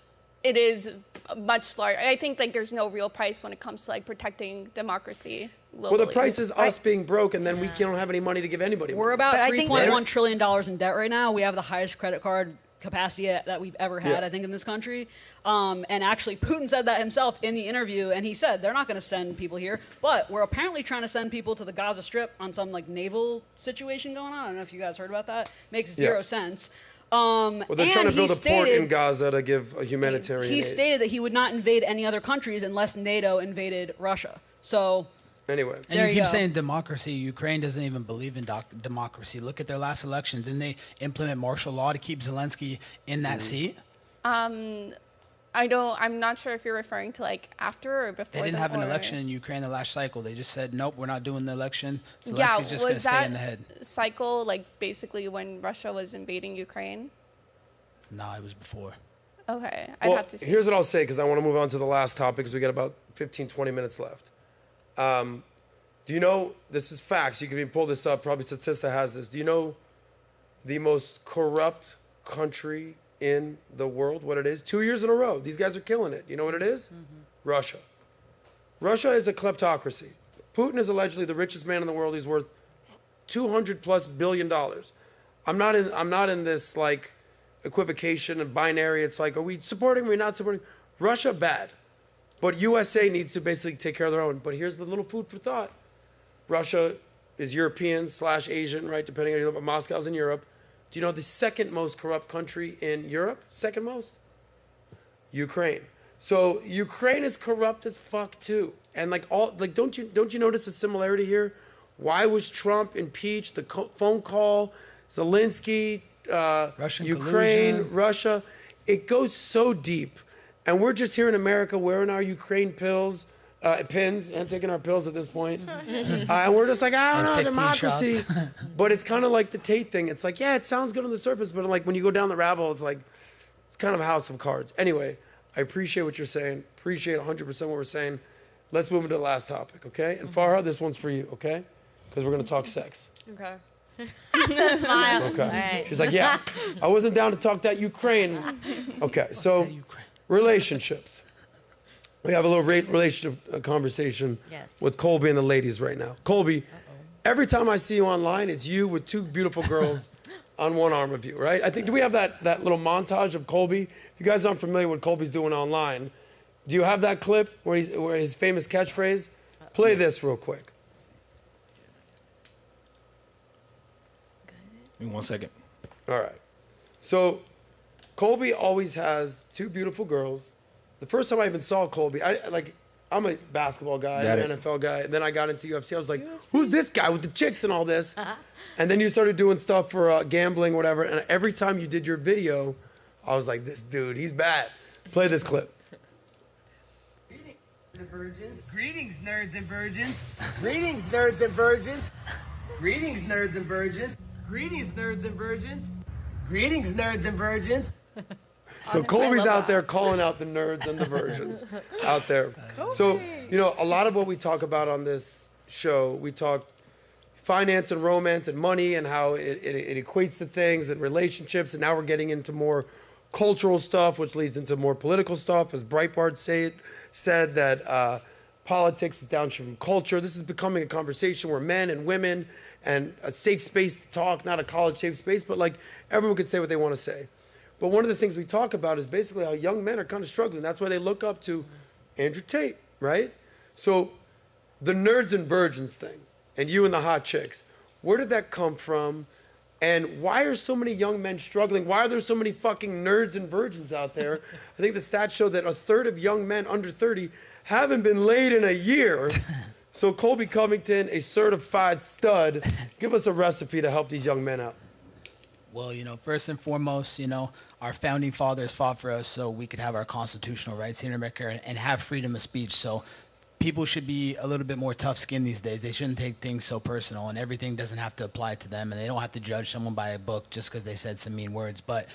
it is much larger. I think there's no real price when it comes to protecting democracy globally. Well, the price is us being broke, and then we don't have any money to give anybody. We're about $3.1 trillion in debt right now. We have the highest credit card capacity that we've ever had, I think, in this country. And actually, Putin said that himself in the interview, and he said they're not going to send people here, but we're apparently trying to send people to the Gaza Strip on some naval situation going on. I don't know if you guys heard about that. Makes zero sense. Well, they're trying to build a port in Gaza to give a humanitarian aid. He stated that he would not invade any other countries unless NATO invaded Russia. So anyway, and you keep saying democracy. Ukraine doesn't even believe in democracy. Look at their last election. Didn't they implement martial law to keep Zelensky in that seat? I'm not sure if you're referring to after or before. They didn't have an election in Ukraine the last cycle. They just said, nope, we're not doing the election. Zelensky's just going to stay in the head. Cycle basically when Russia was invading Ukraine? No, it was before. Okay, I'd have to see. Here's what I'll say, because I want to move on to the last topic, because we got about 15, 20 minutes left. Do you know, this is facts, you can even pull this up, probably Statista has this. Do you know the most corrupt country in the world, what it is? 2 years in a row, these guys are killing it. You know what it is? Russia. Russia is a kleptocracy. Putin is allegedly the richest man in the world. He's worth $200+ billion. I'm not in this equivocation and binary. It's are we supporting, are we not supporting? Russia, bad. But USA needs to basically take care of their own. But here's the little food for thought. Russia is European/Asian, right? Depending on you live, but Moscow's in Europe. Do you know the second most corrupt country in Europe? Second most? Ukraine. So Ukraine is corrupt as fuck too. And don't you notice a similarity here? Why was Trump impeached? The phone call, Zelensky, Russian Ukraine, collusion. Russia. It goes so deep. And we're just here in America wearing our Ukraine pins and taking our pills at this point. And we're just I don't know, democracy. But it's kind of like the Tate thing. It's it sounds good on the surface, but when you go down the rabbit hole, it's kind of a house of cards. Anyway, I appreciate what you're saying. Appreciate 100% what we're saying. Let's move into the last topic, okay? And Farha, this one's for you, okay? Because we're going to talk sex. Okay. Smile. Okay. All right. She's yeah, I wasn't down to talk that Ukraine. Okay, so relationships. We have a little relationship conversation with Colby and the ladies right now. Colby, every time I see you online, it's you with two beautiful girls on one arm of you, right? I think, do we have that little montage of Colby? If you guys aren't familiar with what Colby's doing online, do you have that clip where his famous catchphrase? Play this real quick. Give me 1 second. All right. So Colby always has two beautiful girls the first time I even saw Colby, I'm a basketball guy, Got an it. NFL guy, and then I got into UFC. I was like, who's this guy with the chicks and all this? And then you started doing stuff for gambling, whatever. And every time you did your video, I was like, this dude, he's bad. Play this clip. Virgins. Greetings, nerds and virgins. Greetings, nerds and virgins. Greetings, nerds and virgins. Greetings, nerds and virgins. Greetings, nerds and virgins. So Colby's out there calling out the nerds and the virgins out there. So, you know, a lot of what we talk about on this show, we talk finance and romance and money and how it equates to things and relationships. And now we're getting into more cultural stuff, which leads into more political stuff. As Breitbart said that politics is downstream from culture. This is becoming a conversation where men and women and a safe space to talk, not a college safe space, but like everyone can say what they want to say. But one of the things we talk about is basically how young men are kind of struggling. That's why they look up to Andrew Tate, right? So the nerds and virgins thing, and you and the hot chicks, where did that come from? And why are so many young men struggling? Why are there so many fucking nerds and virgins out there? I think the stats show that a third of young men under 30 haven't been laid in a year. So Colby Covington, a certified stud, give us a recipe to help these young men out. Well, first and foremost, our founding fathers fought for us so we could have our constitutional rights here in America and have freedom of speech. So people should be a little bit more tough-skinned these days. They shouldn't take things so personal, and everything doesn't have to apply to them, and they don't have to judge someone by a book just because they said some mean words. But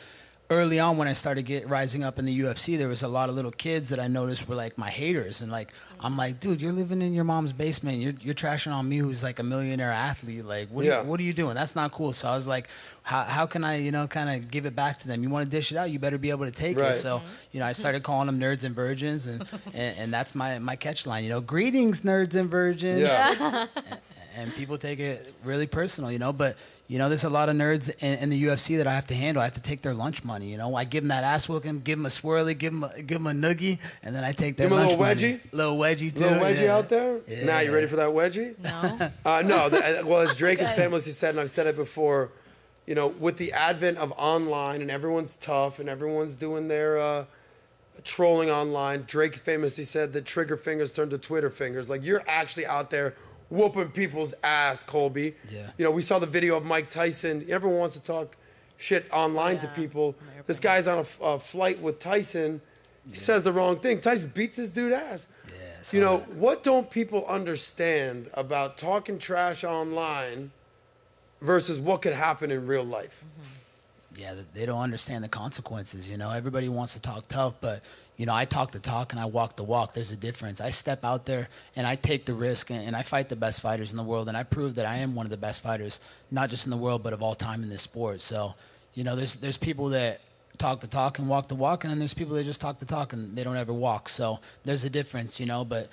early on, when I started rising up in the UFC, there was a lot of little kids that I noticed were like my haters, and I'm like, dude, you're living in your mom's basement. You're trashing on me, who's like a millionaire athlete. Like, what are you doing? That's not cool. So I was like, how can I, kind of give it back to them? You want to dish it out, you better be able to take it. So, I started calling them nerds and virgins, and that's my catch line. Greetings, nerds and virgins. Yeah. And people take it really personal, but. There's a lot of nerds in the UFC that I have to handle. I have to take their lunch money. I give them that ass whooping, give them a swirly, give them a noogie, and then I take their lunch money. Little wedgie too. Little wedgie out there? Yeah. Now, you ready for that wedgie? No. No. Well, as Drake has famously said, and I've said it before, with the advent of online and everyone's tough and everyone's doing their trolling online, Drake famously said that trigger fingers turn to Twitter fingers. Like, you're actually out there whooping people's ass, Colby. Yeah. We saw the video of Mike Tyson. Everyone wants to talk shit online to people. This guy's on a flight with Tyson. He says the wrong thing. Tyson beats this dude ass. Yeah, what don't people understand about talking trash online versus what could happen in real life? Yeah, they don't understand the consequences. Everybody wants to talk tough, but I talk the talk and I walk the walk. There's a difference. I step out there and I take the risk and I fight the best fighters in the world, and I prove that I am one of the best fighters, not just in the world, but of all time in this sport. So, there's people that talk the talk and walk the walk, and then there's people that just talk the talk and they don't ever walk. So there's a difference, but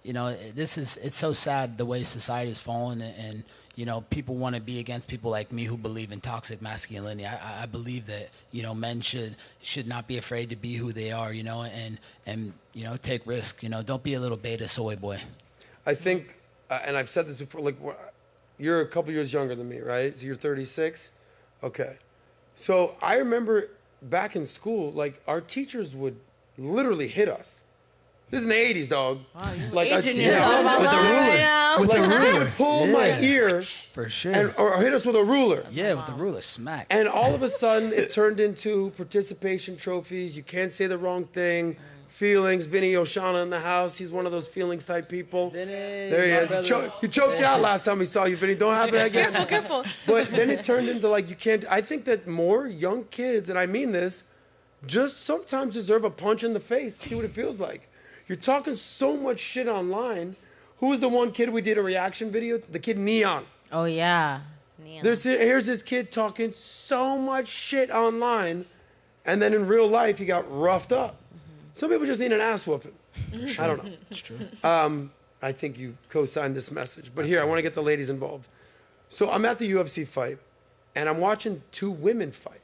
it's so sad the way society has fallen, and people want to be against people like me who believe in toxic masculinity. I believe that, men should not be afraid to be who they are, and take risk. Don't be a little beta soy boy. I think, and I've said this before, you're a couple years younger than me, right? So you're 36? Okay. So I remember back in school, our teachers would literally hit us. This is in the 80s, dog. Wow, with a ruler. Pull my ear. For sure. Or hit us with a ruler. Yeah, with the ruler. Smack. And all of a sudden, it turned into participation trophies. You can't say the wrong thing. Feelings. Vinny Oshana in the house. He's one of those feelings type people. Vinny, there he is. He choked you out last time we saw you, Vinny. Don't happen again. Careful. But then it turned into you can't. I think that more young kids, and I mean this, just sometimes deserve a punch in the face to see what it feels like. You're talking so much shit online. Who was the one kid we did a reaction video? The kid Neon. Oh, yeah. Neon. Here's this kid talking so much shit online, and then in real life, he got roughed up. Some people just need an ass whooping. I don't know. It's true. I think you co-signed this message. But here, I want to get the ladies involved. So I'm at the UFC fight, and I'm watching two women fight.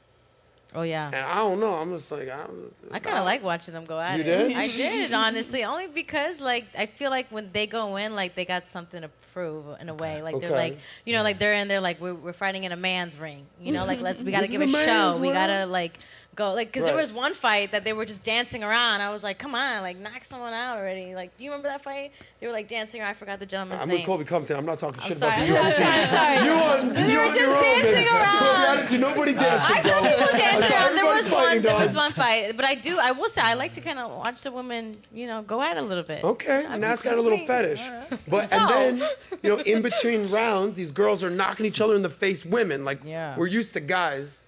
Oh yeah. And I don't know. I'm just like I kind of like watching them go at You it. did? I did, honestly, only because like I feel like when they go in, like they got something to prove in a way. Like they're like, you know, like they're in there like we're fighting in a man's ring. You know, like we gotta This give a is a man's show. We ring. gotta like go like because there Right. was one fight that they were just dancing around. I was like, come on, like knock someone out already. Like, do you remember that fight? They were like dancing around. I forgot the gentleman's I'm name. with Colby Covington. I'm not talking shit sorry. about the UFC. I'm sorry. You on They were your just own, dancing man. around. Colby, I didn't see nobody dancing, I bro. saw people I dancing saw around. There everybody was fighting, dog. one fight, but I will say I like to kind of watch the women, you know, go at it a little bit. Okay, and that's got a little fetish. But and then, you know, in between rounds, these girls are knocking each other in the face. Women, like we're used to guys,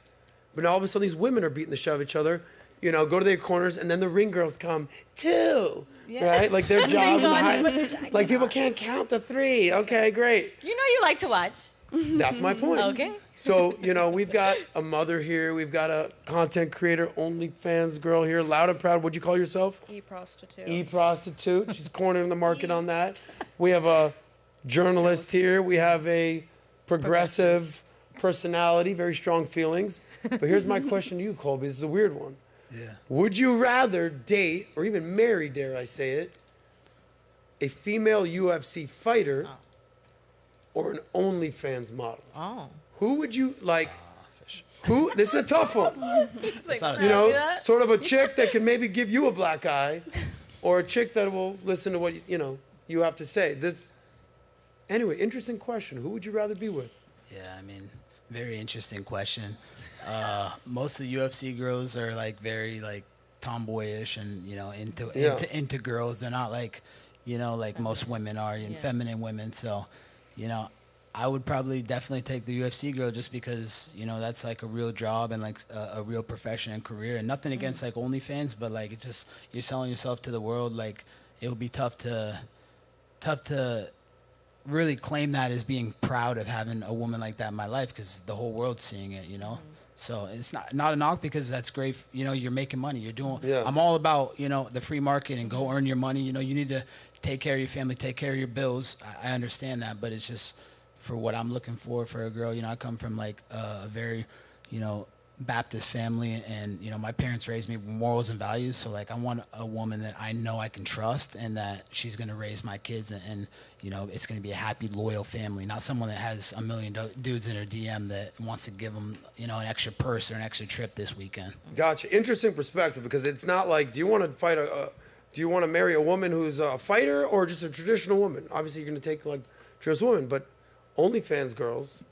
but now all of a sudden these women are beating the shit out of each other. You know, go to their corners, and then the ring girls come too. Yeah. Right, like their job. going. Like people can't count the three. Okay, great. You know, you like to watch. That's my point. Okay. So, you know, we've got a mother here. We've got a content creator, OnlyFans girl here, loud and proud. What'd you call yourself? E-prostitute. E-prostitute. She's cornering the market on that. We have a journalist here. We have a progressive personality, very strong feelings. But here's my question to you, Colby. This is a weird one. Yeah. Would you rather date, or even marry, dare I say it, a female UFC fighter or an OnlyFans model? Oh. Who would you like? Who? This is a tough one. Like, You know, sort of a chick that can maybe give you a black eye, or a chick that will listen to what you know you have to say. This. Anyway, interesting question. Who would you rather be with? Yeah, I mean, very interesting question. Most of the UFC girls are like very like tomboyish and you know into girls. They're not like you know like most women are and feminine women. So you know I would probably definitely take the UFC girl just because you know that's like a real job and like a real profession and career. And nothing against like OnlyFans, but like it's just you're selling yourself to the world. Like it would be tough to really claim that as being proud of having a woman like that in my life because the whole world's seeing it, you know. So it's not a knock because that's great. You know, you're making money. You're doing. Yeah. I'm all about you know the free market and go earn your money. You know, you need to take care of your family, take care of your bills. I understand that, but it's just for what I'm looking for a girl. You know, I come from like a very, you know, Baptist family, and you know my parents raised me with morals and values. So like I want a woman that I know I can trust and that she's gonna raise my kids and you know it's gonna be a happy, loyal family, not someone that has a million dudes in her DM that wants to give them you know an extra purse or an extra trip this weekend. Gotcha. Interesting perspective because it's not like do you want to fight do you want to marry a woman who's a fighter or just a traditional woman? Obviously you're gonna take like traditional woman, but OnlyFans girls,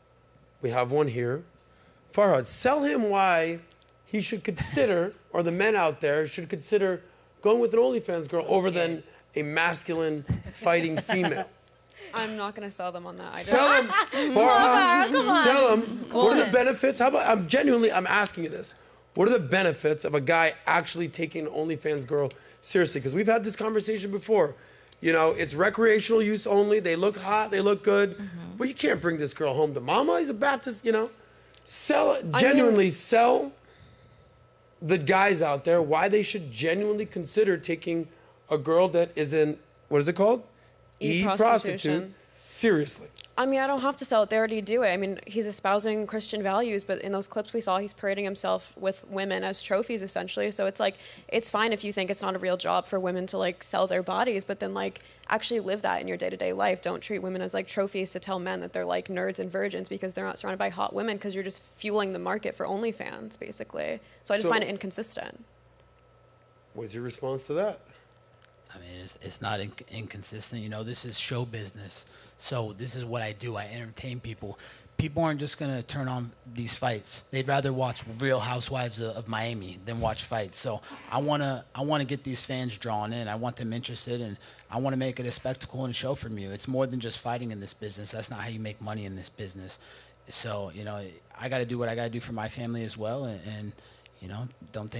we have one here. Farhad, sell him why he should consider, or the men out there should consider going with an OnlyFans girl over than a masculine fighting female. I'm not going to sell them on that. Sell him, Farhad. Come on. Sell him. What are the benefits? How about? I'm asking you this. What are the benefits of a guy actually taking an OnlyFans girl seriously? Because we've had this conversation before. You know, it's recreational use only. They look hot. They look good. But you can't bring this girl home to mama. He's a Baptist, you know. Sell the guys out there why they should genuinely consider taking a girl that is in, what is it called? E-prostitute. Seriously. I mean, I don't have to sell it. They already do it. I mean, he's espousing Christian values, but in those clips we saw, he's parading himself with women as trophies, essentially. So it's like, it's fine if you think it's not a real job for women to like sell their bodies, but then like actually live that in your day-to-day life. Don't treat women as like trophies to tell men that they're like nerds and virgins because they're not surrounded by hot women because you're just fueling the market for OnlyFans, basically. So I just find it inconsistent. What's your response to that? I mean, it's not inconsistent. You know, this is show business. So this is what I do. I entertain people. People aren't just going to turn on these fights. They'd rather watch Real Housewives of Miami than watch fights. So I want to get these fans drawn in. I want them interested, and I want to make it a spectacle and a show from you. It's more than just fighting in this business. That's not how you make money in this business. So, you know, I got to do what I got to do for my family as well. And you know, don't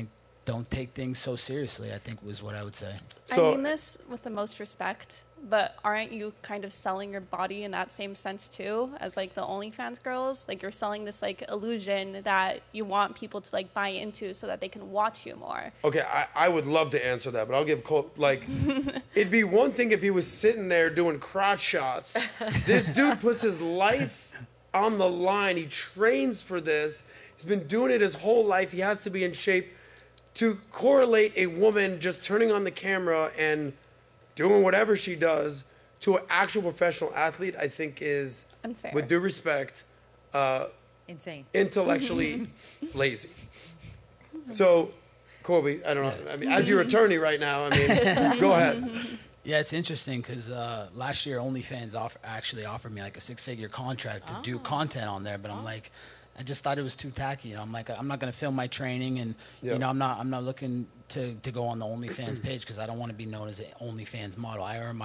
take things so seriously, I think was what I would say. So, I mean this with the most respect, but aren't you kind of selling your body in that same sense too, as like the OnlyFans girls? Like you're selling this like illusion that you want people to like buy into so that they can watch you more. Okay, I would love to answer that, but I'll give Cole, like, it'd be one thing if he was sitting there doing crotch shots. This dude puts his life on the line. He trains for this. He's been doing it his whole life. He has to be in shape. To correlate a woman just turning on the camera and doing whatever she does to an actual professional athlete, I think is, unfair. with due respect, insane, intellectually lazy. So, Colby, I don't know. I mean, as your attorney right now, I mean, go ahead. Yeah, it's interesting because last year OnlyFans actually offered me like a 6-figure contract to do content on there, but I'm like, I just thought it was too tacky. You know, I'm like, I'm not gonna film my training, and you know, I'm not looking to go on the OnlyFans page because I don't want to be known as an OnlyFans model. I earn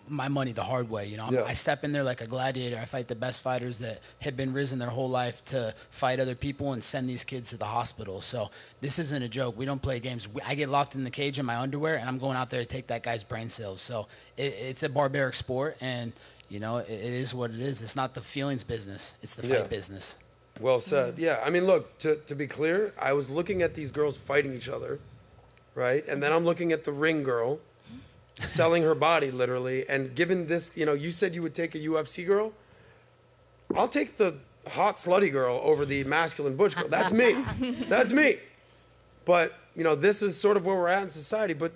my money the hard way. You know, I step in there like a gladiator. I fight the best fighters that have been risen their whole life to fight other people and send these kids to the hospital. So this isn't a joke. We don't play games. I get locked in the cage in my underwear, and I'm going out there to take that guy's brain cells. So it's a barbaric sport, and you know, it is what it is. It's not the feelings business. It's the fight business. Well said. Yeah, I mean, look, to be clear, I was looking at these girls fighting each other, right? And then I'm looking at the ring girl selling her body, literally. And given this, you know, you said you would take a UFC girl. I'll take the hot, slutty girl over the masculine butch girl. That's me. That's me. But, you know, this is sort of where we're at in society. But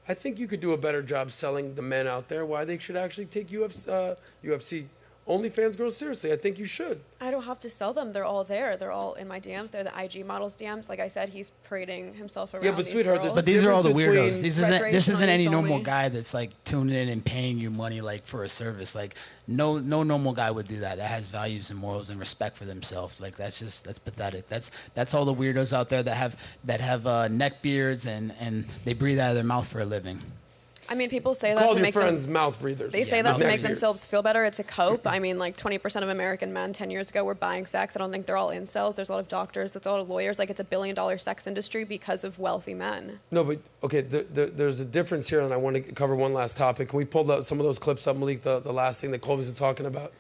I think you could do a better job selling the men out there why they should actually take UFC OnlyFans girls seriously. I think you should. I don't have to sell them. They're all there. They're all in my DMs. They're the IG models DMs. Like I said, he's parading himself around. Yeah, but these sweetheart, girls. But these are all the weirdos. This isn't any normal guy that's like tuning in and paying you money like for a service. Like no normal guy would do that. That has values and morals and respect for themselves. Like that's pathetic. That's all the weirdos out there that have neck beards and they breathe out of their mouth for a living. I mean, people say that Call to your make friends them, mouth breathers. They say that to make themselves feel better. It's a cope. I mean, like 20% of American men 10 years ago were buying sex. I don't think they're all incels. There's a lot of doctors. There's a lot of lawyers. Like it's $1 billion sex industry because of wealthy men. No, but okay, there's a difference here, and I want to cover one last topic. Can we pull some of those clips up, Malik, the last thing that Colby's been talking about?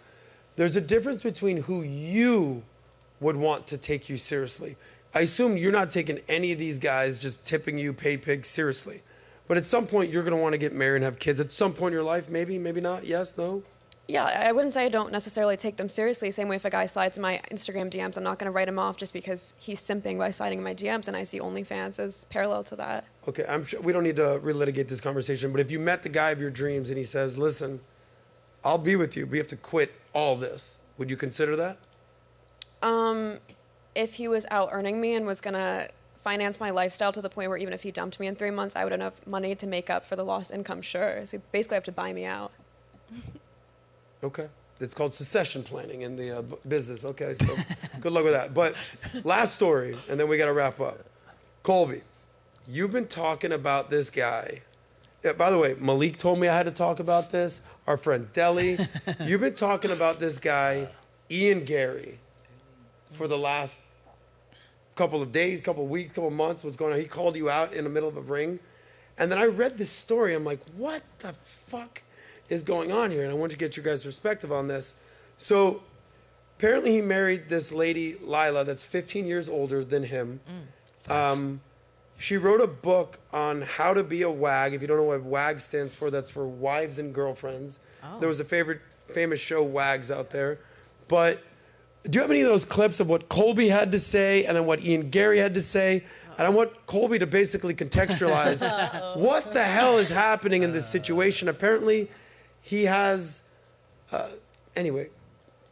There's a difference between who you would want to take you seriously. I assume you're not taking any of these guys just tipping you pay pigs seriously. But at some point, you're going to want to get married and have kids. At some point in your life, maybe not, yes, no? Yeah, I wouldn't say I don't necessarily take them seriously. Same way if a guy slides in my Instagram DMs, I'm not going to write him off just because he's simping by sliding in my DMs, and I see OnlyFans as parallel to that. Okay, I'm sure we don't need to relitigate this conversation, but if you met the guy of your dreams and he says, listen, I'll be with you, but you have to quit all this, would you consider that? If he was out earning me and was going to finance my lifestyle to the point where even if he dumped me in 3 months, I would have enough money to make up for the lost income, sure. So you basically have to buy me out. Okay. It's called succession planning in the business. Okay, so good luck with that. But last story, and then we got to wrap up. Colby, you've been talking about this guy. Yeah, by the way, Malik told me I had to talk about this. Our friend Deli. You've been talking about this guy, Ian Gary, for the last couple of days, couple of weeks, couple of months. What's going on? He called you out in the middle of a ring. And then I read this story. I'm like, what the fuck is going on here? And I want to get your guys' perspective on this. So apparently he married this lady, Lila, that's 15 years older than him. She wrote a book on how to be a WAG. If you don't know what WAG stands for, that's for wives and girlfriends. Oh. There was a famous show, WAGs, out there. But do you have any of those clips of what Colby had to say and then what Ian Gary had to say? And I want Colby to basically contextualize what the hell is happening in this situation. Apparently, he has... anyway,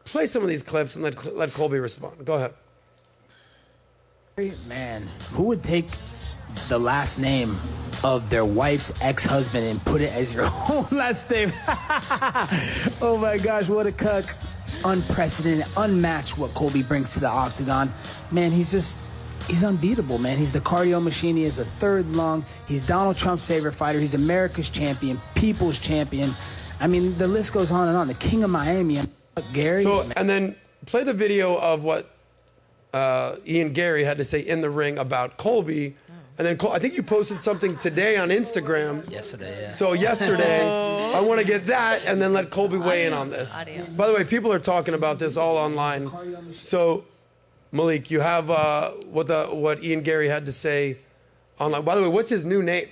play some of these clips and let Colby respond. Go ahead. Man, who would take the last name of their wife's ex-husband and put it as your own last name? Oh my gosh, what a cuck. It's unprecedented, unmatched what Colby brings to the octagon. Man, he's unbeatable, man. He's the cardio machine. He has a third lung. He's Donald Trump's favorite fighter. He's America's champion, people's champion. I mean, the list goes on and on. The king of Miami, Gary. So, and then play the video of what Ian Gary had to say in the ring about Colby. And then I think you posted something today on Instagram. Yesterday, yeah. So yesterday, I want to get that and then let Colby weigh in on this. By the way, people are talking about this all online. So, Malik, you have what Ian Gary had to say online. By the way, what's his new name?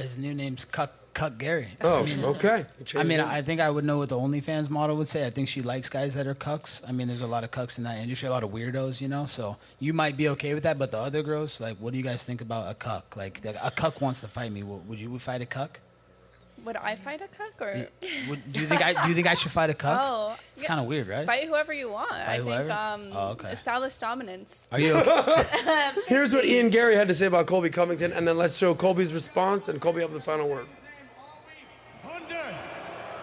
His new name's Cuck Cuck Gary. Oh, okay. I think I would know what the OnlyFans model would say. I think she likes guys that are cucks. I mean, there's a lot of cucks in that industry, a lot of weirdos, you know. So you might be okay with that, but the other girls, like, what do you guys think about a cuck? Like, a cuck wants to fight me. Would you fight a cuck? Would I fight a cuck or? Do you think I should fight a cuck? Oh, it's kind of weird, right? Fight whoever you want. Fight whoever? Okay. Establish dominance. Are you okay? Here's what Ian Gary had to say about Colby Covington, and then let's show Colby's response, and Colby have the final word.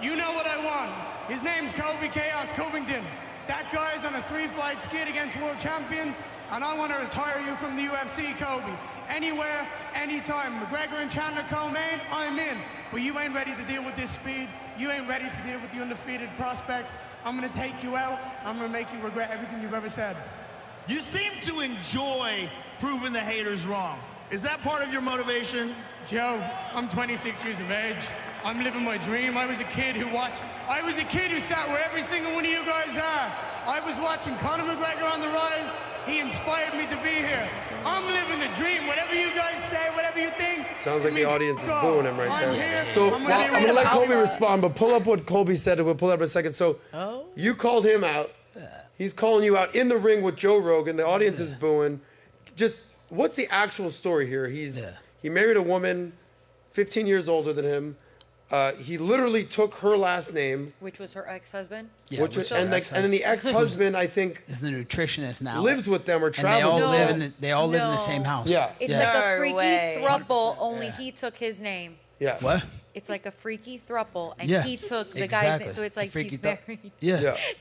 You know what I want. His name's Colby Chaos Covington. That guy's on a 3-fight skid against world champions, and I want to retire you from the UFC, Colby. Anywhere, anytime. McGregor and Chandler co-main, I'm in. But you ain't ready to deal with this speed. You ain't ready to deal with the undefeated prospects. I'm going to take you out. I'm going to make you regret everything you've ever said. You seem to enjoy proving the haters wrong. Is that part of your motivation? Joe, I'm 26 years of age. I'm living my dream. I was a kid who sat where every single one of you guys are. I was watching Conor McGregor on the rise. He inspired me to be here. I'm living the dream. Whatever you guys say, whatever you think. Sounds like the audience is booing him right there. Here. So I'm going to let Colby respond, but pull up what Colby said, and we'll pull it up in a second. So you called him out. He's calling you out in the ring with Joe Rogan. The audience is booing. Just what's the actual story here? He married a woman 15 years older than him. He literally took her last name, which was her ex-husband. Yeah, and then the ex-husband, I think, is the nutritionist now. Lives with them or travels. They all live in the same house. Yeah, it's like a freaky throuple. Only he took his name. Yeah. What? It's like a freaky throuple, and Yeah, he took the exactly. guy's name. So it's like he's married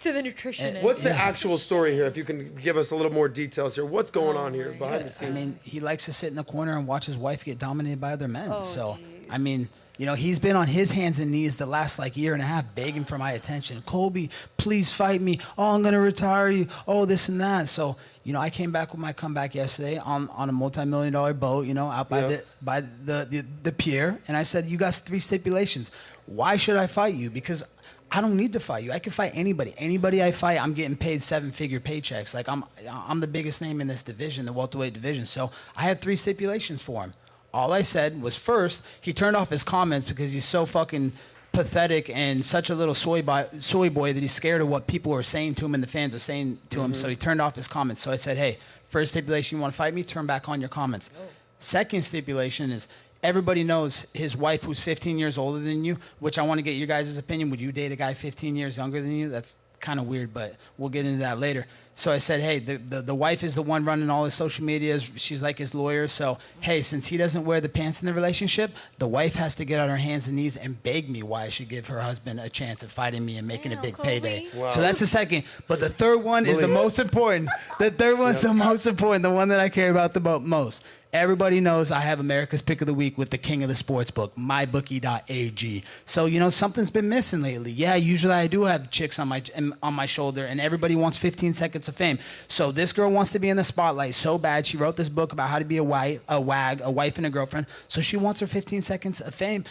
to the nutritionist. What's the actual story here? If you can give us a little more details here. What's going on here behind the scenes? I mean, he likes to sit in the corner and watch his wife get dominated by other men. Oh, so, geez. I mean, you know, he's been on his hands and knees the last year and a half begging for my attention. Colby, please fight me. Oh, I'm going to retire you. Oh, this and that. So, you know, I came back with my comeback yesterday on a multi-million-dollar boat, you know, out by the pier. And I said, you got 3 stipulations. Why should I fight you? Because I don't need to fight you. I can fight anybody. Anybody I fight, I'm getting paid 7-figure paychecks. Like, I'm the biggest name in this division, the welterweight division. So I had 3 stipulations for him. All I said was, first, he turned off his comments because he's so fucking pathetic and such a little soy boy that he's scared of what people are saying to him and the fans are saying to him. So he turned off his comments. So I said, hey, first stipulation, you want to fight me? Turn back on your comments. Second stipulation is, everybody knows his wife, who's 15 years older than you, which I want to get your guys' opinion. Would you date a guy 15 years younger than you? That's kind of weird, but we'll get into that later. So I said, hey, the wife is the one running all his social medias. She's like his lawyer. So, hey, since he doesn't wear the pants in the relationship, the wife has to get on her hands and knees and beg me why I should give her husband a chance of fighting me and making a big payday. Wow. So that's the second. But the third one is the most important. The third one's the most important, the one that I care about the most. Everybody knows I have America's Pick of the Week with the king of the sports book, mybookie.ag. So, you know, something's been missing lately. Yeah, usually I do have chicks on my shoulder, and everybody wants 15 seconds of fame. So this girl wants to be in the spotlight so bad. She wrote this book about how to be a wife and a girlfriend. So she wants her 15 seconds of fame.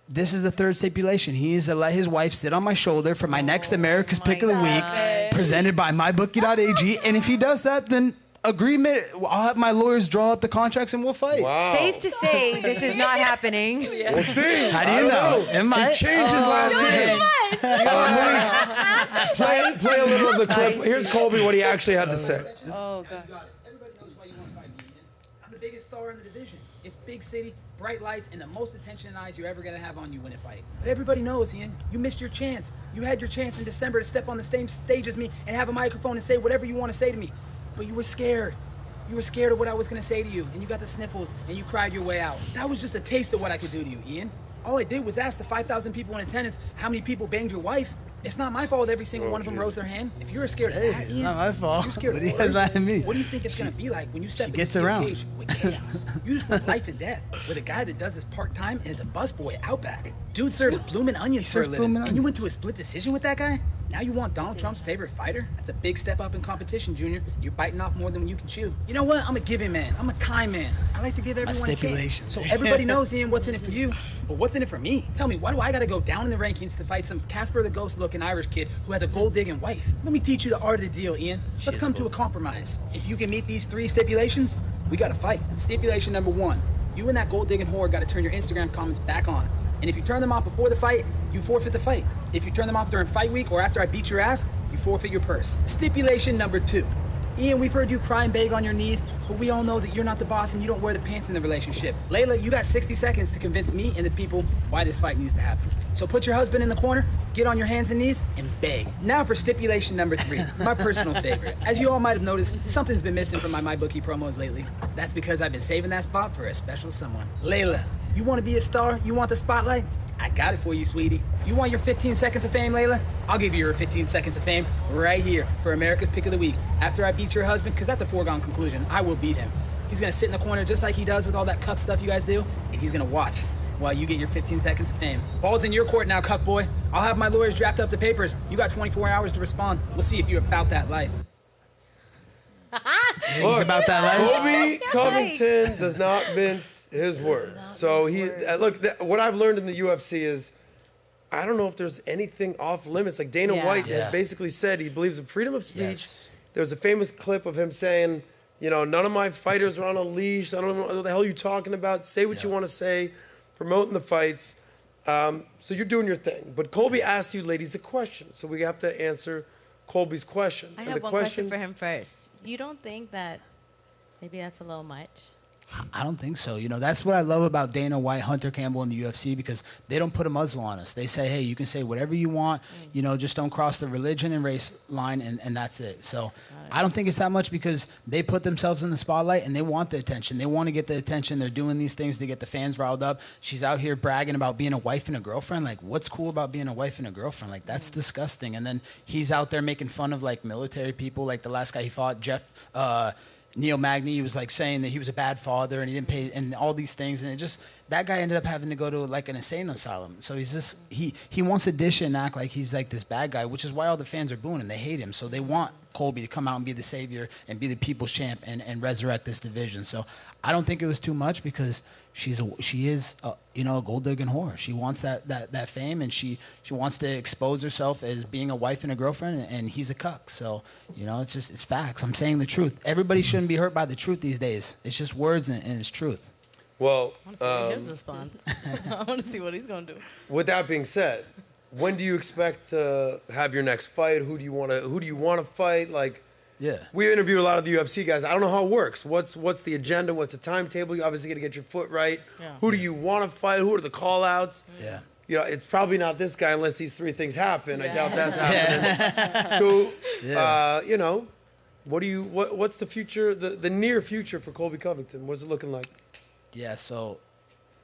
This is the third stipulation. He is to let his wife sit on my shoulder for my next America's Pick of the Week, presented by mybookie.ag. And if he does that, then agreement, I'll have my lawyers draw up the contracts and we'll fight. Wow. Safe to say, this is not happening. We'll see. How do you know? It might. He changed his last name. Play a little of the clip. Here's Colby, what he actually had to say. Oh, God. Everybody knows why you want to fight me. I'm the biggest star in the division. It's big city, bright lights, and the most attention and eyes you're ever going to have on you in a fight. But everybody knows, Ian, you missed your chance. You had your chance in December to step on the same stage as me and have a microphone and say whatever you want to say to me. But you were scared. You were scared of what I was going to say to you, and you got the sniffles, and you cried your way out. That was just a taste of what I could do to you, Ian. All I did was ask the 5,000 people in attendance how many people banged your wife. It's not my fault every single one of them rose their hand. If you're scared of that, Ian, it's not my fault. You're scared of What he has mad at me. What do you think it's going to be like when you step She into gets the around. cage with chaos? You just want life and death with a guy that does this part-time and is a busboy at Outback. Dude serves bloomin' onions for a living, and you went to a split decision with that guy? Now you want Donald Trump's favorite fighter? That's a big step up in competition, Junior. You're biting off more than you can chew. You know what? I'm a giving man. I'm a kind man. I like to give everyone a chance. stipulations. So everybody knows, Ian, what's in it for you. But what's in it for me? Tell me, why do I gotta go down in the rankings to fight some Casper the Ghost-looking Irish kid who has a gold-digging wife? Let me teach you the art of the deal, Ian. Let's come to a compromise. If you can meet these 3 stipulations, we gotta fight. Stipulation number 1. You and that gold-digging whore gotta turn your Instagram comments back on. And if you turn them off before the fight, you forfeit the fight. If you turn them off during fight week or after I beat your ass, you forfeit your purse. Stipulation number 2. Ian, we've heard you cry and beg on your knees, but we all know that you're not the boss and you don't wear the pants in the relationship. Layla, you got 60 seconds to convince me and the people why this fight needs to happen. So put your husband in the corner, get on your hands and knees, and beg. Now for stipulation number 3, my personal favorite. As you all might have noticed, something's been missing from my MyBookie promos lately. That's because I've been saving that spot for a special someone. Layla, you want to be a star? You want the spotlight? I got it for you, sweetie. You want your 15 seconds of fame, Layla? I'll give you your 15 seconds of fame right here for America's Pick of the Week. After I beat your husband, because that's a foregone conclusion, I will beat him. He's going to sit in the corner just like he does with all that cuck stuff you guys do, and he's going to watch while you get your 15 seconds of fame. Ball's in your court now, cuck boy. I'll have my lawyers draft up the papers. You got 24 hours to respond. We'll see if you're about that life. He's about that life. Colby Covington does not mince his words. So what I've learned in the UFC is, I don't know if there's anything off limits. Like Dana White has basically said he believes in freedom of speech. Yes. There's a famous clip of him saying, none of my fighters are on a leash. I don't know what the hell you're talking about. Say what you want to say. Promoting the fights. So you're doing your thing. But Colby asked you ladies a question. So we have to answer Colby's question. I have one question for him first. You don't think that maybe that's a little much? I don't think so. That's what I love about Dana White, Hunter Campbell, and the UFC, because they don't put a muzzle on us. They say, hey, you can say whatever you want, just don't cross the religion and race line, and that's it. So I don't think it's that much because they put themselves in the spotlight and they want the attention. They want to get the attention. They're doing these things to get the fans riled up. She's out here bragging about being a wife and a girlfriend. Like, what's cool about being a wife and a girlfriend? Like, that's disgusting. And then he's out there making fun of, like, military people. Like, the last guy he fought, Neil Magny, he was like saying that he was a bad father and he didn't pay and all these things, and that guy ended up having to go to like an insane asylum. So he's just he wants to dish and act like he's like this bad guy, which is why all the fans are booing him. They hate him, so they want Colby to come out and be the savior and be the people's champ and resurrect this division. So I don't think it was too much because she is a gold digging whore. She wants that fame, and she wants to expose herself as being a wife and a girlfriend, and he's a cuck. So it's facts. I'm saying the truth. Everybody shouldn't be hurt by the truth these days. It's just words and it's truth. Well, I want to see his response. I want to see what he's going to do. With that being said, when do you expect to have your next fight? Who do you want to fight? Like, we interview a lot of the UFC guys. I don't know how it works. What's the agenda? What's the timetable? You obviously got to get your foot right. Yeah. Who do you want to fight? Who are the call outs? Yeah. It's probably not this guy unless these 3 things happen. Yeah. I doubt that's happening. So, what's the future, the near future for Colby Covington? What's it looking like? Yeah, so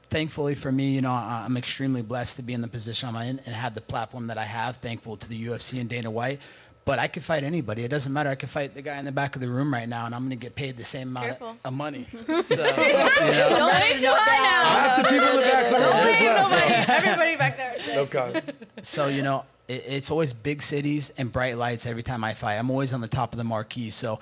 thankfully for me, I'm extremely blessed to be in the position I'm in and have the platform that I have, thankful to the UFC and Dana White. But I could fight anybody. It doesn't matter. I could fight the guy in the back of the room right now, and I'm going to get paid the same amount of money. So, Don't aim too high now. Half the people in the back of the room just left. Everybody back there. No comment. So, it's always big cities and bright lights every time I fight. I'm always on the top of the marquee. So,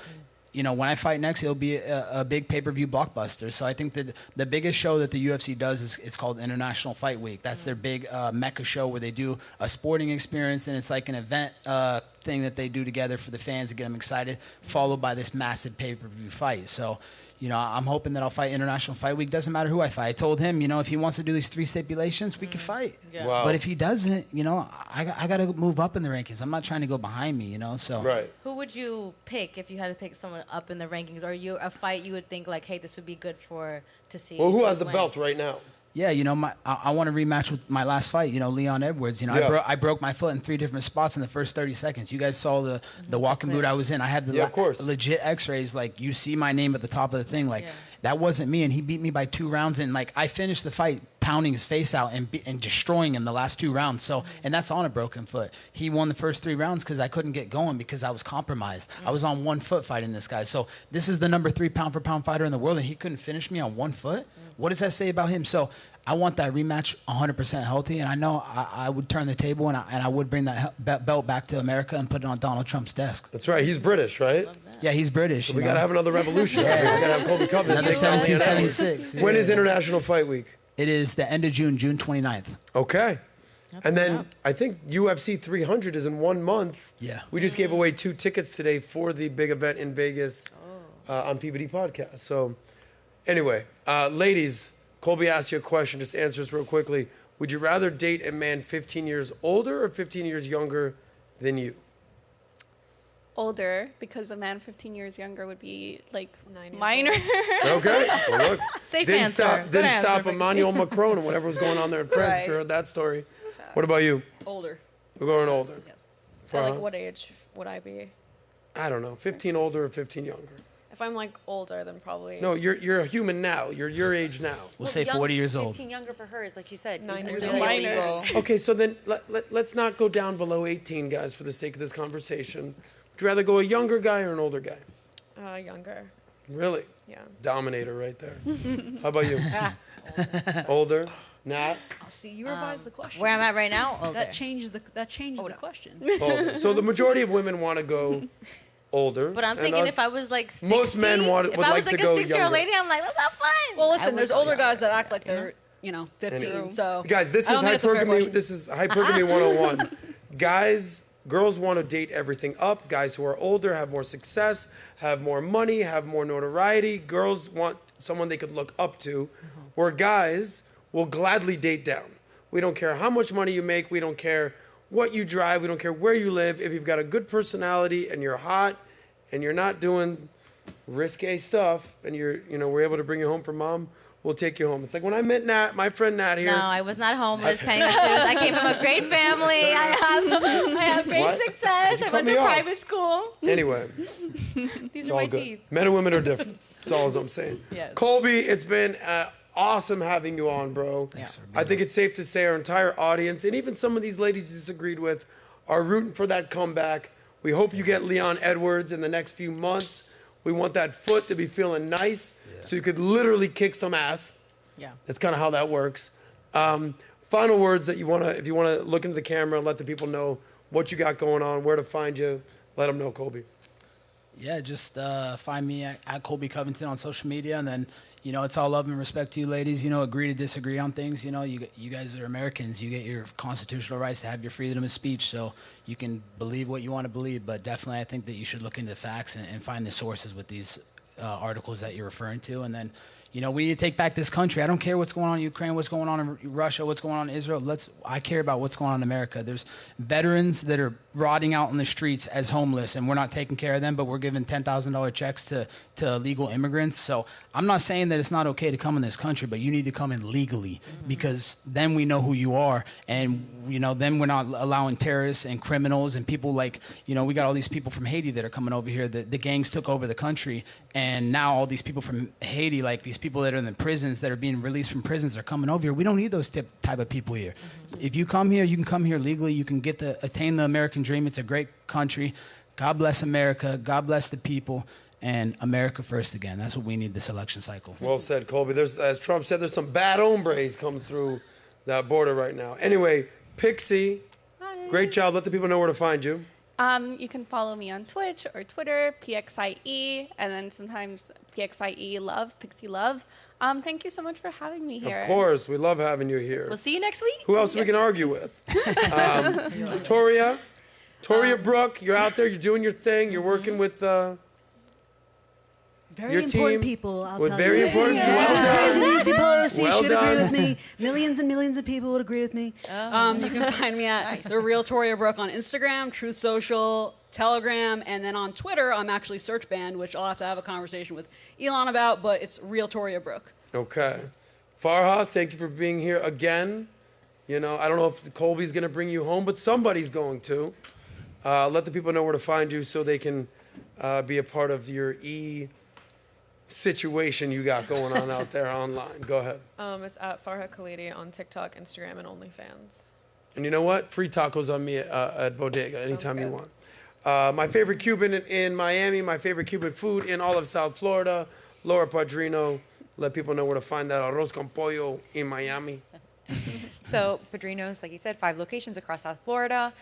when I fight next, it'll be a big pay-per-view blockbuster. So I think that the biggest show that the UFC does is it's called International Fight Week. That's their big Mecca show where they do a sporting experience, and it's like an event thing that they do together for the fans to get them excited, followed by this massive pay-per-view fight. So, I'm hoping that I'll fight International Fight Week. Doesn't matter who I fight. I told him, if he wants to do these 3 stipulations, we can fight. Yeah. Wow. But if he doesn't, I got to move up in the rankings. I'm not trying to go behind me, so. Right. Who would you pick if you had to pick someone up in the rankings? Or a fight you would think like, hey, this would be good to see? Well, who has the belt right now? Yeah, I want to rematch with my last fight, Leon Edwards. I broke my foot in 3 different spots in the first 30 seconds. You guys saw the walking boot I was in. I had the legit x-rays. Like, you see my name at the top of the thing. Like, that wasn't me, and he beat me by 2 rounds. And, like, I finished the fight pounding his face out and destroying him the last 2 rounds. So, and that's on a broken foot. He won the first 3 rounds because I couldn't get going because I was compromised. I was on 1 foot fighting this guy. So this is the number 3 pound-for-pound fighter in the world, and he couldn't finish me on 1 foot? What does that say about him? So I want that rematch 100% healthy, and I know I would turn the table and I would bring that belt back to America and put it on Donald Trump's desk. That's right. He's British, right? Yeah, he's British. So we got to have another revolution. We got to have Colby Covington. Another 1776. When is International Fight Week? It is the end of June, June 29th. Okay. And then I think UFC 300 is in 1 month. Yeah. We just gave away 2 tickets today for the big event in Vegas on PBD Podcast. So anyway, ladies, Colby asked you a question. Just answer us real quickly. Would you rather date a man 15 years older or 15 years younger than you? Older, because a man 15 years younger would be like minor. Okay. Well, look. Safe didn't answer. Stop, Good didn't answer, stop Vicky. Emmanuel Macron and whatever was going on there in France. If you heard that story. What about you? Older. We're going older. At like Farah? what age would I be? I don't know. 15 older or 15 younger? If I'm like older, then probably. No, you're a human now. You're your age now. We'll say 40 years old. 15 younger for her is like you said. 9 years years old. old. Okay, so then let's not go down below 18, guys, for the sake of this conversation. Would you rather go a younger guy or an older guy? Younger. Really? Yeah. Dominator right there. How about you? Older? Nat? Oh, see, you revised the question. Where I'm at right now? Older. That changed the question. Older. So the majority of women want to go older. But I'm and thinking us- if I was like 60, most men would if I like was like to go a 6-year-old younger. lady, I'm like, let's have fun. Well, I listen, would there's go older younger. guys that act like they're, 15. Anyway. So Guys, this I is don't think it's a fair hypergamy. question. This is hypergamy 101. Guys, girls want to date everything up. Guys who are older have more success, have more money, have more notoriety. Girls want someone they could look up to, where guys will gladly date down. We don't care how much money you make. We don't care what you drive. We don't care where you live. If you've got a good personality and you're hot and you're not doing risque stuff and we're able to bring you home from mom, we'll take you home. It's like when I met Nat, my friend Nat here. No, I was not homeless, penny the shoes. I came from a great family. I have great What? success. You I cut went me to off. private school. Anyway, These it's are all my good. teeth. Men and women are different. That's all I'm saying. Yes. Colby, it's been awesome having you on, bro. I think it's safe to say our entire audience, and even some of these ladies you disagreed with, are rooting for that comeback. We hope you get Leon Edwards in the next few months. We want that foot to be feeling nice, so you could literally kick some ass. Yeah. That's kind of how that works. Final words that if you want to look into the camera and let the people know what you got going on, where to find you, let them know, Colby. Yeah, just find me at Colby Covington on social media, and then it's all love and respect to you ladies. Agree to disagree on things. You guys are Americans. You get your constitutional rights to have your freedom of speech, so you can believe what you want to believe. But definitely, I think that you should look into the facts and find the sources with these articles that you're referring to, and then. We need to take back this country. I don't care what's going on in Ukraine, what's going on in Russia, what's going on in Israel. I care about what's going on in America. There's veterans that are rotting out on the streets as homeless, and we're not taking care of them, but we're giving $10,000 checks to illegal immigrants. So I'm not saying that it's not okay to come in this country, but you need to come in legally, because then we know who you are, and then we're not allowing terrorists and criminals and people like, we got all these people from Haiti that are coming over here. The gangs took over the country, and now all these people from Haiti, like these people that are in the prisons, that are being released from prisons, are coming over here. We don't need those type of people here. If you come here, you can come here legally. You can attain the American dream. It's a great country. God bless America. God bless the people. And America first again. That's what we need this election cycle. Well said, Colby. As Trump said, there's some bad hombres coming through that border right now. Anyway, Pixie, great job. Let the people know where to find you. You can follow me on Twitch or Twitter, PXIE, and then sometimes PXIE Love, Pixie Love. Thank you so much for having me here. Of course. We love having you here. We'll see you next week. Who else we can argue with? Toria Brooke, you're out there. You're doing your thing. You're working with Very your important team. people, I'll with tell very you. important. Yeah. Well done. Nancy Pelosi Well should done. agree with me. Millions and millions of people would agree with me. You can find me at The Real Toria Brooke on Instagram, Truth Social, Telegram, and then on Twitter, I'm actually search banned, which I'll have to have a conversation with Elon about, but it's Real Toria Brooke. Okay. Farha, thank you for being here again. I don't know if Colby's going to bring you home, but somebody's going to. Let the people know where to find you so they can be a part of your situation you got going on out there online. Go ahead. It's at Farha Khalidi on TikTok, Instagram, and OnlyFans. And you know what? Free tacos on me at Bodega anytime you want. My favorite Cuban in Miami, my favorite Cuban food in all of South Florida, Laura Padrino. Let people know where to find that arroz con pollo in Miami. So Padrinos, like you said, 5 locations across South Florida,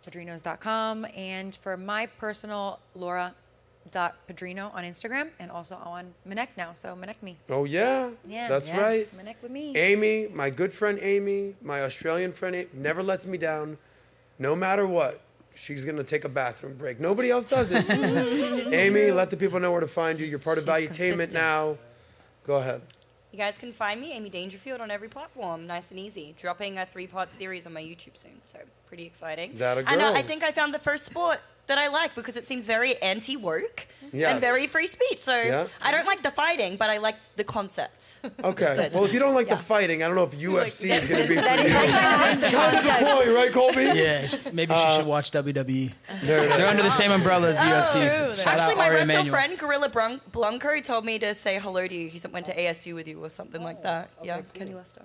padrinos.com. And for my personal, Laura.Padrino on Instagram and also on Minnect now. So Minnect me. Oh, yeah? Yeah. That's yes. right. Minnect with me. Amy, my good friend Amy, my Australian friend, never lets me down. No matter what, she's going to take a bathroom break. Nobody else does it. Amy, let the people know where to find you. You're part of Valuetainment now. Go ahead. You guys can find me, Amy Dangerfield, on every platform. Nice and easy. Dropping a 3-part series on my YouTube soon, so pretty exciting. That a And girl. I think I found the first sport that I like because it seems very anti-woke Yes. and very free speech. So Yeah. I don't like the fighting, but I like the concept. Okay. Well, if you don't like the Yeah. fighing, I don't know if UFC is going to be for That you. is like Kind of the concept. point, right, Colby? Yeah, maybe she should watch WWE. There it is. They're under the same umbrella as the UFC. Shout Actually, out my Ari wrestler Emanuel. friend, Gorilla Blanco, told me to say hello to you. He went to ASU with you or something like that. Yeah, Kenny Lester.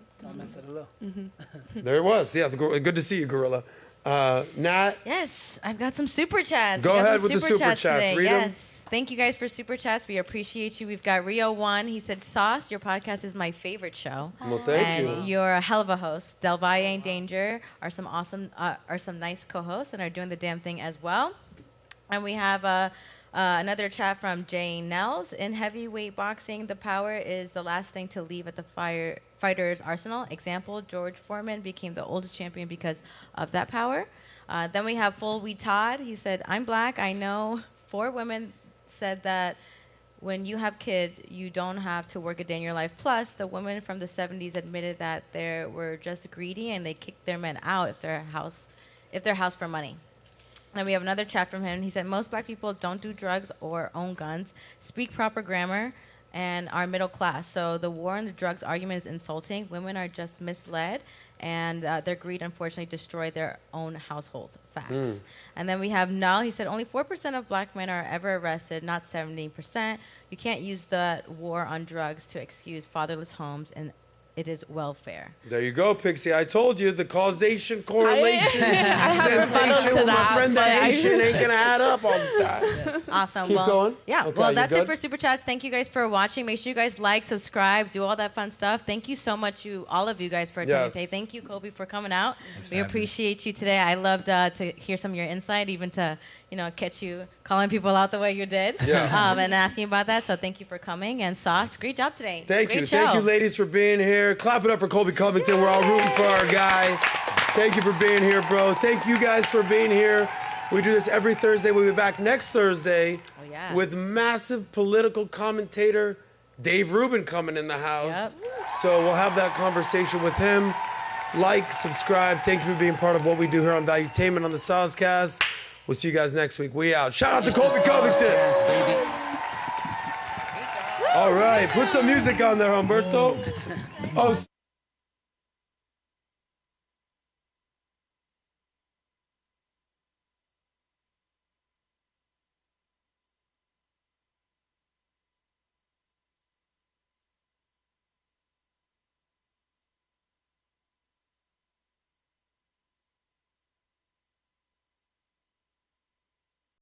There it was. Yeah, good to see you, Gorilla. Nat? Yes, I've got some super chats. Go We got ahead some with the super chats. today. Read 'em. Yes. Thank you guys for super chats. We appreciate you. We've got Rio1. He said, Sauce, your podcast is my favorite show. Well, thank and you. You're a hell of a host. Del Valle and Danger are some nice co-hosts and are doing the damn thing as well. And we have another chat from Jay Nels. In heavyweight boxing, the power is the last thing to leave at the fighter's arsenal. Example, George Foreman became the oldest champion because of that power. Then we have Full We Todd. He said, I'm black. I know 4 women said that when you have kids, you don't have to work a day in your life. Plus, the women from the 70s admitted that they were just greedy and they kicked their men out if they're house for money. Then we have another chat from him. He said, most black people don't do drugs or own guns, speak proper grammar, and are middle class. So the war and the drugs argument is insulting. Women are just misled, and their greed, unfortunately, destroyed their own households. Facts. And then we have Null. He said, only 4% of black men are ever arrested, not 70%. You can't use the war on drugs to excuse fatherless homes, and it is welfare. There you go, Pixie. I told you the causation, correlation, have rebuttals sensation to with my that, friend the but I- Haitian ain't going to add up all the time. Awesome. Keep well, going? Yeah. Okay, well, you that's good? it for Super Chats. Thank you guys for watching. Make sure you guys like, subscribe, do all that fun stuff. Thank you so much, all of you guys, for attending Yes. today. Thank you, Colby, for coming out. for We having appreciate you today. I loved to hear some of your insight, even to catch you calling people out the way you did, Yeah. and asking about that. So thank you for coming. And Sauce, great job today. Thank Great you. show. Thank you, ladies, for being here. Clap it up for Colby Covington. We're all rooting for our guy. Thank you for being here, bro. Thank you guys for being here. We do this every Thursday. We'll be back next Thursday with massive political commentator Dave Rubin coming in the house. So we'll have that conversation with him. Like, subscribe. Thank you for being part of what we do here on Valuetainment on the SOSCAST. We'll see you guys next week. We out. Shout out to Colby Covington. All right. Put some music on there, Humberto. Oh.